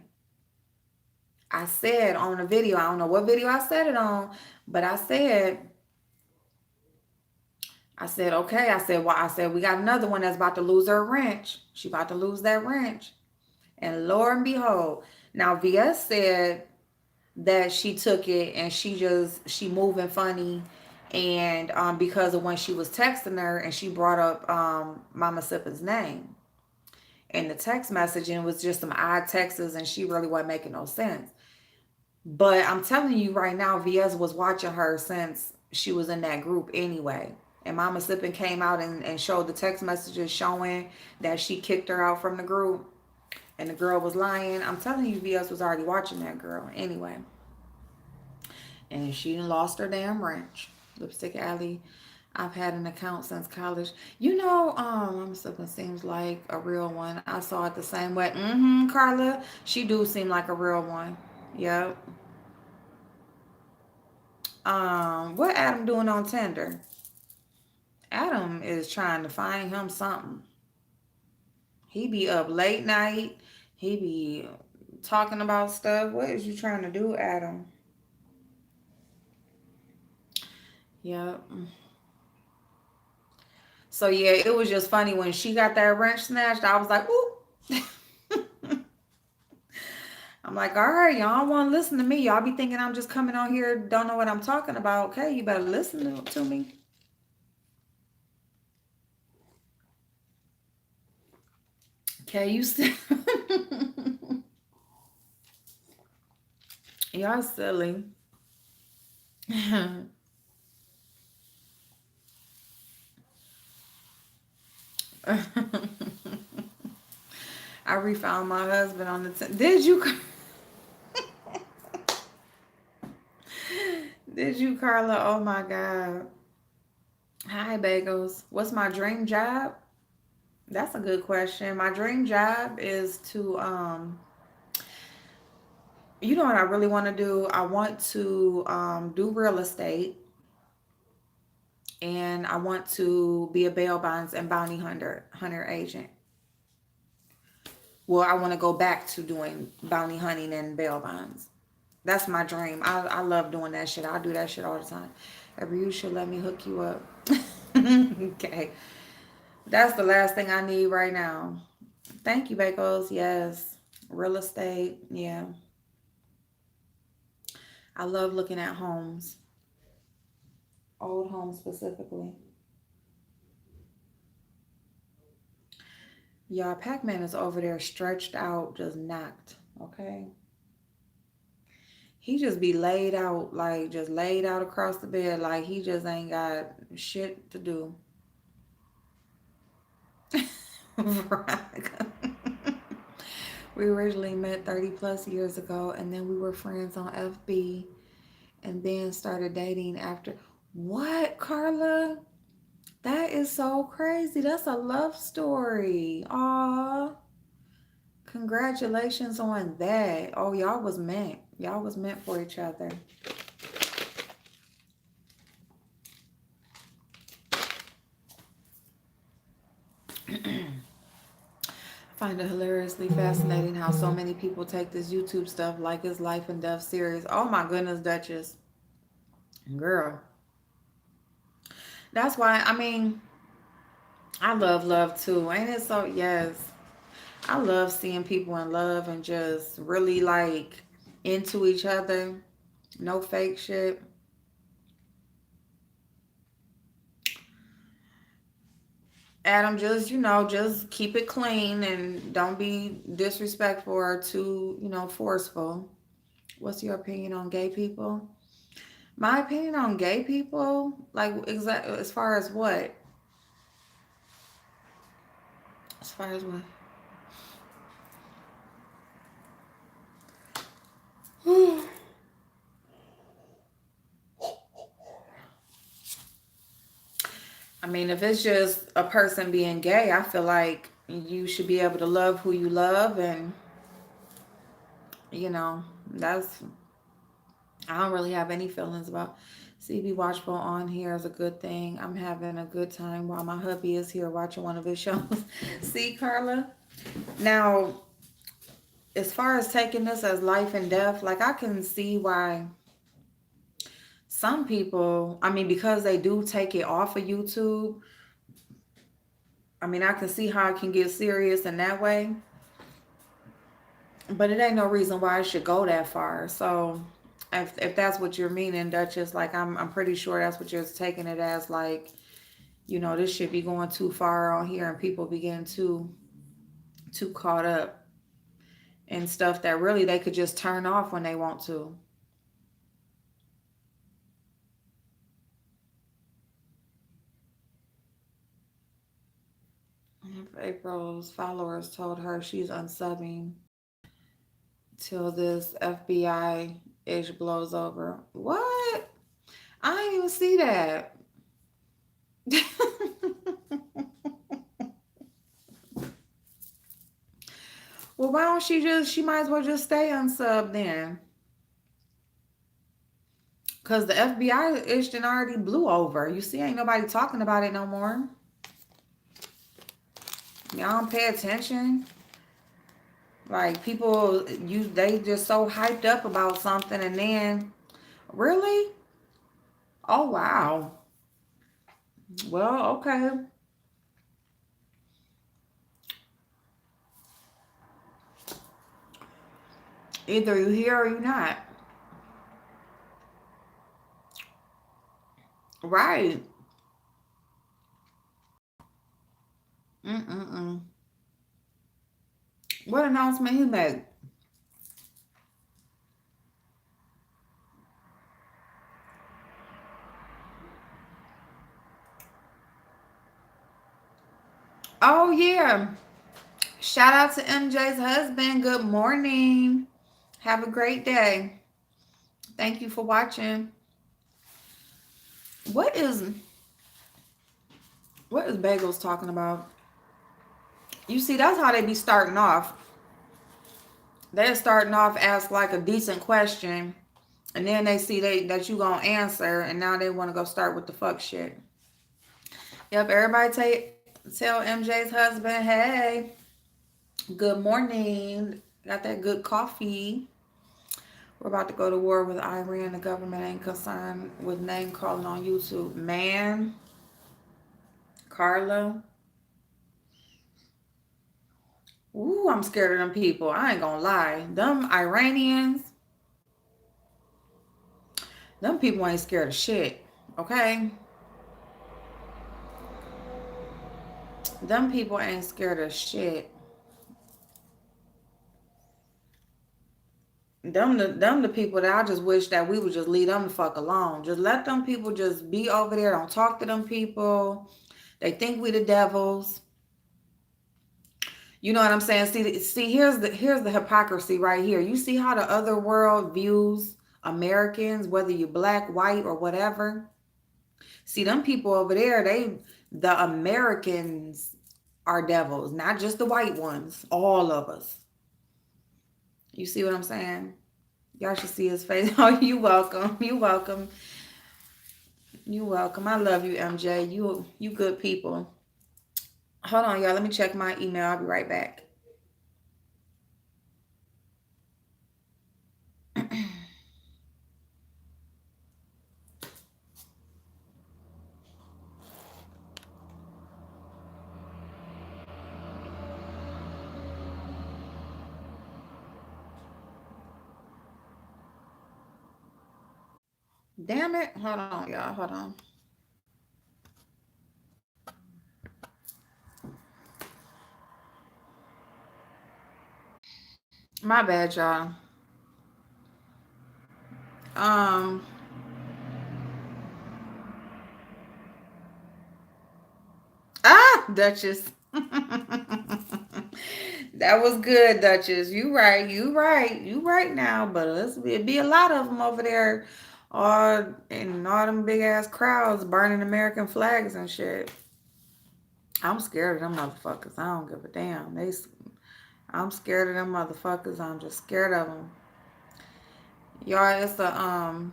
I said on the video, I don't know what video I said it on, but I said, okay. I said, we got another one that's about to lose her wrench. She about to lose that wrench. And lo and behold, now VS said that she took it and she moving funny, and because of when she was texting her and she brought up Mama Sippin's name in the text message, and it was just some odd texts and she really wasn't making no sense. But I'm telling you right now, VS was watching her since she was in that group anyway. And Mama Sippin came out and showed the text messages showing that she kicked her out from the group and the girl was lying. I'm telling you, VS was already watching that girl anyway. And she lost her damn wrench. Lipstick Alley. I've had an account since college. Mama Sippin seems like a real one. I saw it the same way. Carla. She do seem like a real one. Yep. What Adam doing on Tinder? Adam is trying to find him something. He be up late night. He be talking about stuff. What is you trying to do, Adam? Yep. So yeah, it was just funny when she got that wrench snatched. I was like, ooh. I'm like, all right, y'all want to listen to me. Y'all be thinking I'm just coming on here, don't know what I'm talking about. Okay, you better listen to me. Okay, you still. Y'all silly. I refound my husband on the. Did you? Did you, Carla? Oh my God. Hi, bagels. What's my dream job? That's a good question. My dream job is to you know what I really want to do? I want to do real estate, and I want to be a bail bonds and bounty hunter agent. Well, I want to go back to doing bounty hunting and bail bonds. That's my dream. I love doing that shit. I do that shit all the time. Every you should let me hook you up. Okay. That's the last thing I need right now. Thank you, Bakos. Yes. Real estate. Yeah. I love looking at homes. Old homes specifically. Y'all, Pac-Man is over there stretched out, just knocked. Okay. He just be laid out, like just laid out across the bed, like he just ain't got shit to do. Veronica. We originally met 30 plus years ago, and then we were friends on FB, and then started dating after. What, Carla? That is so crazy. That's a love story. Aw. Congratulations on that. Oh, y'all was meant. Y'all was meant for each other. Find it hilariously fascinating how so many people take this YouTube stuff like it's life and death serious. Oh my goodness, Duchess. Girl. That's why, I mean, I love love too. Ain't it so? Yes. I love seeing people in love and just really like into each other. No fake shit. Adam, just, just keep it clean and don't be disrespectful or too, forceful. What's your opinion on gay people? My opinion on gay people, like exactly as far as what? As far as what? I mean, if it's just a person being gay, I feel like you should be able to love who you love, and that's I don't really have any feelings about CB Watchful on here is a good thing. I'm having a good time while my hubby is here watching one of his shows. See, Carla? Now, as far as taking this as life and death, like I can see why some people, I mean, because they do take it off of YouTube, I mean, I can see how it can get serious in that way, but it ain't no reason why it should go that far. So, if that's what you're meaning, Duchess, like I'm pretty sure that's what you're taking it as, like, this should be going too far on here, and people begin too caught up in stuff that really they could just turn off when they want to. April's followers told her she's unsubbing till this FBI ish blows over. What? I didn't even see that. Well, why don't she might as well just stay unsub then. Because the FBI ish done already blew over. You see, ain't nobody talking about it no more. Y'all don't pay attention. Like people, they just so hyped up about something, and then, really? Oh wow. Well, okay. Either you here or you not. Right. Mm-mm-mm. What announcement he made? Oh yeah. Shout out to MJ's husband. Good morning. Have a great day. Thank you for watching. What is what is Bagels talking about? You see, that's how they be starting off. They're starting off ask like a decent question, and then they see that you gonna answer, and now they want to go start with the fuck shit. Yep, everybody tell MJ's husband, hey, good morning. Got that good coffee. We're about to go to war with Iran. The government ain't concerned with name calling on YouTube. Man, Carla. Ooh, I'm scared of them people. I ain't gonna lie. Them Iranians, them people ain't scared of shit. Okay? Them people ain't scared of shit. Them the people that I just wish that we would just leave them the fuck alone. Just let them people just be over there. Don't talk to them people. They think we the devils. You know what I'm saying? See, here's the hypocrisy right here. You see how the other world views Americans, whether you're black, white, or whatever. See, them people over there, the Americans are devils, not just the white ones. All of us. You see what I'm saying? Y'all should see his face. Oh, you welcome. You welcome. You welcome. I love you, MJ. You good people. Hold on, y'all. Let me check my email. I'll be right back. Damn it. Hold on, y'all. Hold on. My bad, y'all. Um, Duchess. That was good, Duchess. You right. You right. You right now. But it'd be a lot of them over there, all in all them big ass crowds burning American flags and shit. I'm scared of them motherfuckers. I don't give a damn. I'm scared of them motherfuckers. I'm just scared of them. Y'all, it's a.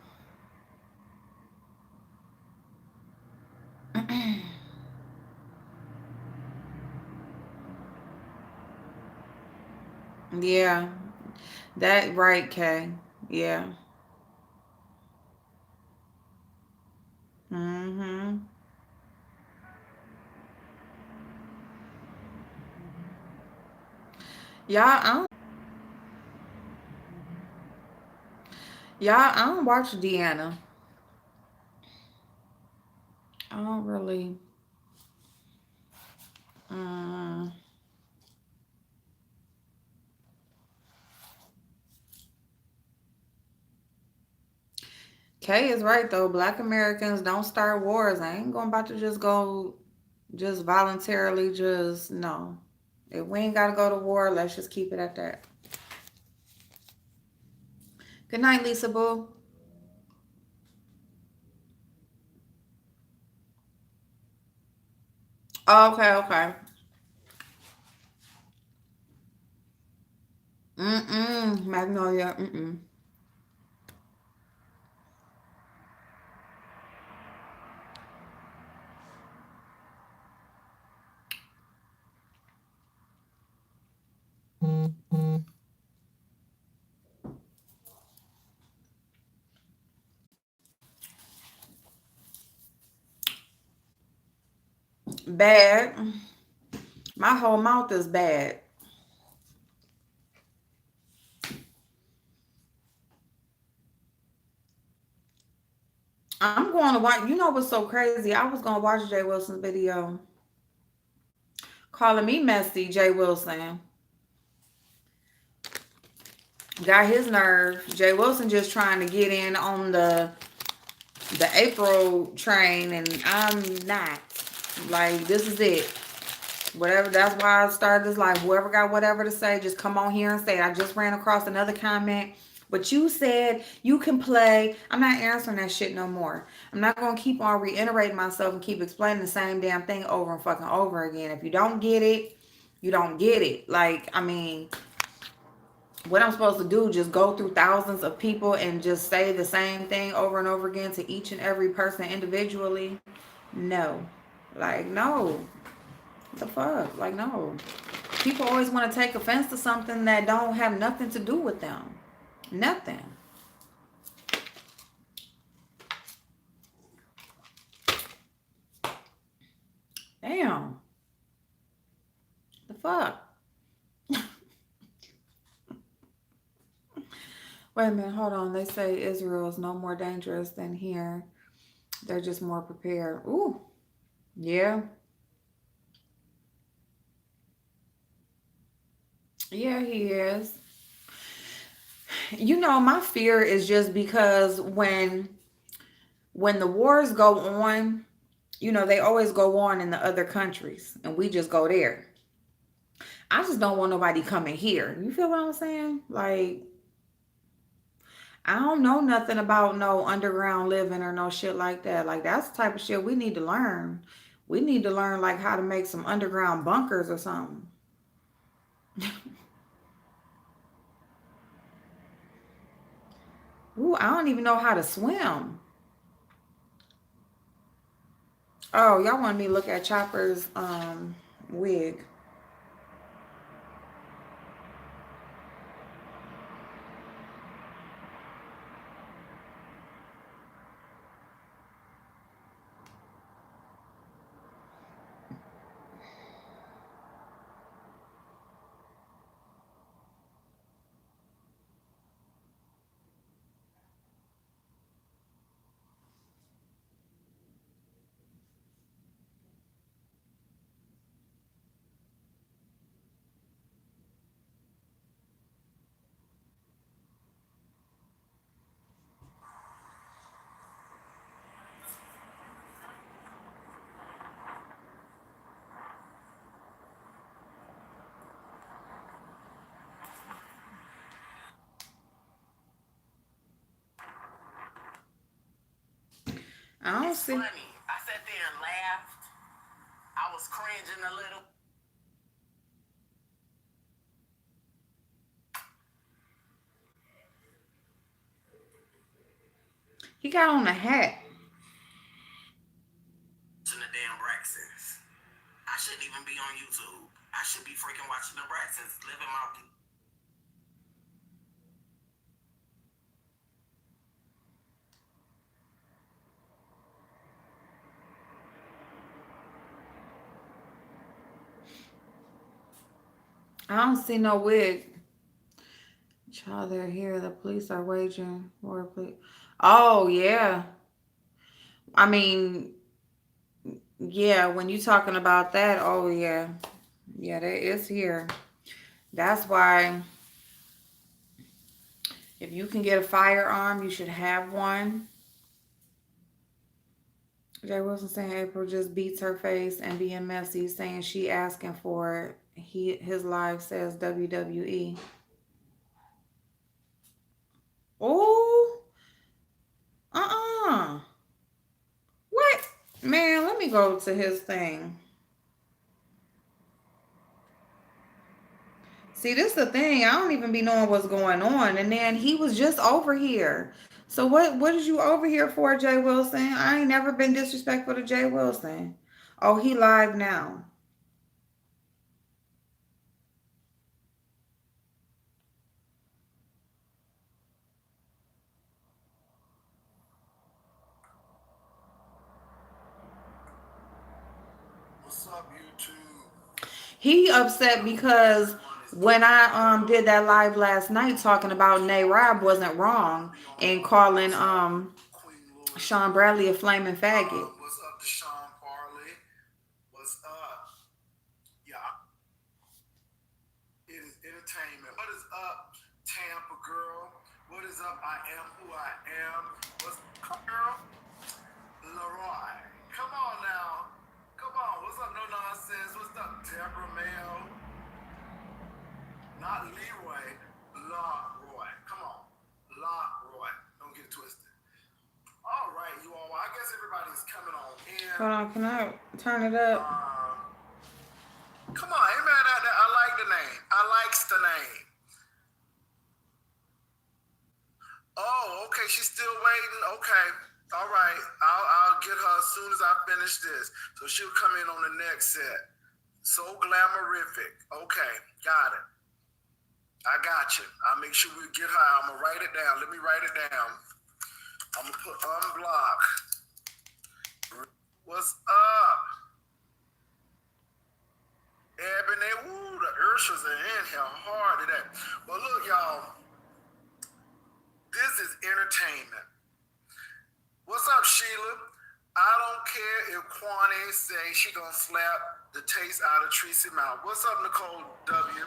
Yeah, that right, Kay. Yeah. Mm-hmm. Y'all, I don't watch Deanna. I don't really. Mm. Kay is right though. Black Americans don't start wars. I ain't going about to just go, just voluntarily. Just no. If we ain't gotta go to war, let's just keep it at that. Good night, Lisa Boo. Oh, okay, okay. Mm-mm. Magnolia. Mm-mm. Bad. My whole mouth is bad. I'm going to watch. You know what's so crazy? I was going to watch Jay Wilson's video calling me messy. Jay Wilson got his nerve. Jay Wilson just trying to get in on the April train, and I'm not. Like, this is it. Whatever. That's why I started this life. Whoever got whatever to say, just come on here and say it. I just ran across another comment. But you said you can play. I'm not answering that shit no more. I'm not gonna keep on reiterating myself and keep explaining the same damn thing over and fucking over again. If you don't get it, you don't get it. Like, I mean, what I'm supposed to do, just go through thousands of people and just say the same thing over and over again to each and every person individually? No. Like, no. What the fuck? Like, no. People always want to take offense to something that don't have nothing to do with them. Nothing. Damn. The fuck? Wait a minute, hold on. They say Israel is no more dangerous than here. They're just more prepared. Ooh. Yeah. Yeah, he is. You know, my fear is just because when the wars go on, they always go on in the other countries and we just go there. I just don't want nobody coming here. You feel what I'm saying? Like, I don't know nothing about no underground living or no shit like that. Like, that's the type of shit we need to learn. We need to learn like how to make some underground bunkers or something. Ooh, I don't even know how to swim. Oh, y'all want me to look at Chopper's wig. I don't It's see. funny. I sat there and laughed. I was cringing a little. He got on a hat. Watching the damn Braxtons. I shouldn't even be on YouTube. I should be freaking watching the Braxtons, living my. I don't see no wig. Child, they're here. The police are waging war. Oh yeah. I mean, yeah. When you talking about that, oh yeah, yeah, that is here. That's why if you can get a firearm, you should have one. Jay Wilson saying April just beats her face and being messy, saying she asking for it. His live says WWE. Oh, uh-uh. What? Man, let me go to his thing. See, this is the thing. I don't even be knowing what's going on. And then he was just over here. So what is you over here for, Jay Wilson? I ain't never been disrespectful to Jay Wilson. Oh, he live now. What's up, YouTube? He upset because when I did that live last night talking about Nay Rob wasn't wrong in calling Sean Bradley a flaming faggot. What's up to Sean Farley? What's up? Yeah, it is entertainment. What is up, Tampa girl? What is up? I am who I am. What's up, girl? Leroy. Come on now. Come on. What's up, no nonsense? What's up, Deborah Mayo? Not Leroy. Leroy. Come on. Leroy. Don't get it twisted. All right, you all. Well, I guess everybody's coming on in. Hold on, can I turn it up? Come on, ain't mad at that. I like the name. I likes the name. Oh, okay. She's still waiting. Okay. All right. I'll get her as soon as I finish this. So she'll come in on the next set. So glamorific. Okay. Got it. I got you. I'll make sure we get her. I'm going to write it down. Let me write it down. I'm going to put unblock. What's up? Ebony, woo, the Urshas are in here hard today. Well, look, y'all. This is entertainment. What's up, Sheila? I don't care if Kwani say she gonna slap the taste out of Tracy mouth. What's up, Nicole W?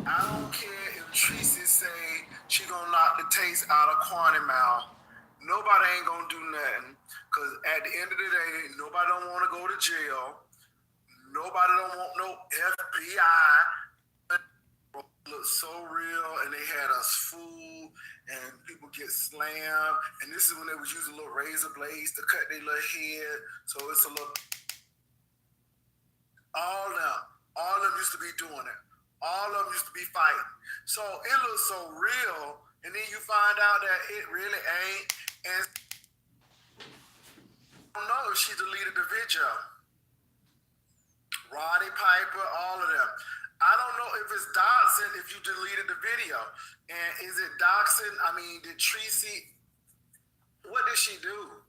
I don't care if Tracy say she gonna knock the taste out of Kwani mouth. Nobody ain't gonna do nothing. Cause at the end of the day, nobody don't wanna go to jail. Nobody don't want no FBI. Look so real, and they had us fooled, and people get slammed. And this is when they was using little razor blades to cut their little head. So it's a little. All of them used to be doing it. All of them used to be fighting. So it looks so real, and then you find out that it really ain't. And I don't know if she deleted the video. Roddy Piper, all of them. I don't know if it's doxing if you deleted the video. And is it doxing? I mean, did Tracy, what did she do?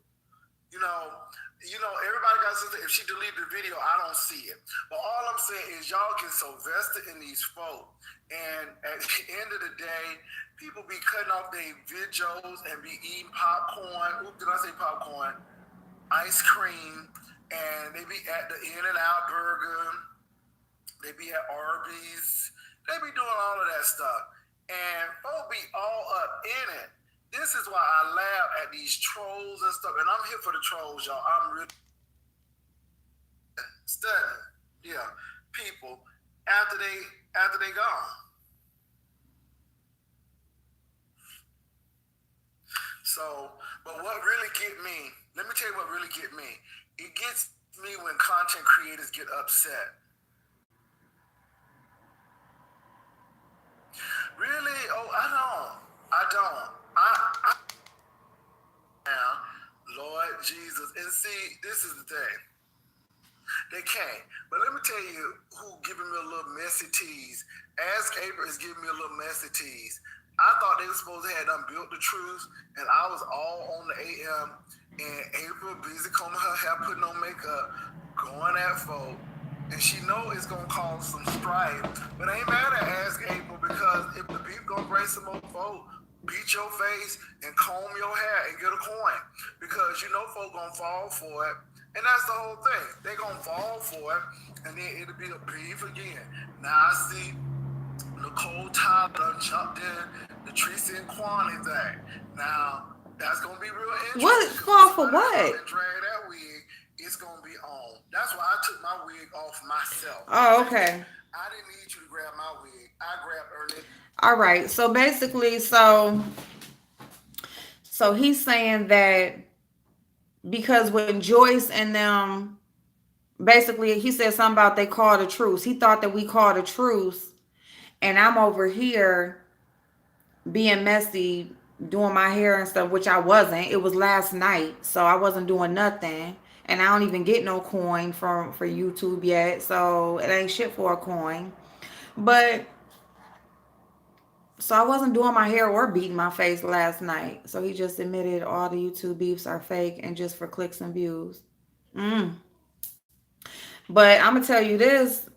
You know, everybody got something. If she deleted the video, I don't see it. But all I'm saying is y'all get so vested in these folk. And at the end of the day, people be cutting off their videos and be eating popcorn. Oop, did I say popcorn? Ice cream. And they be at the In-N-Out Burger. They be at Arby's. They be doing all of that stuff. And folk be all up in it. This is why I laugh at these trolls and stuff. And I'm here for the trolls, y'all. I'm really studying. Yeah. People after they gone. So, but what really get me, let me tell you what really get me. It gets me when content creators get upset. Really? Oh, I don't. I don't. I now, Lord Jesus. And see, this is the thing. They can't. But let me tell you who giving me a little messy tease. Ask April is giving me a little messy tease. I thought they were supposed to have done built the truth, and I was all on the AM, and April busy combing her hair, putting on makeup, going at folk, and she know it's gonna cause some strife. But I ain't mad at Ask April because if the beef gonna bring some more folk, beat your face and comb your hair and get a coin because you know folk gonna fall for it. And that's the whole thing. They gonna fall for it, and then it'll be a beef again. Now I see Nicole Tyler jumped in the Tracy and Kwani thing. Now that's gonna be real interesting What because fall when for somebody come what? and drag that wig, it's gonna be on. That's why I took my wig off myself. Oh, Okay, okay. I didn't need you to grab my wig. I grabbed Ernest. All right. So basically, so he's saying that because when Joyce and them basically he said something about they called a truce. He thought that we called a truce, and I'm over here being messy, doing my hair and stuff, which I wasn't. It was last night, so I wasn't doing nothing. And I don't even get no coin from for YouTube yet, so it ain't shit for a coin. But so I wasn't doing my hair or beating my face last night. So he just admitted all the YouTube beefs are fake and just for clicks and views. Mm. But I'm gonna tell you this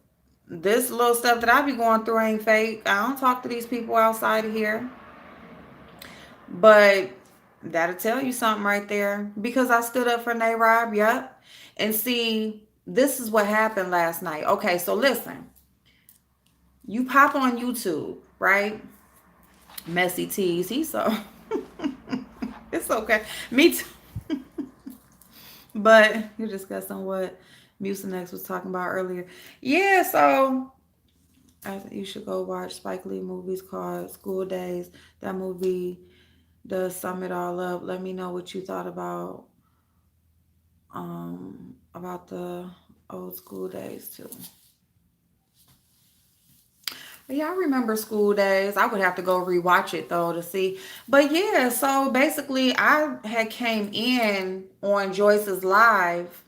little stuff that I be going through ain't fake. I don't talk to these people outside of here. But that'll tell you something right there. Because I stood up for Rob, yep. And see, this is what happened last night. Okay, so listen. You pop on YouTube, right? Messy tease. He's so it's okay. Me too. But you're discussing what Mucinex was talking about earlier. Yeah, so you should go watch Spike Lee movies called School Days. That movie does sum it all up. Let me know what you thought about the old school days too. But yeah, I remember School Days. I would have to go rewatch it though to see. But yeah, so basically I had came in on Joyce's live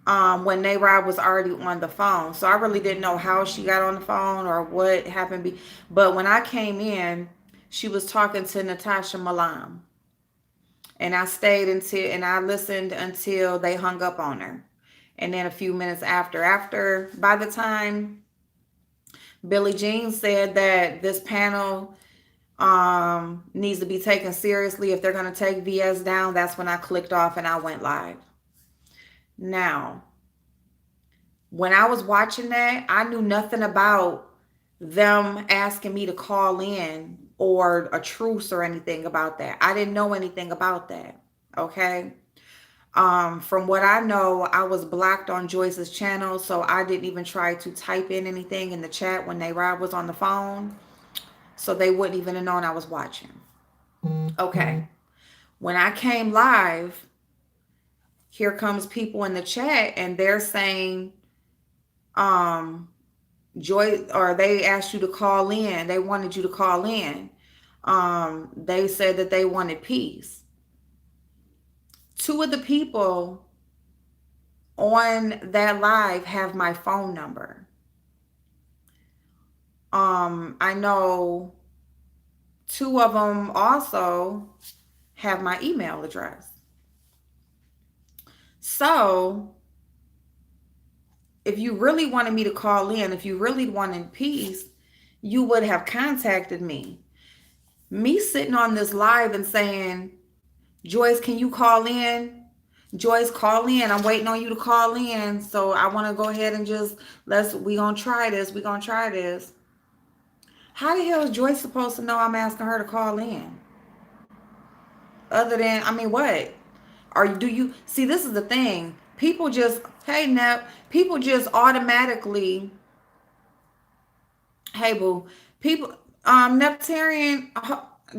when Nayrod was already on the phone. So I really didn't know how she got on the phone or what happened. But when I came in, she was talking to Natasha Malam. And I stayed until, and I listened until they hung up on her. And then a few minutes by the time Billie Jean said that this panel needs to be taken seriously if they're going to take VS down, that's when I clicked off and I went live. Now, when I was watching that, I knew nothing about them asking me to call in or a truce or anything about that. I didn't know anything about that. Okay. From what I know, I was blocked on Joyce's channel, so I didn't even try to type in anything in the chat when Rob was on the phone, so they wouldn't even have known I was watching. Okay. When I came live, here comes people in the chat and they're saying, Joy, or they asked you to call in. They wanted you to call in. They said that they wanted peace. Two of the people on that live have my phone number. I know two of them also have my email address. So if you really wanted me to call in, if you really wanted peace, you would have contacted me. Me sitting on this live and saying, Joyce, can you call in? Joyce, call in. I'm waiting on you to call in. So I want to go ahead and just we gonna try this. We gonna try this. How the hell is Joyce supposed to know I'm asking her to call in? Other than, I mean, what? Do you see, this is the thing. People just, hey Nep, people just automatically, hey boo, people, Neptarian,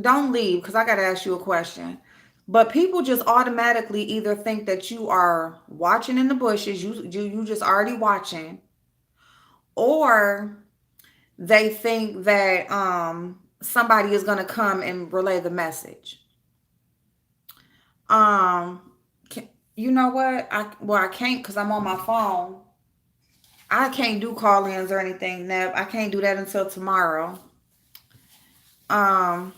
don't leave because I gotta ask you a question. But people just automatically either think that you are watching in the bushes, you just already watching, or they think that somebody is going to come and relay the message. Um you know what? I can't cuz I'm on my phone. I can't do call-ins or anything, Neb. I can't do that until tomorrow. Um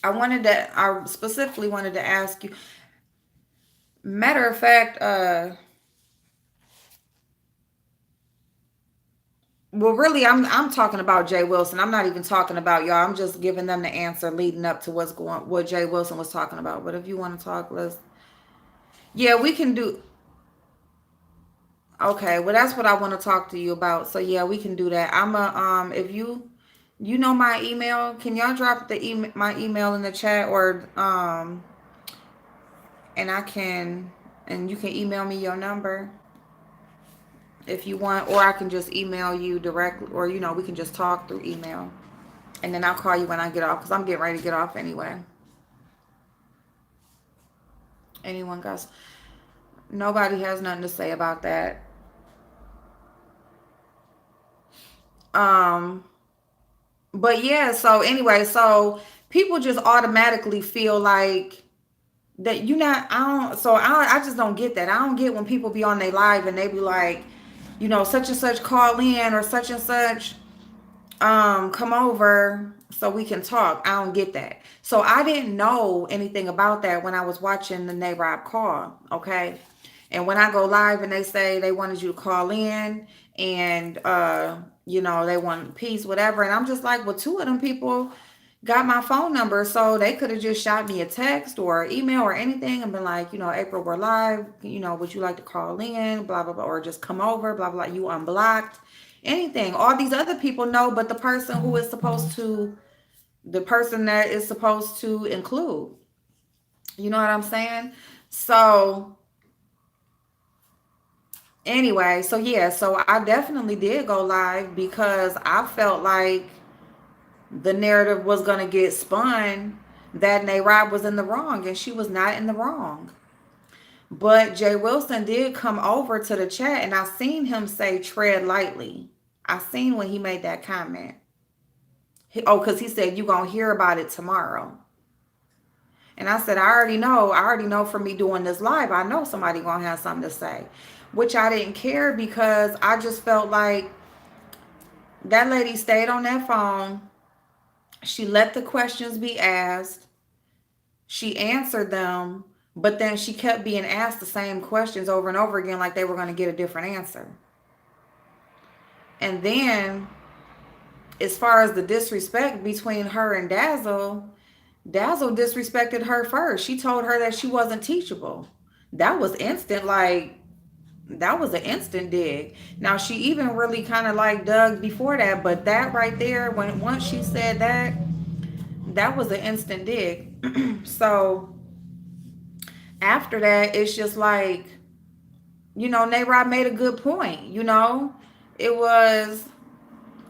I specifically wanted to ask you. Matter of fact, well, really, I'm talking about Jay Wilson. I'm not even talking about y'all. I'm just giving them the answer leading up to what Jay Wilson was talking about. But if you want to talk, let's. Yeah, we can do. Okay, well, that's what I want to talk to you about. So yeah, we can do that. If you know my email, can y'all drop the email my email in the chat, or and I can and you can email me your number if you want, or I can just email you directly, or we can just talk through email. And then I'll call you when I get off because I'm getting ready to get off anyway. Anyone, guys? Nobody has nothing to say about that. Um, but yeah, so anyway, so people just automatically feel like that you not I don't so I just don't get that. I don't get when people be on their live and they be like, such and such call in or such and such come over so we can talk. I don't get that. So I didn't know anything about that when I was watching the NAROB call. Okay. And when I go live and they say they wanted you to call in and they want peace, whatever. And I'm just like, well, two of them people got my phone number, so they could have just shot me a text or email or anything and been like, April, we're live, would you like to call in, blah blah blah, or just come over, blah blah, you unblocked, anything. All these other people know, but the person that is supposed to include, you know what I'm saying? So anyway, so yeah, so I definitely did go live because I felt like the narrative was going to get spun that Nayrod was in the wrong, and she was not in the wrong. But Jay Wilson did come over to the chat, and I seen him say tread lightly. I seen when he made that comment. Because he said, you going to hear about it tomorrow. And I said, I already know. I already know from me doing this live, I know somebody going to have something to say. Which I didn't care because I just felt like that lady stayed on that phone. She let the questions be asked. She answered them, but then she kept being asked the same questions over and over again like they were going to get a different answer. And then, as far as the disrespect between her and Dazzle disrespected her first. She told her that she wasn't teachable. That was instant, like, that was an instant dig. Now, she even really kind of like dug before that, but that right there, once she said that, that was an instant dig. So after that, it's just like, Nayrod made a good point. It was,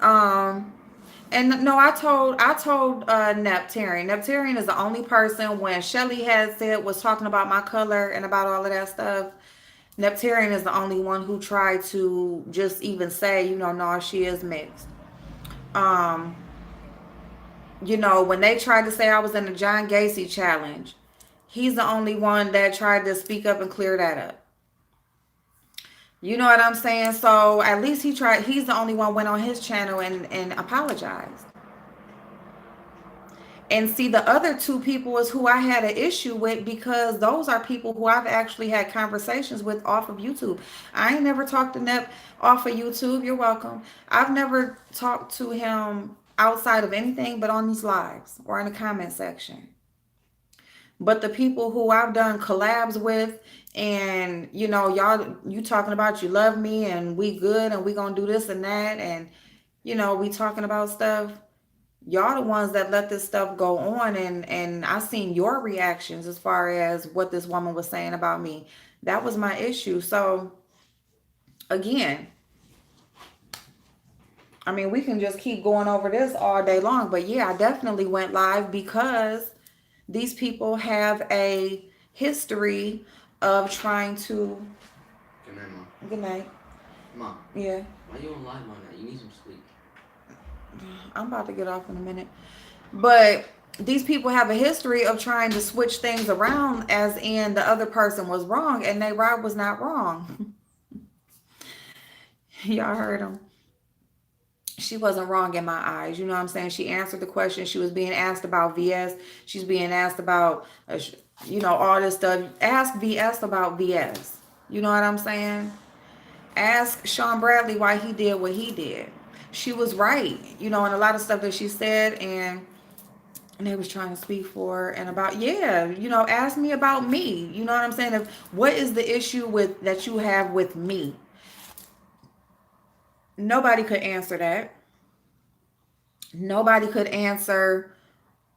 um, and no, I told Neptarian. Neptarian is the only person when Shelly had said was talking about my color and about all of that stuff. Neptarian is the only one who tried to just even say, no, she is mixed. Um, when they tried to say I was in the John Gacy challenge, he's the only one that tried to speak up and clear that up. You know what I'm saying? So at least he's the only one went on his channel and apologized. And see, the other two people is who I had an issue with because those are people who I've actually had conversations with off of YouTube. I ain't never talked to Nep off of YouTube. You're welcome. I've never talked to him outside of anything but on these lives or in the comment section. But the people who I've done collabs with and, y'all, you talking about you love me and we good and we gonna do this and that and, we talking about stuff. Y'all the ones that let this stuff go on, and I seen your reactions as far as what this woman was saying about me. That was my issue. So again, I mean, we can just keep going over this all day long, but yeah, I definitely went live because These people have a history of trying to. Good night, Mom. Good night. Mom, Yeah, why you on live on that? You need some sleep. I'm about to get off in a minute. But these people have a history of trying to switch things around, as in the other person was wrong and they Rob was not wrong. Y'all heard him. She wasn't wrong in my eyes. You know what I'm saying? She answered the question. She was being asked about VS. She's being asked about, all this stuff. Ask VS about VS. You know what I'm saying? Ask Sean Bradley why he did what he did. She was right, and a lot of stuff that she said, and they was trying to speak for her and about, yeah, ask me about me. You know what I'm saying? What is the issue with that you have with me? Nobody could answer that. Nobody could answer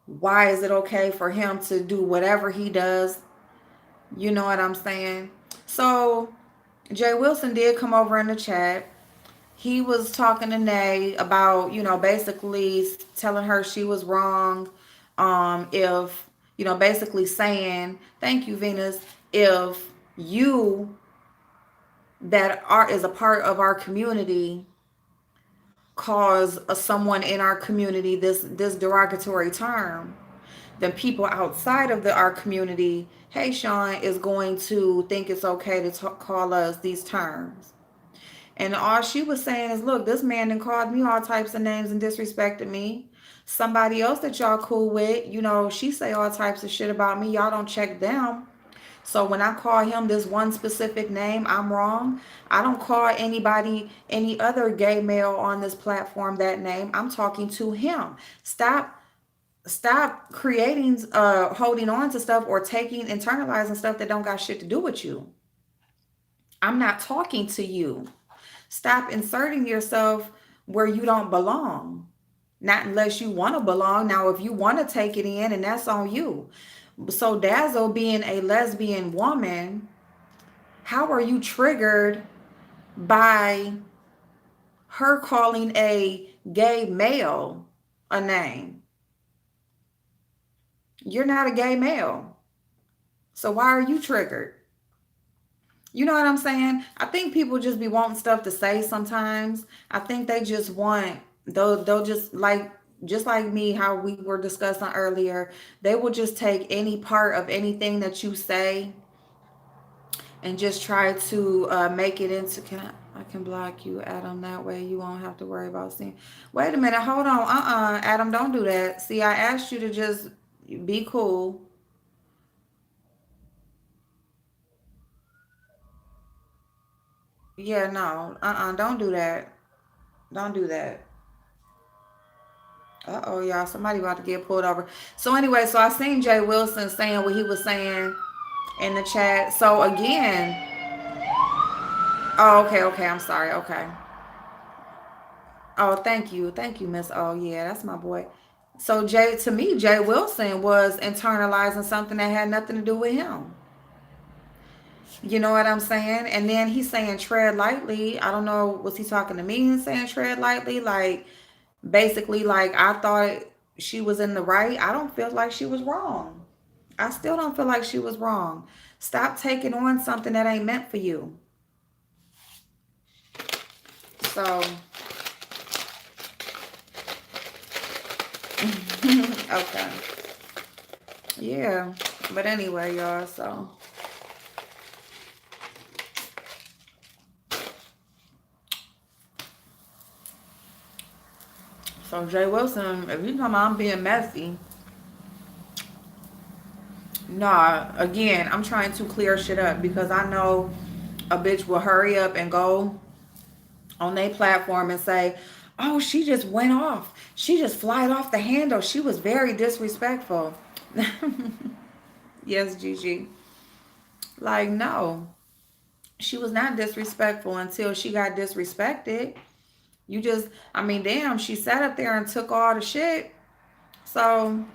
why is it okay for him to do whatever he does. You know what I'm saying? So Jay Wilson did come over in the chat. He was talking to Nay about, basically telling her she was wrong. If, basically saying, thank you, Venus, if you that are is a part of our community cause someone in our community this derogatory term, then people outside of our community, hey Sean, is going to think it's okay to call us these terms. And all she was saying is, look, this man done called me all types of names and disrespected me. Somebody else that y'all cool with, she say all types of shit about me. Y'all don't check them. So when I call him this one specific name, I'm wrong. I don't call anybody, any other gay male on this platform that name. I'm talking to him. Stop creating, holding on to stuff or internalizing stuff that don't got shit to do with you. I'm not talking to you. Stop inserting yourself where you don't belong. Not unless you want to belong. Now, if you want to take it in, and that's on you. So Dazzle being a lesbian woman, how are you triggered by her calling a gay male a name? You're not a gay male. So why are you triggered? You know what I'm saying? I think people just be wanting stuff to say sometimes. I think they just want, they'll just like me, how we were discussing earlier, they will just take any part of anything that you say and just try to make it into, I can block you, Adam, that way you won't have to worry about seeing. Wait a minute, hold on. Adam, don't do that. See, I asked you to just be cool. Yeah, no. Don't do that. Don't do that. Uh-oh, y'all. Somebody about to get pulled over. So anyway, so I seen Jay Wilson saying what he was saying in the chat. So again, oh, okay. I'm sorry. Okay. Oh, thank you. Thank you, Miss. Oh, yeah, that's my boy. So to me, Jay Wilson was internalizing something that had nothing to do with him. You know what I'm saying? And then he's saying tread lightly. I don't know, was he talking to me and saying tread lightly? Like, basically, like, I thought she was in the right. I don't feel like she was wrong. I still don't feel like she was wrong. Stop taking on something that ain't meant for you. So, okay. Yeah. But anyway, y'all, so Jay Wilson, if you talking about I'm being messy, nah, again, I'm trying to clear shit up because I know a bitch will hurry up and go on their platform and say, oh, she just went off. She just flied off the handle. She was very disrespectful. Yes, Gigi. Like, no. She was not disrespectful until she got disrespected. I mean, damn, she sat up there and took all the shit. So,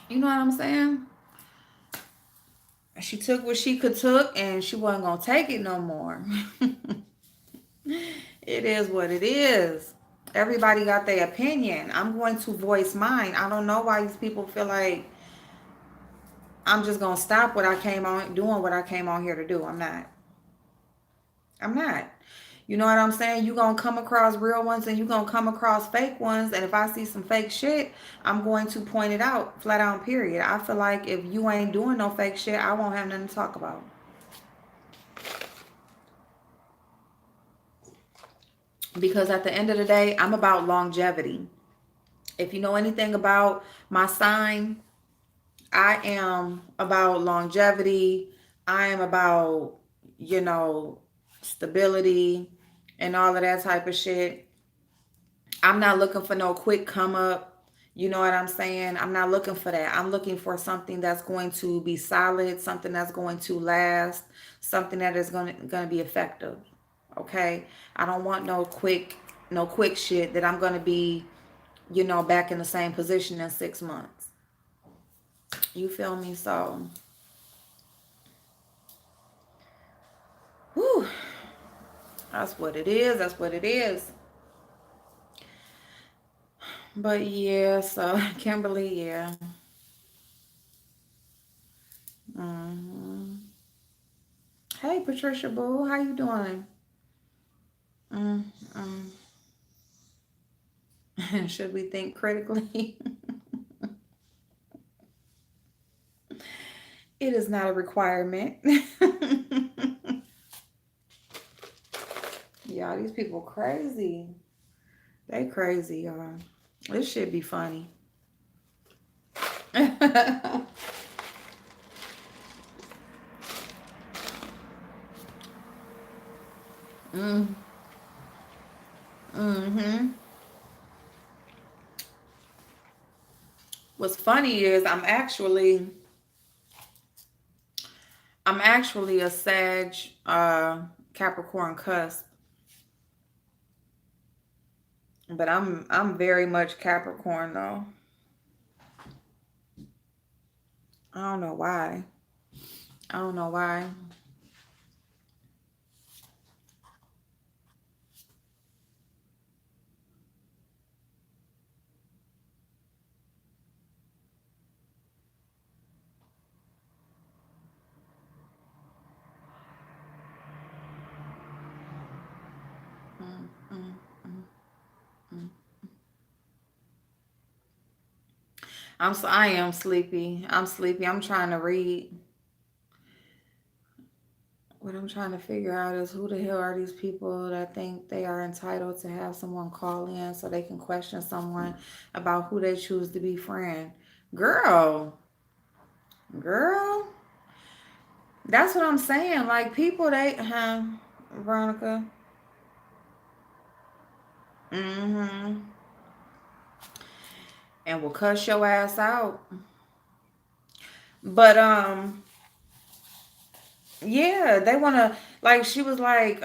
you know what I'm saying? She took what she could took and she wasn't going to take it no more. It is what it is. Everybody got their opinion. I'm going to voice mine. I don't know why these people feel like I'm just gonna stop what I came on doing what I came on here to do. I'm not. I'm not. You know what I'm saying? You gonna come across real ones and you gonna come across fake ones. And if I see some fake shit, I'm going to point it out, flat out, period. I feel like if you ain't doing no fake shit, I won't have nothing to talk about. Because at the end of the day, I'm about longevity. If you know anything about my sign, I am about longevity. I am about, you know, stability and all of that type of shit. I'm not looking for no quick come up. You know what I'm saying? I'm not looking for that. I'm looking for something that's going to be solid, something that's going to last, something that is going to be effective. Okay? I don't want no quick shit that I'm going to be, you know, back in the same position in 6 months. You feel me? So, whew, that's what it is. That's what it is. But yeah, so Kimberly, yeah. hmm Hey, Patricia Boo, how you doing? Mm, Should we think critically? It is not a requirement. Y'all, these people crazy. They crazy, y'all. This should be funny. mm, mm-hmm. What's funny is I'm actually a Sag Capricorn cusp, but I'm very much Capricorn though. I don't know why. I don't know why. Mm, mm, mm, mm. I am sleepy. I'm sleepy. I'm trying to read. What I'm trying to figure out is who the hell are these people that think they are entitled to have someone call in so they can question someone about who they choose to be friend. Girl, girl, that's what I'm saying. Like people, Veronica. Mm-hmm. And will cuss your ass out. But yeah, they wanna like. She was like,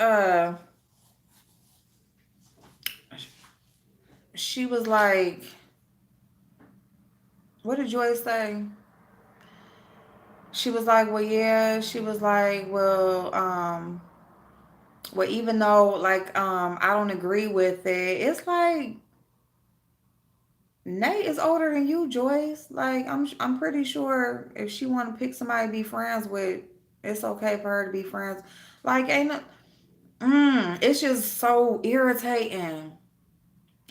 she was like, what did Joy say? She was like, well, yeah. She was like, well, even though like I don't agree with it, it's like Nate is older than you, Joyce. Like I'm pretty sure if she want to pick somebody to be friends with, it's okay for her to be friends. Like ain't no, it's just so irritating.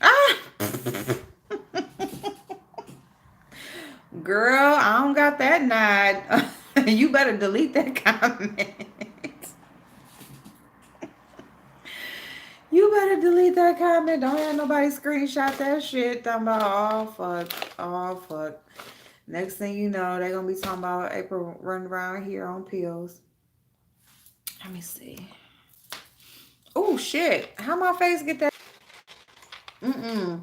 Ah, girl, I don't got that nod. You better delete that comment. You better delete that comment. Don't have nobody screenshot that shit. Talking about, oh, fuck. Oh, fuck. Next thing you know, they going to be talking about April running around here on pills. Let me see. Oh, shit. How my face get that? Mm-mm.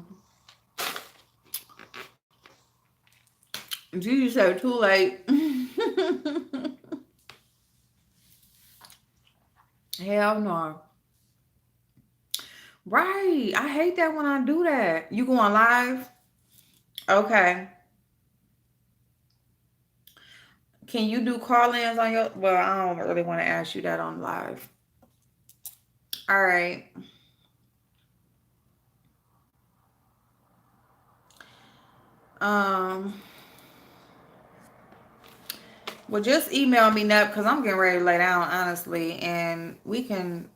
You said too late. Hell no. Right. I hate that when I do that. You going live? Okay. Can you do call-ins on your... Well, I don't really want to ask you that on live. All right. Um, Well, just email me, Nep, because I'm getting ready to lay down, honestly, and we can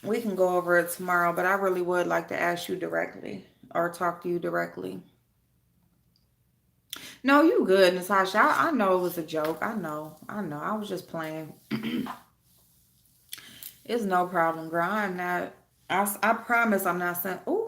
go over it tomorrow. But I really would like to ask you directly or talk to you directly. No, you good, Natasha. I know it was a joke. I know. I was just playing. It's no problem, girl. I'm not. I promise I'm not saying. Oh,